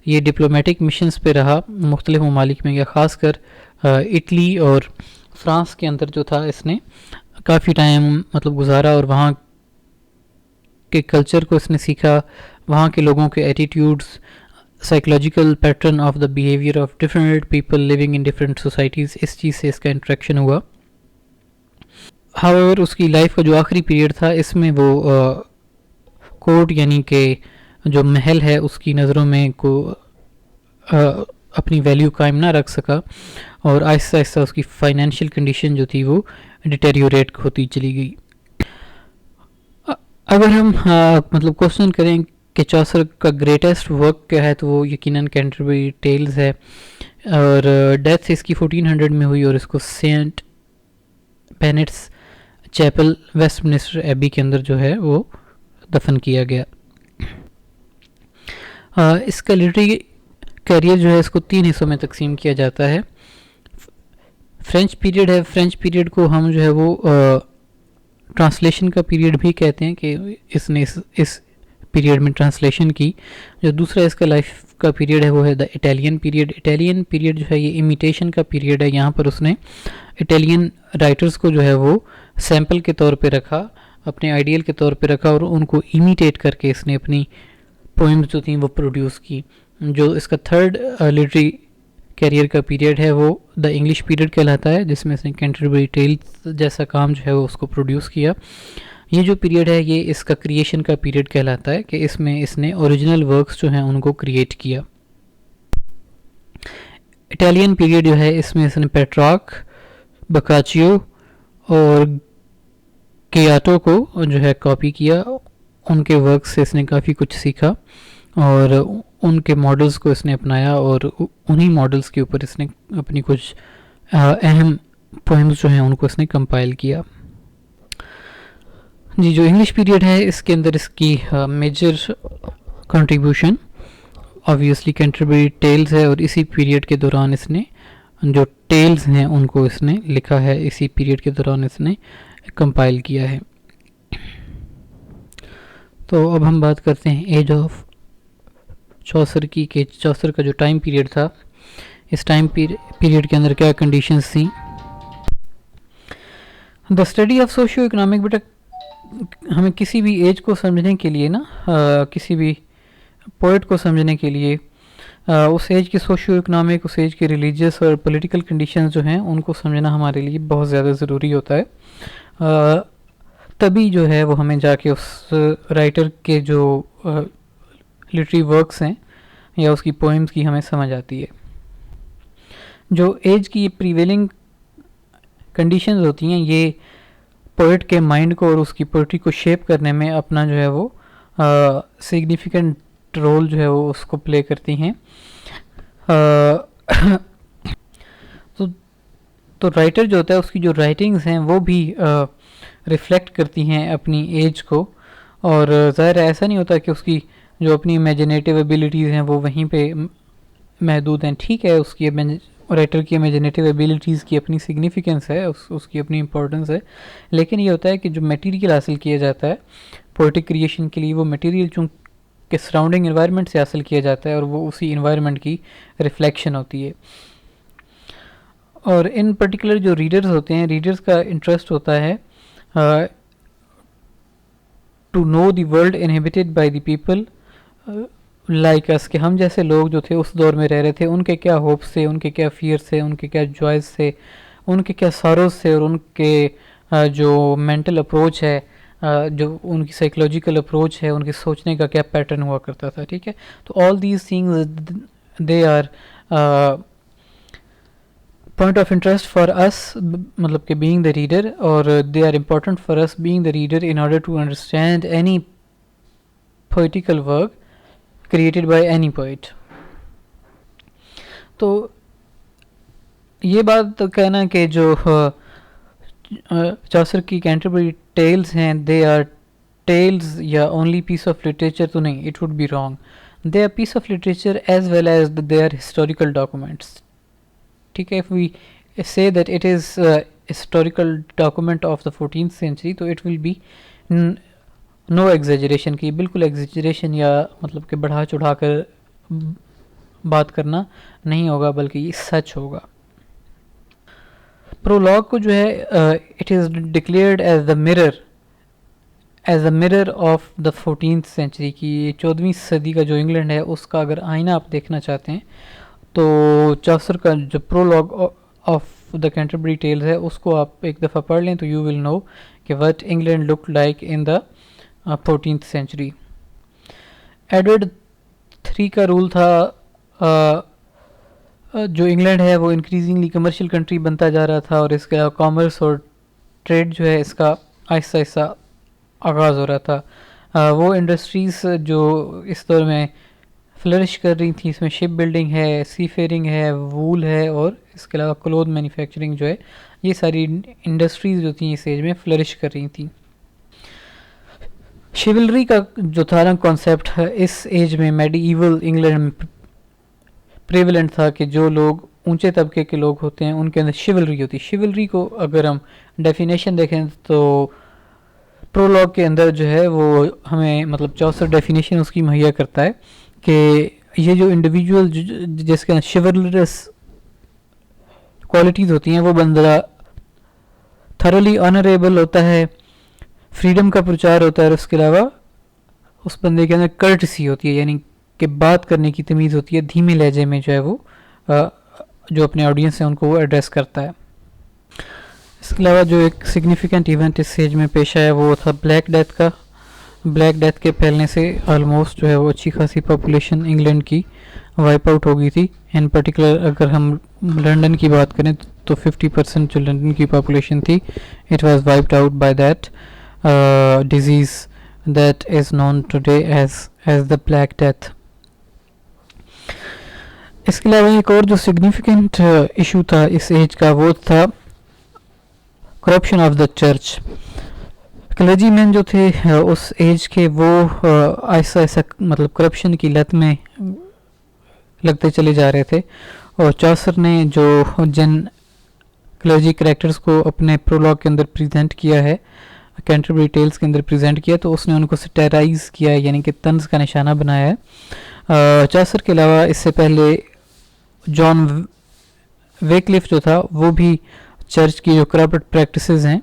یہ ڈپلومیٹک مشنز پہ رہا مختلف ممالک میں, یا خاص کر اٹلی اور فرانس کے اندر جو تھا اس نے کافی ٹائم مطلب گزارا, اور وہاں کے کلچر کو اس نے سیکھا, وہاں کے لوگوں کے attitudes, psychological pattern of the behaviour of different people living in different societies, اس چیز سے اس کا انٹریکشن ہوا. ہاؤیور اس کی لائف کا جو آخری پیریڈ تھا اس میں وہ کورٹ یعنی کہ جو محل ہے اس کی نظروں میں کو اپنی ویلیو قائم نہ رکھ سکا, اور آہستہ آہستہ اس کی فائنینشیل کنڈیشن جو تھی وہ ڈیٹیریوریٹ ہوتی چلی گئی. اگر ہم مطلب کوشچن کریں کہ چوسر کا گریٹسٹ ورک کیا ہے تو وہ یقیناً کینٹربری ٹیلز ہے, اور ڈیتھ اس کی 1400 میں ہوئی, اور اس کو Saint Benet's chapel Westminster Abbey کے اندر جو ہے وہ دفن کیا گیا. اس کا لٹری کیریئر جو ہے اس کو 3 حصوں میں تقسیم کیا جاتا ہے. فرینچ پیریڈ ہے, فرینچ پیریڈ کو ہم جو ہے وہ ٹرانسلیشن کا پیریڈ بھی کہتے ہیں کہ اس نے اس پیریڈ میں ٹرانسلیشن کی. جو دوسرا اس کا لائف کا پیریڈ ہے وہ ہے دا اٹیلین پیریڈ. اٹیلین پیریڈ جو ہے یہ امیٹیشن کا پیریڈ ہے, یہاں پر اس نے اٹیلین رائٹرز کو جو ہے وہ سیمپل کے طور پہ رکھا, اپنے آئیڈیل کے طور پہ رکھا, اور ان کو امیٹیٹ کر کے اس نے اپنی پوئمز جو تھیں وہ پروڈیوس کی. جو اس کا تھرڈ لٹری کیریئر کا پیریڈ ہے وہ دا انگلش پیریڈ کہلاتا ہے, جس میں اس نے کینٹربری ٹیلز جیسا کام جو ہے وہ اس کو پروڈیوس کیا. یہ جو پیریڈ ہے یہ اس کا کریشن کا پیریڈ کہلاتا ہے کہ اس میں اس نے اوریجنل ورکس جو ہیں ان کو کریٹ کیا. اٹیلین پیریڈ جو ہے اس میں اس نے پیٹراک, بکاچیو اور کیاٹو کو جو ہے کاپی کیا, ان کے ورک سے اس نے کافی کچھ سیکھا, اور ان کے ماڈلز کو اس نے اپنایا, اور انہی ماڈلز کے اوپر اس نے اپنی کچھ اہم پوئمز جو ہیں ان کو اس نے کمپائل کیا. جی جو انگلش پیریڈ ہے اس کے اندر اس کی major contribution obviously Canterbury Tales ہے, اور اسی پیریڈ کے دوران اس نے جو ٹیلز ہیں ان کو اس نے لکھا ہے, اسی پیریڈ کے دوران اس نے کمپائل کیا ہے. تو اب ہم بات کرتے ہیں ایج آف چوسر کی, کہ چوسر کا جو ٹائم پیریڈ تھا اس ٹائم پیریڈ کے اندر کیا کنڈیشنز تھیں. The study of socioeconomic, بیٹا ہمیں کسی بھی ایج کو سمجھنے کے لیے نا, کسی بھی پوئٹ کو سمجھنے کے لیے اس ایج کی سوشیو اکنامک, اس ایج کے ریلیجیس اور پولیٹیکل کنڈیشنز جو ہیں ان کو سمجھنا ہمارے لیے بہت زیادہ ضروری ہوتا ہے. تبھی جو ہے وہ ہمیں جا کے اس رائٹر کے جو لٹری ورکس ہیں یا اس کی پوئمز کی ہمیں سمجھ آتی ہے. جو ایج کی پریویلنگ کنڈیشنز ہوتی ہیں یہ پوئٹ کے مائنڈ کو اور اس کی پوئٹری کو شیپ کرنے میں اپنا جو ہے وہ سگنیفیکنٹ رول جو ہے وہ اس کو پلے کرتی ہیں. تو رائٹر جو ہوتا ہے اس کی جو رائٹنگز ہیں وہ بھی ریفلیکٹ کرتی ہیں اپنی ایج کو, اور ظاہر ایسا نہیں ہوتا کہ اس کی جو اپنی امیجنیٹیو ایبیلیٹیز ہیں وہ وہیں پہ محدود ہیں. ٹھیک ہے, اس کی رائٹر کی امیجنیٹیو ایبیلیٹیز کی اپنی سگنیفیکنس ہے, اس کی اپنی امپورٹنس ہے, لیکن یہ ہوتا ہے کہ جو میٹیریل حاصل کیا جاتا ہے پوئٹک کریشن کے لیے وہ میٹیریل چونکہ سراؤنڈنگ انوائرمنٹ سے حاصل کیا جاتا ہے, اور وہ اسی انوائرمنٹ کی ریفلیکشن ہوتی ہے. اور ان پرٹیکولر جو ریڈرز ہوتے ہیں, ریڈرز کا انٹرسٹ ہوتا ہے to know the world inhabited by the people like us, کہ ہم جیسے لوگ جو تھے اس دور میں رہ رہے تھے ان کے کیا ہوپس تھے, ان کے کیا فیئرس تھے, ان کے کیا جوائز تھے, ان کے کیا ساروز تھے, اور ان کے جو مینٹل اپروچ ہے جو ان کی سائیکولوجیکل اپروچ ہے، ان کے سوچنے کا کیا پیٹرن ہوا کرتا تھا. ٹھیک ہے، تو all these things they are point of interest for us, مطلب کہ بینگ دا ریڈر، اور they are important for us being the reader in order to understand any poetical work created by any poet. تو یہ بات کہنا کہ جو چوسر کی کینٹربری ٹیلز ہیں دے آر ٹیلز یا اونلی پیس آف لٹریچر، تو نہیں، it would be wrong. They are piece of literature as well as they are historical documents. ٹھیک ہے، if we say that it is a historical document of the 14th century تو it will be no exaggeration، کہ بالکل exaggeration یا مطلب کہ بڑھا چڑھا کر بات کرنا نہیں ہوگا، بلکہ یہ سچ ہوگا. پرولوگ کو جو ہے it is declared as the mirror of the 14th century، کی 14ویں صدی کا جو انگلینڈ ہے اس کا اگر آئینہ آپ دیکھنا چاہتے ہیں تو چوسر کا جو Prolog of the Canterbury Tales ہے اس کو آپ ایک دفعہ پڑھ لیں تو یو ول نو کہ what England look like in the 14th century. Edward 3 کا رول تھا، جو انگلینڈ ہے وہ انکریزنگلی کمرشل کنٹری بنتا جا رہا تھا، اور اس کا کامرس اور ٹریڈ جو ہے اس کا آہستہ آہستہ آغاز ہو رہا تھا. وہ انڈسٹریز جو اس دور میں فلرش کر رہی تھیں، اس میں شپ بلڈنگ ہے، سی فیئرنگ ہے، وول ہے، اور اس کے علاوہ کلوتھ مینوفیکچرنگ جو ہے، یہ ساری انڈسٹریز جو تھیں اس ایج میں فلرش کر رہی تھیں. شیولری کا جو تھا نا کانسیپٹ اس ایج میں میڈی ایول انگلینڈ میں پریولنٹ تھا، کہ جو لوگ اونچے طبقے کے لوگ ہوتے ہیں ان کے اندر شیولری ہوتی. شیولری کو اگر ہم ڈیفینیشن دیکھیں تو پرولوگ کے اندر جو ہے وہ ہمیں مطلب چوسر ڈیفینیشن اس کی مہیا کرتا ہے کہ یہ جو انڈیویجول جس کے اندر شیولرس کوالٹیز ہوتی ہیں وہ بندہ تھرولی آنریبل ہوتا ہے، فریڈم کا پرچار ہوتا ہے، اور اس کے علاوہ اس بندے کے اندر کرٹسی ہوتی ہے، یعنی کہ بات کرنے کی تمیز ہوتی ہے، دھیمے لہجے میں جو ہے وہ جو اپنے آڈینس ہیں ان کو وہ ایڈریس کرتا ہے. اس کے علاوہ جو ایک سگنیفیکنٹ ایونٹ اس ایج میں پیش آیا وہ تھا بلیک ڈیتھ کا. بلیک ڈیتھ کے پھیلنے سے آلموسٹ جو ہے وہ اچھی خاصی پاپولیشن انگلینڈ کی وائپ آؤٹ ہو گئی تھی. ان پرٹیکولر اگر ہم لنڈن کی بات کریں تو 50% جو لنڈن کی پاپولیشن تھی it was wiped out by that disease that is known today as the Black Death. اس کے علاوہ ایک اور جو سگنیفیکنٹ ایشو تھا اس ایج کا وہ تھا corruption of the church. Clergymen جو تھے اس ایج کے وہ ایسا مطلب کرپشن کی لت میں لگتے چلے جا رہے تھے، اور چوسر نے جو جن کلرجی کریکٹرز کو اپنے پرولوگ کے اندر پریزنٹ کیا ہے، کینٹربری ٹیلز کے اندر پریزنٹ کیا، تو اس نے ان کو سٹیرائز کیا ہے، یعنی کہ طنز کا نشانہ بنایا ہے. چوسر کے علاوہ اس سے پہلے جان ویکلف جو تھا وہ بھی چرچ کی جو کرپٹ پریکٹسز ہیں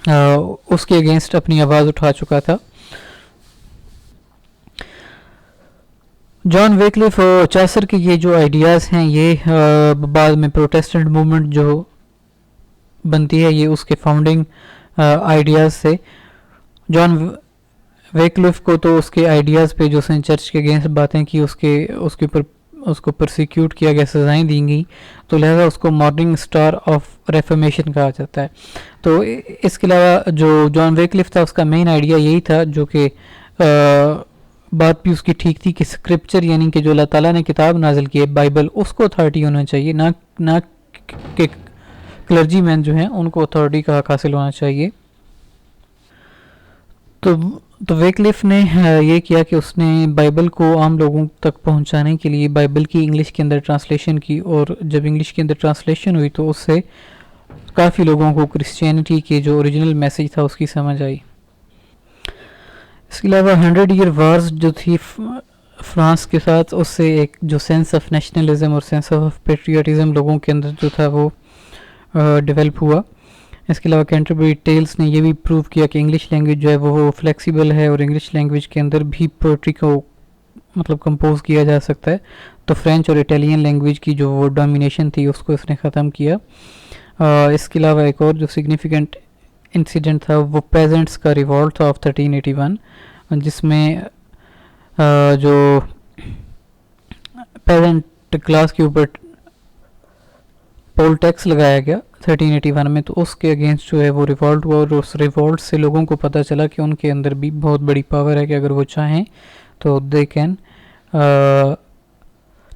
اس کے اگینسٹ اپنی آواز اٹھا چکا تھا. جان ویکلف اور چوسر کے یہ جو آئیڈیاز ہیں یہ بعد میں پروٹیسٹنٹ موومنٹ جو بنتی ہے یہ اس کے فاؤنڈنگ آئیڈیاز سے. جان ویکلف کو تو اس کے آئیڈیاز پہ جو اس نے چرچ کے اگینسٹ باتیں کی اس کو پرسیکیوٹ کیا گیا، سزائیں دی گئیں، تو لہذا اس کو مارننگ سٹار آف ریفارمیشن کہا جاتا ہے. تو اس کے علاوہ جو جان ویکلف تھا اس کا مین آئیڈیا یہی تھا، جو کہ بات بھی اس کی ٹھیک تھی، کہ اسکرپچر یعنی کہ جو اللہ تعالیٰ نے کتاب نازل کی ہے بائبل اس کو اتھارٹی ہونا چاہیے، نہ کہ کلرجی مین جو ہیں ان کو اتھارٹی کا حق حاصل ہونا چاہیے. تو ویکلف نے یہ کیا کہ اس نے بائبل کو عام لوگوں تک پہنچانے کے لیے بائبل کی انگلش کے اندر ٹرانسلیشن کی، اور جب انگلش کے اندر ٹرانسلیشن ہوئی تو اس سے کافی لوگوں کو کرسچینٹی کے جو اوریجنل میسیج تھا اس کی سمجھ آئی. اس کے علاوہ 100 ایئر وارز جو تھی فرانس کے ساتھ، اس سے ایک جو سینس آف نیشنلزم اور سینس آف پیٹریاٹزم لوگوں کے اندر جو تھا وہ ڈیولپ ہوا. اس کے علاوہ کینٹربری ٹیلز نے یہ بھی پروو کیا کہ انگلش لینگویج جو ہے وہ فلیکسیبل ہے، اور انگلش لینگویج کے اندر بھی پوئٹری کو مطلب کمپوز کیا جا سکتا ہے. تو فرینچ اور اٹیلین لینگویج کی جو وہ ڈومینیشن تھی اس کو اس نے ختم کیا. اس کے علاوہ ایک اور جو سگنیفیکنٹ انسیڈنٹ تھا وہ پیزنٹس کا ریوولٹ تھا آف 1381، جس میں جو پیزنٹ کلاس کے اوپر پول ٹیکس لگایا گیا 1381 میں، تو اس کے اگینسٹ جو ہے وہ ریوولٹ ہوا، اور اس ریوولٹ سے لوگوں کو پتہ چلا کہ ان کے اندر بھی بہت بڑی پاور ہے کہ اگر وہ چاہیں تو they can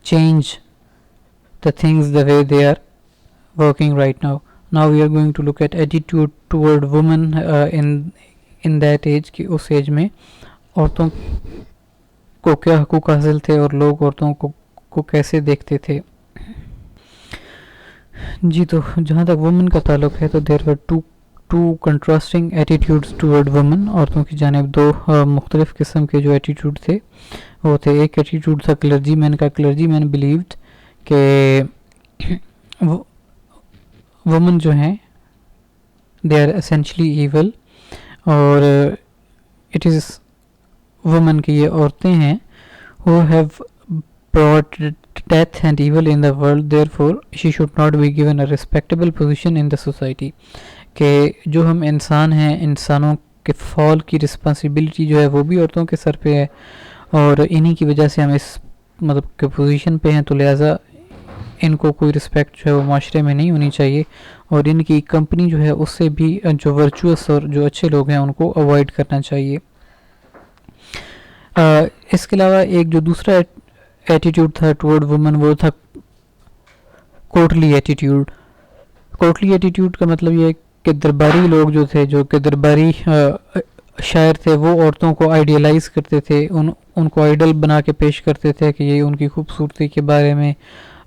change the things the way they are working right now. Now we are going to look at attitude toward women in that age، کہ اس ایج میں عورتوں کو کیا حقوق حاصل تھے اور لوگ عورتوں کو کیسے دیکھتے تھے. جی تو جہاں تک وومن کا تعلق ہے تو there were two contrasting attitudes toward women، عورتوں کی جانب دو مختلف قسم کے جو ایٹیٹیوڈ تھے وہ تھے. ایک ایٹیٹیوڈ تھا کلرجی مین کا. کلرجی مین بلیوڈ کہ وومن جو ہیں دے آر اسینشلی ایول، اور اٹ از وومن کی یہ عورتیں ہیں who have brought death and evil in the world, therefore she should not be given a respectable position in the society. کہ جو ہم انسان ہیں، انسانوں کے فال کی رسپانسبلٹی جو ہے وہ بھی عورتوں کے سر پہ ہے، اور انہی کی وجہ سے ہم اس مطلب کہ پوزیشن پہ ہیں، تو لہٰذا ان کو کوئی رسپیکٹ جو ہے وہ معاشرے میں نہیں ہونی چاہیے، اور ان کی کمپنی جو ہے اس سے بھی جو ورچوئس اور جو اچھے لوگ ہیں ان کو اوائڈ کرنا چاہیے. اس کے علاوہ ایک جو دوسرا ایٹیٹیوڈ تھا ٹورڈ وومن وہ تھا کوٹلی ایٹیٹیوڈ. کوٹلی ایٹیٹیوڈ کا مطلب یہ ہے کہ درباری لوگ جو تھے، جو کہ درباری شاعر تھے، وہ عورتوں کو آئیڈیلائز کرتے تھے، ان کو آئیڈل بنا کے پیش کرتے تھے کہ یہ ان کی خوبصورتی کے بارے میں،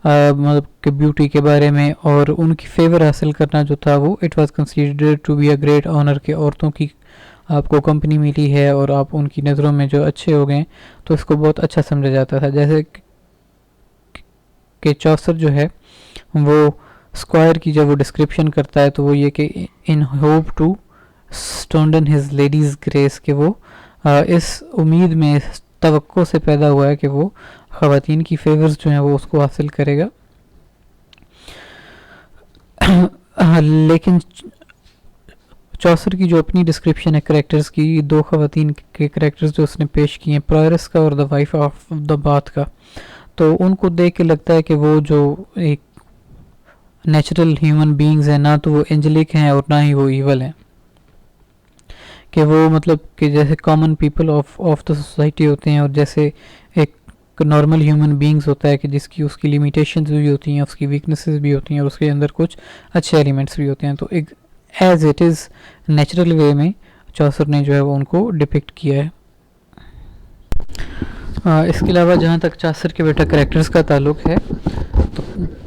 مطلب کہ بیوٹی کے بارے میں، اور ان کی فیور حاصل کرنا جو تھا وہ it was considered to be a great honour, کہ عورتوں کی آپ کو کمپنی ملی ہے اور آپ ان کی نظروں میں جو اچھے ہو گئے تو اس کو بہت اچھا سمجھا جاتا تھا. جیسے کہ چوسر جو ہے وہ اسکوائر کی جب وہ ڈسکرپشن کرتا ہے تو وہ یہ کہ in hope to stonden his lady's grace, کہ وہ اس امید میں اس توقع سے پیدا ہوا ہے کہ وہ خواتین کی فیورز جو ہیں وہ اس کو حاصل کرے گا. لیکن چوسر کی جو اپنی ڈسکرپشن ہے کریکٹرز کی، دو خواتین کے کریکٹرز جو اس نے پیش کیے ہیں، پرائرس کا اور the wife of the bath کا، تو ان کو دیکھ کے لگتا ہے کہ وہ جو ایک نیچرل ہیومن بینگز ہیں، نہ تو وہ اینجلک ہیں اور نہ ہی وہ ایول ہیں، کہ وہ مطلب کہ جیسے common people of the society ہوتے ہیں، اور جیسے ایک نارمل ہیومن بینگز ہوتا ہے کہ جس کی اس کی لیمیٹیشنز بھی ہوتی ہیں، اس کی ویکنیسز بھی ہوتی ہیں، اور اس کے اندر کچھ اچھے ایلیمنٹس بھی ہوتے ہیں. تو ایک as it is natural way میں چوسر نے جو ہے وہ ان کو ڈپکٹ کیا ہے. اس کے علاوہ جہاں تک چوسر کے بیٹا کریکٹرز کا تعلق ہے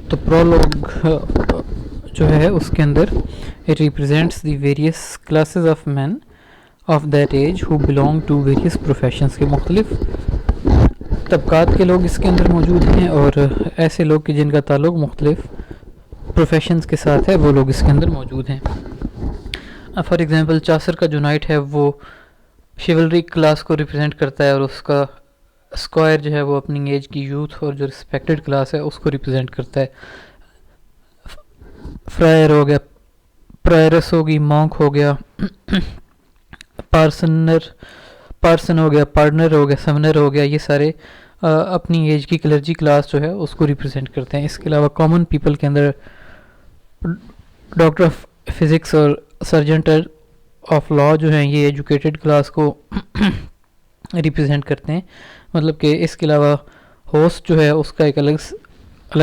تو پرولوگ جو ہے اس کے اندر it represents the various classes of men of that age who belong to various professions, کے مختلف طبقات کے لوگ اس کے اندر موجود ہیں، اور ایسے لوگ کہ جن کا تعلق مختلف پروفیشنز کے ساتھ ہے وہ لوگ اس کے اندر موجود ہیں. فار ایگزامپل چوسر کا جو نائٹ ہے وہ شیولری کلاس کو ریپرزینٹ کرتا ہے، اور اس کا اسکوائر جو ہے وہ اپنی ایج کی یوتھ اور جو ریسپیکٹڈ کلاس ہے اس کو ریپرزینٹ کرتا ہے. فرائر ہو گیا، پرائرس ہوگی، مونک ہو گیا، پارسن ہو گیا، پارٹنر ہو گیا، سمنر ہو گیا، یہ سارے اپنی ایج کی کلرجی کلاس جو ہے اس کو ریپرزینٹ کرتے ہیں. اس کے علاوہ کامن پیپل کے اندر ڈاکٹر آف فزکس اور سرجنٹ آف لا جو ہیں یہ ایجوکیٹڈ کلاس کو ریپرزینٹ کرتے ہیں. مطلب کہ اس کے علاوہ ہوسٹ جو ہے اس کا ایک الگ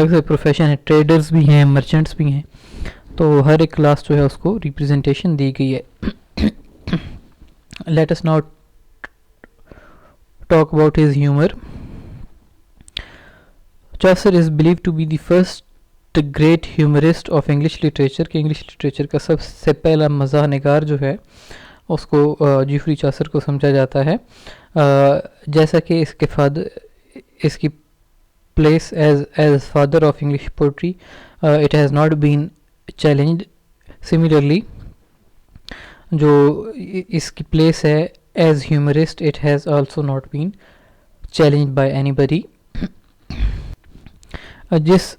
سے پروفیشن ہے، ٹریڈرز بھی ہیں، مرچنٹس بھی ہیں، تو ہر ایک کلاس جو ہے اس کو ریپرزینٹیشن دی گئی ہے. Let us now talk about his humour. Chaucer is believed to be the first great humorist of English literature, کہ انگلش لٹریچر کا سب سے پہلا مزاح نگار جو ہے اس کو جیفری چوسر کو سمجھا جاتا ہے. جیسا کہ اس کی place as father of English poetry it has not been challenged. Similarly جو اس کی پلیس ہے as humorist it has also not been challenged by anybody. جس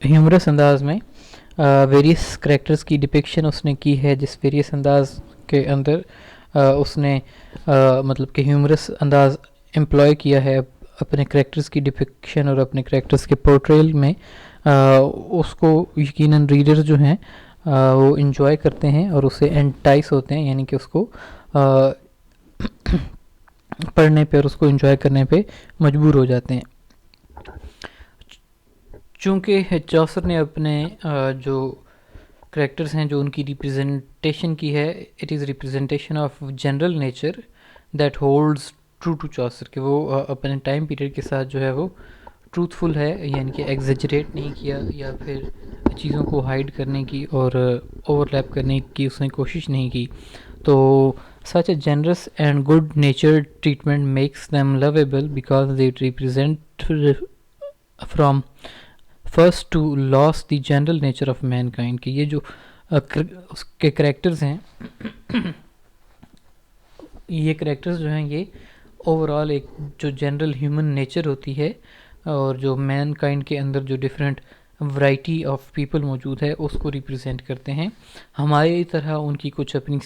ہیومرس انداز میں ویریس کریکٹرز کی ڈپکشن اس نے کی ہے، جس ویریس انداز کے اندر اس نے مطلب کہ ہیومرس انداز امپلوائے کیا ہے اپنے کریکٹرز کی ڈپکشن اور اپنے کریکٹرز کے پورٹریل میں، اس کو یقیناً ریڈرز جو ہیں وہ انجوائے کرتے ہیں اور اسے انٹائس ہوتے ہیں، یعنی کہ اس کو پڑھنے پہ اور اس کو انجوائے کرنے پہ مجبور ہو جاتے ہیں۔ چونکہ چوسر نے اپنے جو کریکٹرز ہیں جو ان کی ریپرزنٹیشن کی ہے، it is representation of general nature that holds true to Chaucer, کہ وہ اپنے ٹائم پیریڈ کے ساتھ جو ہے وہ ٹروتھ فل ہے، یعنی کہ ایگزیجریٹ نہیں کیا یا پھر چیزوں کو ہائیڈ کرنے کی اور اوور لیپ کرنے کی اس نے کوشش نہیں کی۔ تو such a generous and good natured treatment makes them lovable because they represent from first to last the general nature of mankind، کہ یہ جو اس کے کریکٹرز ہیں یہ کریکٹرز جو ہیں یہ اوور آل ایک جو جنرل ہیومن نیچر ہوتی ہے اور جو مین کائنڈ کے اندر جو ڈفرینٹ ورائٹی آف پیپل موجود ہے اس کو ریپرزینٹ کرتے ہیں۔ ہماری طرح ان کی کچھ اپنی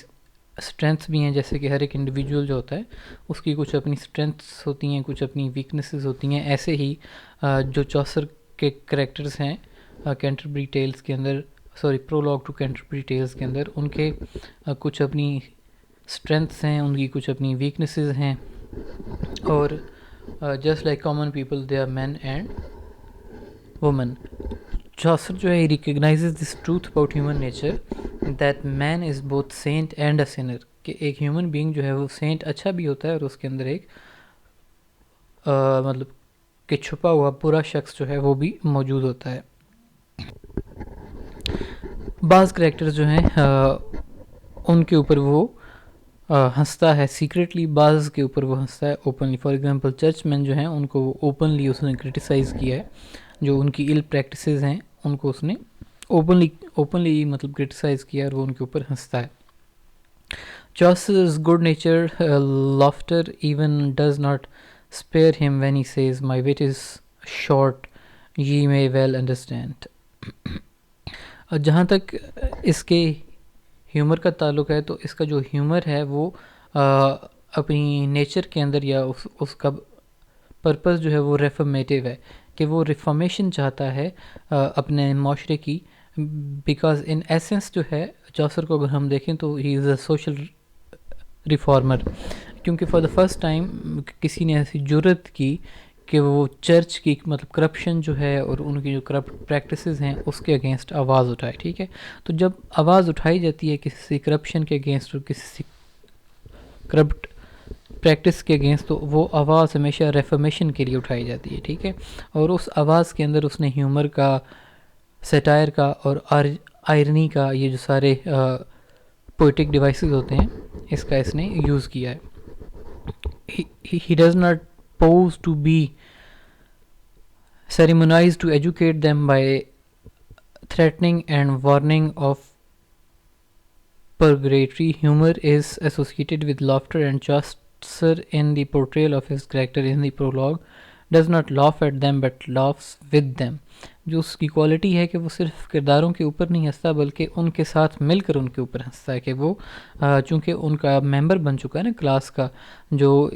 اسٹرینتھس بھی ہیں، جیسے کہ ہر ایک انڈیویجول جو ہوتا ہے اس کی کچھ اپنی اسٹرینتھس ہوتی ہیں، کچھ اپنی ویکنیسز ہوتی ہیں۔ ایسے ہی جو چوسر کے کریکٹرز ہیں کینٹربری ٹیلز کے اندر، پرولوگ ٹو کینٹربری ٹیلز کے اندر، ان کے کچھ اپنی اسٹرینتھس ہیں، ان کی کچھ اپنی ویکنیسز ہیں، اور just like common people they are men and women. Chaucer جو ہے recognizes this truth about human nature that man is both saint and a sinner, کہ ایک ہیومن بینگ جو ہے وہ سینٹ اچھا بھی ہوتا ہے اور اس کے اندر ایک مطلب کہ چھپا ہوا برا شخص جو ہے وہ بھی موجود ہوتا ہے۔ بعض کریکٹر جو ہیں ان کے اوپر وہ ہنستا ہے سیکریٹلی، بعض کے اوپر وہ ہنستا ہے اوپنلی۔ فار ایگزامپل چرچ مین جو ہیں ان کو وہ اوپنلی اس نے کرٹیسائز کیا ہے، جو ان کی ال پریکٹسز ہیں ان کو اس نے اوپنلی مطلب کرٹیسائز کیا اور وہ ان کے اوپر ہنستا ہے۔ Chaucer's good natured laughter even does not spare him when he says, "My wit is short, ye may well understand." جہاں تک اس کے ہیومر کا تعلق ہے تو اس کا جو ہیومر ہے وہ اپنی نیچر کے اندر یا اس کا پرپس جو ہے وہ ریفارمیٹیو ہے، کہ وہ ریفارمیشن چاہتا ہے اپنے معاشرے کی، بیکاز ان ایسنس جو ہے چوسر کو اگر ہم دیکھیں تو ہی از اے سوشل ریفارمر، کیونکہ فار دا فرسٹ ٹائم کسی نے ایسی جرت کی کہ وہ چرچ کی مطلب کرپشن جو ہے اور ان کی جو کرپٹ پریکٹسز ہیں اس کے اگینسٹ آواز اٹھائے، ٹھیک ہے۔ تو جب آواز اٹھائی جاتی ہے کسی کرپشن کے اگینسٹ اور کسی کرپٹ پریکٹس کے اگینسٹ، تو وہ آواز ہمیشہ ریفارمیشن کے لیے اٹھائی جاتی ہے، ٹھیک ہے۔ اور اس آواز کے اندر اس نے ہیومر کا، سیٹائر کا اور آئرنی کا، یہ جو سارے پوئٹک ڈیوائسز ہوتے ہیں اس کا اس نے یوز کیا ہے۔ He does not pose to be ceremonized to educate them by threatening and warning of purgatory. Humor is associated with laughter, and Chaucer in the portrayal of his character in the prologue does not laugh at them but laughs with them. جو اس کی quality ہے کہ وہ صرف کرداروں کے اوپر نہیں ہنستا بلکہ ان کے ساتھ مل کر ان کے اوپر ہنستا ہے، کہ وہ چونکہ ان کا ممبر بن چکا ہے نا کلاس کا، جو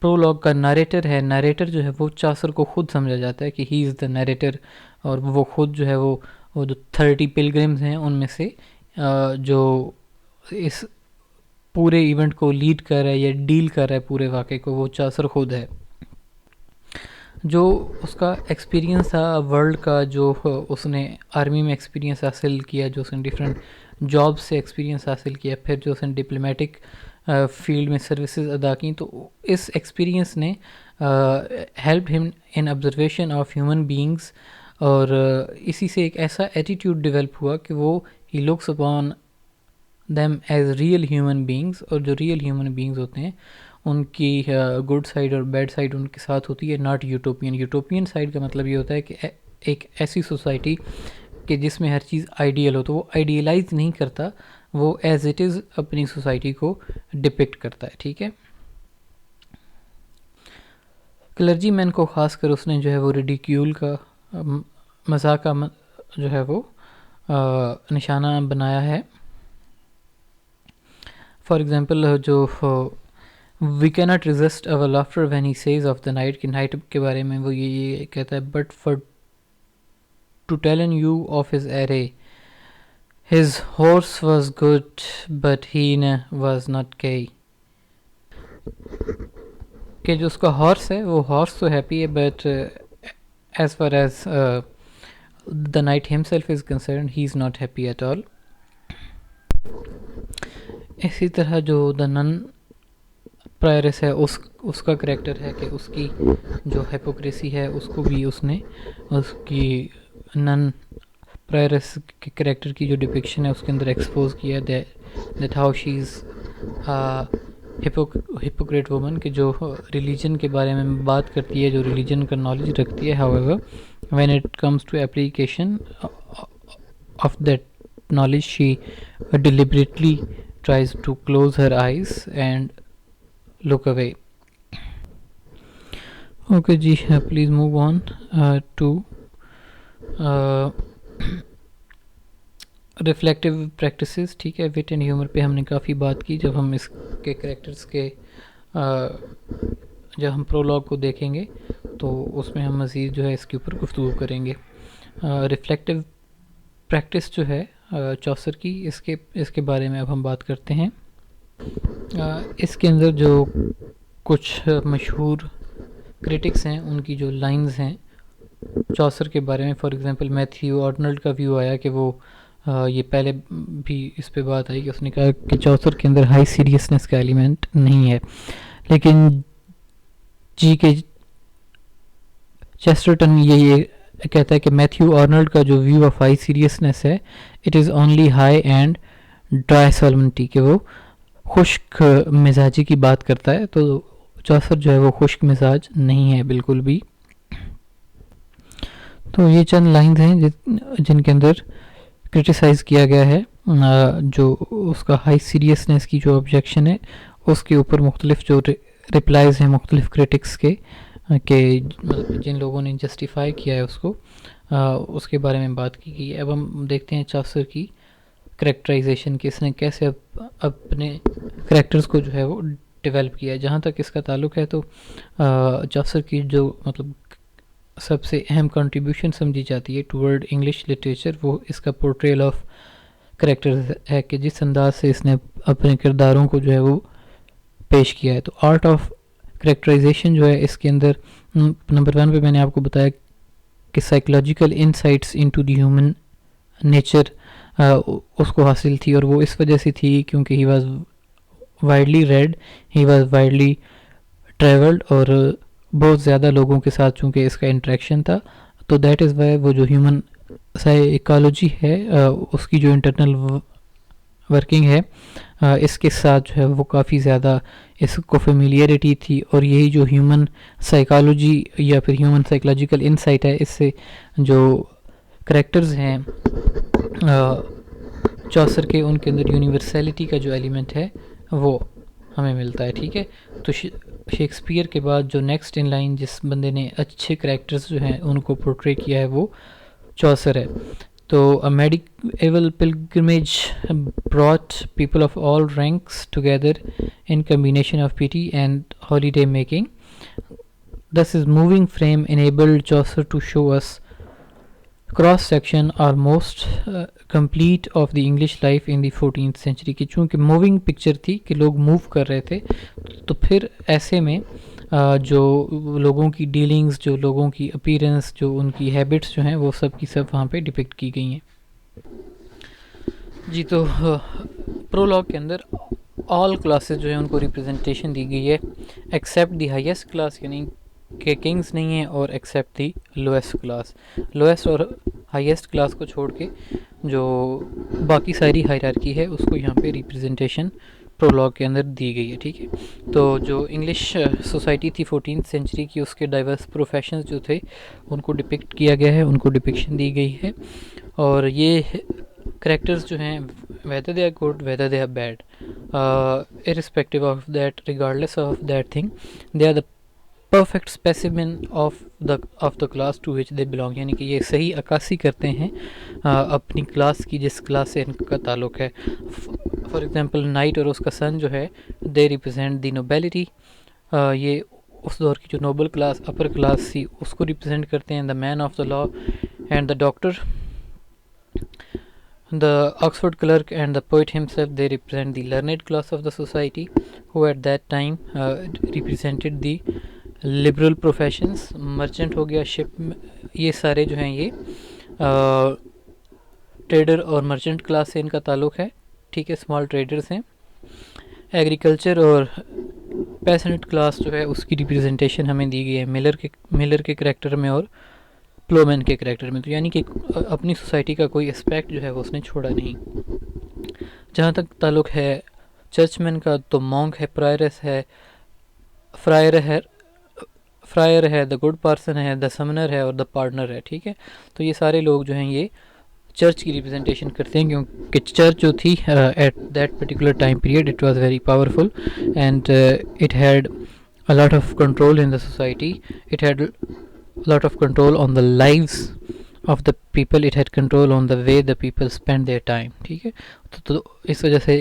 پرولوگ کا نریٹر ہے، نریٹر جو ہے وہ چوسر کو خود سمجھا جاتا ہے کہ ہی از دا نریٹر، اور وہ خود جو ہے وہ جو 30 پلگرمز ہیں ان میں سے جو اس پورے ایونٹ کو لیڈ کر رہا ہے یا ڈیل کر رہا ہے پورے واقعے کو، وہ چوسر خود ہے۔ جو اس کا ایکسپیرینس تھا ورلڈ کا، جو اس نے آرمی میں ایکسپیرینس حاصل کیا، جو اس نے ڈفرینٹ جاب سے ایکسپیرینس حاصل کیا، پھر جو اس نے ڈپلومیٹک فیلڈ میں سروسز ادا کی، تو اس ایکسپیرینس نے ہیلپ ہم ان آبزرویشن آف ہیومن بینگز، اور اسی سے ایک ایسا ایٹیٹیوڈ ڈیولپ ہوا کہ وہ he looks upon them as real human beings, اور جو ریئل ہیومن بینگز ہوتے ہیں ان کی گڈ سائڈ اور بیڈ سائڈ ان کے ساتھ ہوتی ہے، ناٹ یوٹوپین۔ یوٹوپین سائڈ کا مطلب یہ ہوتا ہے کہ ایک ایسی سوسائٹی کہ جس میں ہر چیز آئیڈیل ہو، تو وہ آئیڈیلائز نہیں کرتا، وہ ایز اٹ از اپنی سوسائٹی کو ڈپکٹ کرتا ہے، ٹھیک ہے۔ کلرجی مین کو خاص کر اس نے جو ہے وہ ریڈیکیول کا، مذاق کا جو ہے وہ نشانہ بنایا ہے. فار ایگزامپل جو وی کی not resist over laughter when he sees of the knight, کہ نائٹ کے بارے میں وہ یہ کہتا ہے، but for to telling you of his array his horse was good but he was not gay, کہ جو اس کا ہارس ہے وہ ہارس تو ہیپی ہے، but as far as the knight himself is concerned he is not happy at all. اسی طرح جو دا نن پرائرس ہے اس کا کریکٹر ہے کہ اس کی جو ہیپوکریسی ہے اس کو بھی اس نے اس کی نن پرائرس کے کریکٹر کی جو ڈپکشن ہے اس کے اندر ایکسپوز کیا، that how she is hypocrite woman, کہ جو ریلیجن کے بارے میں بات کرتی ہے، جو ریلیجن کا نالج رکھتی ہے، however when it comes to application of that knowledge she deliberately tries to close her eyes and look away. Okay ji, please move on to reflective practices. ٹھیک ہے، wit and humor پہ ہم نے کافی بات کی جب ہم اس کے کریکٹرز کے جب ہم پرولوگ کو دیکھیں گے تو اس میں ہم مزید جو ہے اس کے اوپر گفتگو کریں گے. ریفلیکٹیو پریکٹس جو ہے چوسر کی، اس کے بارے میں اب ہم بات کرتے ہیں. اس کے اندر جو کچھ مشہور کرٹکس ہیں ان کی جو لائنز ہیں چوسر کے بارے میں، فار ایگزامپل میتھیو آرنلڈ کا ویو آیا کہ وہ یہ پہلے بھی اس پہ بات آئی کہ اس نے کہا کہ چوسر کے اندر ہائی سیریسنس کا ایلیمنٹ نہیں ہے، لیکن جی کے چیسٹرٹن یہ کہتا ہے کہ میتھیو آرنلڈ کا جو ویو آف ہائی سیریسنس ہے it is only high and dry solemnity, کہ وہ خشک مزاجی کی بات کرتا ہے، تو چوسر جو ہے وہ خشک مزاج نہیں ہے بالکل بھی. تو یہ چند لائنز ہیں جن کے اندر کرٹیسائز کیا گیا ہے جو اس کا ہائی سیریسنس کی جو آبجیکشن ہے اس کے اوپر مختلف جو ریپلائز ہیں مختلف کرٹکس کے، کہ جن لوگوں نے جسٹیفائی کیا ہے اس کو، اس کے بارے میں بات کی گئی ہے. اب ہم دیکھتے ہیں چوسر کی کریکٹرائزیشن کہ اس نے کیسے اپنے کریکٹرز کو جو ہے وہ ڈیولپ کیا ہے. جہاں تک اس کا تعلق ہے تو چوسر کی جو مطلب سب سے اہم کنٹریبیوشن سمجھی جاتی ہے ٹورڈ انگلش لٹریچر وہ اس کا پورٹریل آف کریکٹر ہے، کہ جس انداز سے اس نے اپنے کرداروں کو جو ہے وہ پیش کیا ہے. تو آرٹ آف کریکٹرائزیشن جو ہے اس کے اندر نمبر 1 پہ میں نے آپ کو بتایا کہ psychological insights into the human nature اس کو حاصل تھی، اور وہ اس وجہ سے تھی کیونکہ he was widely read, he was widely travelled, اور بہت زیادہ لوگوں کے ساتھ چونکہ اس کا انٹریکشن تھا، تو دیٹ از وائی وہ جو ہیومن سائیکالوجی ہے اس کی جو انٹرنل ورکنگ ہے اس کے ساتھ جو ہے وہ کافی زیادہ اس کو فیملیئرٹی تھی، اور یہی جو ہیومن سائیکالوجی یا پھر ہیومن سائیکولوجیکل انسائٹ ہے اس سے جو کریکٹرز ہیں چوسر کے ان کے اندر یونیورسیلٹی کا جو ایلیمنٹ ہے وہ ہمیں ملتا ہے. ٹھیک ہے، تو شیکسپیئر کے بعد جو نیکسٹ ان لائن جس بندے نے اچھے کریکٹرز جو ہیں ان کو پورٹری کیا ہے وہ چوسر ہے. تو a medieval pilgrimage brought people of all ranks together in combination of pity and holiday making. Thus his moving frame enabled Chaucer to show us cross section or most complete of the English life in the 14th century. کہ چونکہ moving picture تھی کہ لوگ move کر رہے تھے، تو پھر ایسے میں جو لوگوں کی ڈیلنگز، جو لوگوں کی اپیرنس، جو ان کی ہیبٹس جو ہیں وہ سب کی سب وہاں پہ ڈپکٹ کی گئی ہیں. جی تو پرولوگ کے اندر آل کلاسز جو ہیں ان کو ریپرزنٹیشن دی گئی ہے ایکسیپٹ دی ہائیسٹ کلاس، یعنی کہ کنگز نہیں ہیں، اور ایکسیپٹ دی لویسٹ کلاس. لویسٹ اور ہائیسٹ کلاس کو چھوڑ کے جو باقی ساری ہائرارکی ہے اس کو یہاں پہ ریپرزنٹیشن پرولوگ کے اندر دی گئی ہے. ٹھیک ہے، تو جو انگلش سوسائٹی تھی 14th سینچری کی، اس کے ڈائیورس پروفیشنز جو تھے ان کو ڈپکٹ کیا گیا ہے، ان کو ڈپکشن دی گئی ہے، اور یہ کریکٹرز جو ہیں whether they are good whether they are bad irrespective of that regardless of that thing they are the perfect specimen of the class to which they belong, یعنی کہ یہ صحیح عکاسی کرتے ہیں اپنی کلاس کی، جس کلاس سے ان کا تعلق ہے. فار ایگزامپل نائٹ اور اس کا سن جو ہے دے ریپرزینٹ دی نوبیلٹی، یہ اس دور کی جو نوبل کلاس اپر کلاس تھی اس کو ریپرزینٹ کرتے ہیں. The man of the law and the doctor, the Oxford clerk and the poet himself, they represent the learned class of the society who at that time represented the liberal professions. merchant ہو گیا شپ، یہ سارے جو ہیں یہ trader اور merchant class سے ان کا تعلق ہے، ٹھیک ہے، اسمال ٹریڈرز ہیں. ایگریکلچر اور پیسنٹ کلاس جو ہے اس کی ریپرزنٹیشن ہمیں دی گئی ہے ملر کے کریکٹر میں اور پلومین کے کریکٹر میں. تو یعنی کہ اپنی سوسائٹی کا کوئی اسپیکٹ جو ہے وہ اس نے چھوڑا نہیں. جہاں تک تعلق ہے چرچ مین کا تو مونک ہے، پرائرس ہے، فرائر ہے، دا گڈ پارسن ہے، دا سمنر ہے اور دا پارٹنر ہے، ٹھیک ہے. تو یہ سارے لوگ جو ہیں یہ چرچ کی ریپرزنٹیشن کرتے ہیں، کیونکہ چرچ جو تھی at that particular time period it was very powerful and it had a lot of control in the society. It had a lot of control on the lives of the people. It had control on the way the people spend their time. ٹھیک ہے، تو اس وجہ سے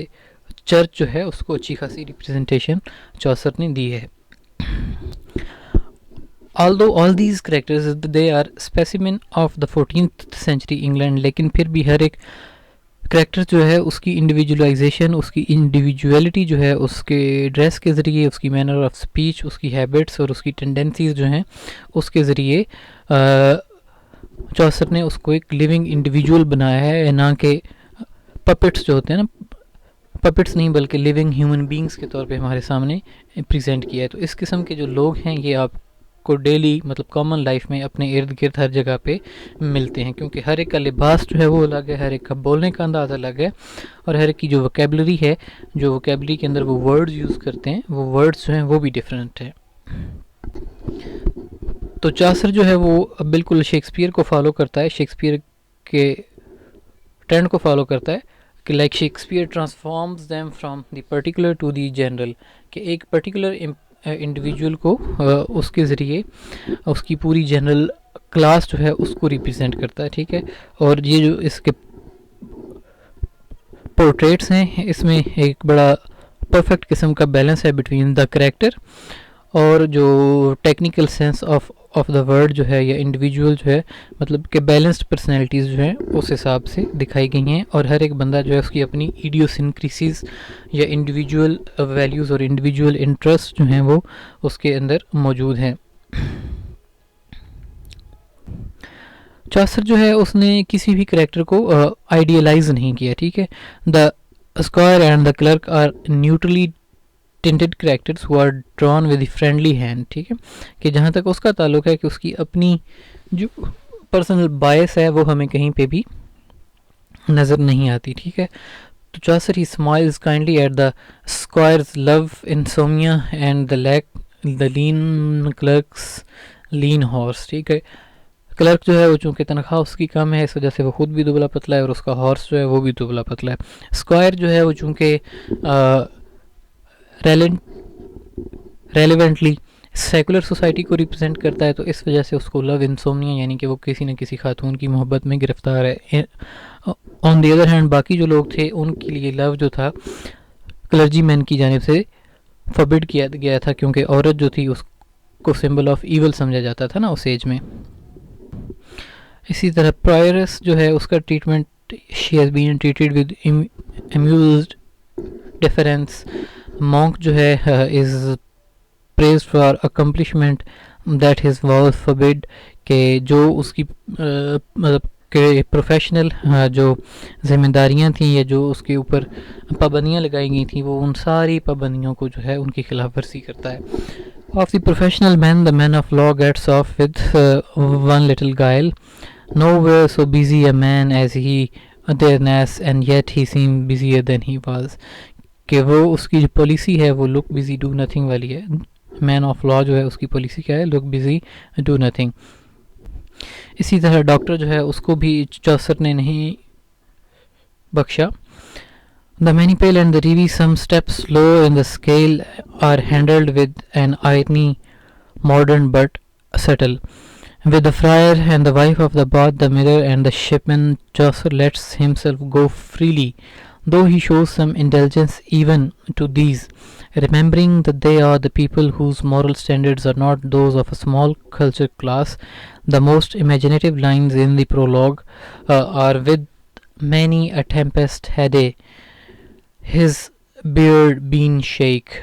church جو ہے اس کو اچھی خاصی ریپرزنٹیشن چوسر نے دی ہے. although all these characters they are specimen of the 14th century England، لیکن پھر بھی ہر ایک کریکٹر جو ہے اس کی انڈیویجولائزیشن، اس کی انڈیویجویلٹی جو ہے اس کے ڈریس کے ذریعے، اس کی مینر آف اسپیچ، اس کی ہیبٹس اور اس کی ٹینڈنسیز جو ہیں اس کے ذریعے چوسر نے اس کو ایک لیونگ انڈیویجول بنایا ہے، نہ کہ پپٹس جو ہوتے ہیں نا، پپٹس نہیں بلکہ لیونگ ہیومن بینگز کے طور پہ ہمارے سامنے پریزنٹ کیا ہے. تو اس قسم کے جو لوگ ہیں یہ آپ کو ڈیلی مطلب کامن لائف میں اپنے ارد گرد ہر جگہ پہ ملتے ہیں، کیونکہ ہر ایک کا لباس جو ہے وہ الگ ہے، ہر ایک کا بولنے کا انداز الگ ہے، اور ہر ایک کی جو وکیبلری ہے، جو وکیبلری کے اندر وہ ورڈز یوز کرتے ہیں، وہ ورڈز جو ہیں وہ بھی ڈفرینٹ ہیں. تو چاسر جو ہے وہ بالکل شیکسپیئر کو فالو کرتا ہے، شیکسپیئر کے ٹرینڈ کو فالو کرتا ہے کہ like Shakespeare transforms them from the particular to the general, کہ ایک پرٹیکولر انڈیویجول کو اس کے ذریعے اس کی پوری جنرل کلاس جو ہے اس کو ریپرزینٹ کرتا ہے، ٹھیک ہے. اور یہ جو اس کے پورٹریٹس ہیں اس میں ایک بڑا پرفیکٹ قسم کا بیلنس ہے بٹوین دا کریکٹر اور جو technical sense of the word جو ہے یا انڈیویجول جو ہے، مطلب کہ بیلنسڈ پرسنالٹیز جو ہیں اس حساب سے دکھائی گئی ہیں، اور ہر ایک بندہ جو ہے اس کی اپنی ایڈیوسنکریسیز یا انڈیویجول ویلیوز اور انڈیویجول انٹرسٹ جو ہیں وہ اس کے اندر موجود ہیں. چاسر جو ہے اس نے کسی بھی کریکٹر کو آئیڈیلائز نہیں کیا، ٹھیک ہے. The squire and the clerk are neutrally tinted characters who are drawn with friendly hand, ٹھیک ہے، کہ جہاں تک اس کا تعلق ہے کہ اس کی اپنی جو پرسنل بائس ہے وہ ہمیں کہیں پہ بھی نظر نہیں آتی، ٹھیک ہے. تو Chaucer he smiles kindly at the squire's love insomnia and the lean clerk's lean horse, ٹھیک ہے. کلرک جو ہے وہ چونکہ تنخواہ اس کی کم ہے اس وجہ سے وہ خود بھی دبلا پتلا ہے اور اس کا ہارس جو ہے وہ بھی دبلا پتلا ہے. اسکوائر جو ہے وہ چونکہ ریلیونٹلی سیکولر سوسائٹی کو ریپرزینٹ کرتا ہے، تو اس وجہ سے اس کو لو انسومنیا یعنی کہ وہ کسی نہ کسی خاتون کی محبت میں گرفتار ہے. آن دی ادر ہینڈ باقی جو لوگ تھے ان کے لیے لو جو تھا کلرجی مین کی جانب سے فبڈ کیا گیا تھا، کیونکہ عورت جو تھی اس کو سمبل آف ایول سمجھا جاتا تھا نا اس ایج میں. اسی طرح پرائرس جو ہے اس کا treatment she has been treated with amused deference. Monk جو ہے is praised for accomplishment that his was fobbed, کہ جو اس کی مطلب کہ پروفیشنل جو ذمہ داریاں تھیں یا جو اس کے اوپر پابندیاں لگائی گئی تھیں وہ ان ساری پابندیوں کو جو ہے ان کی خلاف ورزی کرتا ہے. Of the professional man, the man of law gets off with one little guile. Nowhere so busy a man as he awareness, and yet he seemed busier than he was. کہ وہ اس کی جو پالیسی ہے وہ لک busy do nothing والی ہے. مین of law جو ہے اس کی پالیسی کیا ہے؟ لک بزی ڈو نتھنگ. اسی طرح ڈاکٹر جو ہے اس کو بھی چوسر نے نہیں بخشا. The manipul and the reeve, some steps lower in the scale, are handled with an irony modern but subtle. With the friar and the wife of the bath, the miller and the shipman, Chaucer lets himself go freely, though he shows some indulgence even to these, remembering that they are the people whose moral standards are not those of a small cultured class. The most imaginative lines in the prologue are with many a tempest had his beard been shake.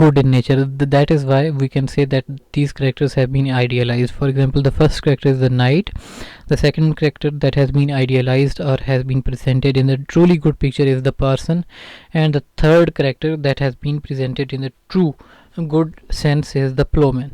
good in nature. That is why we can say that these characters have been idealized. For example, the first character is the knight, the second character that has been idealized or has been presented in the truly good picture is the person, and the third character that has been presented in the true good sense is the plowman.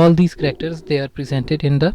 all these characters they are presented in the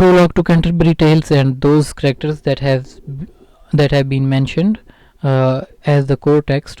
prologue to Canterbury Tales and those characters that have been mentioned as the core text.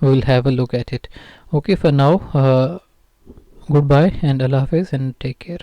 we will have a look at it. Okay, for now, goodbye and Allah Hafiz and take care.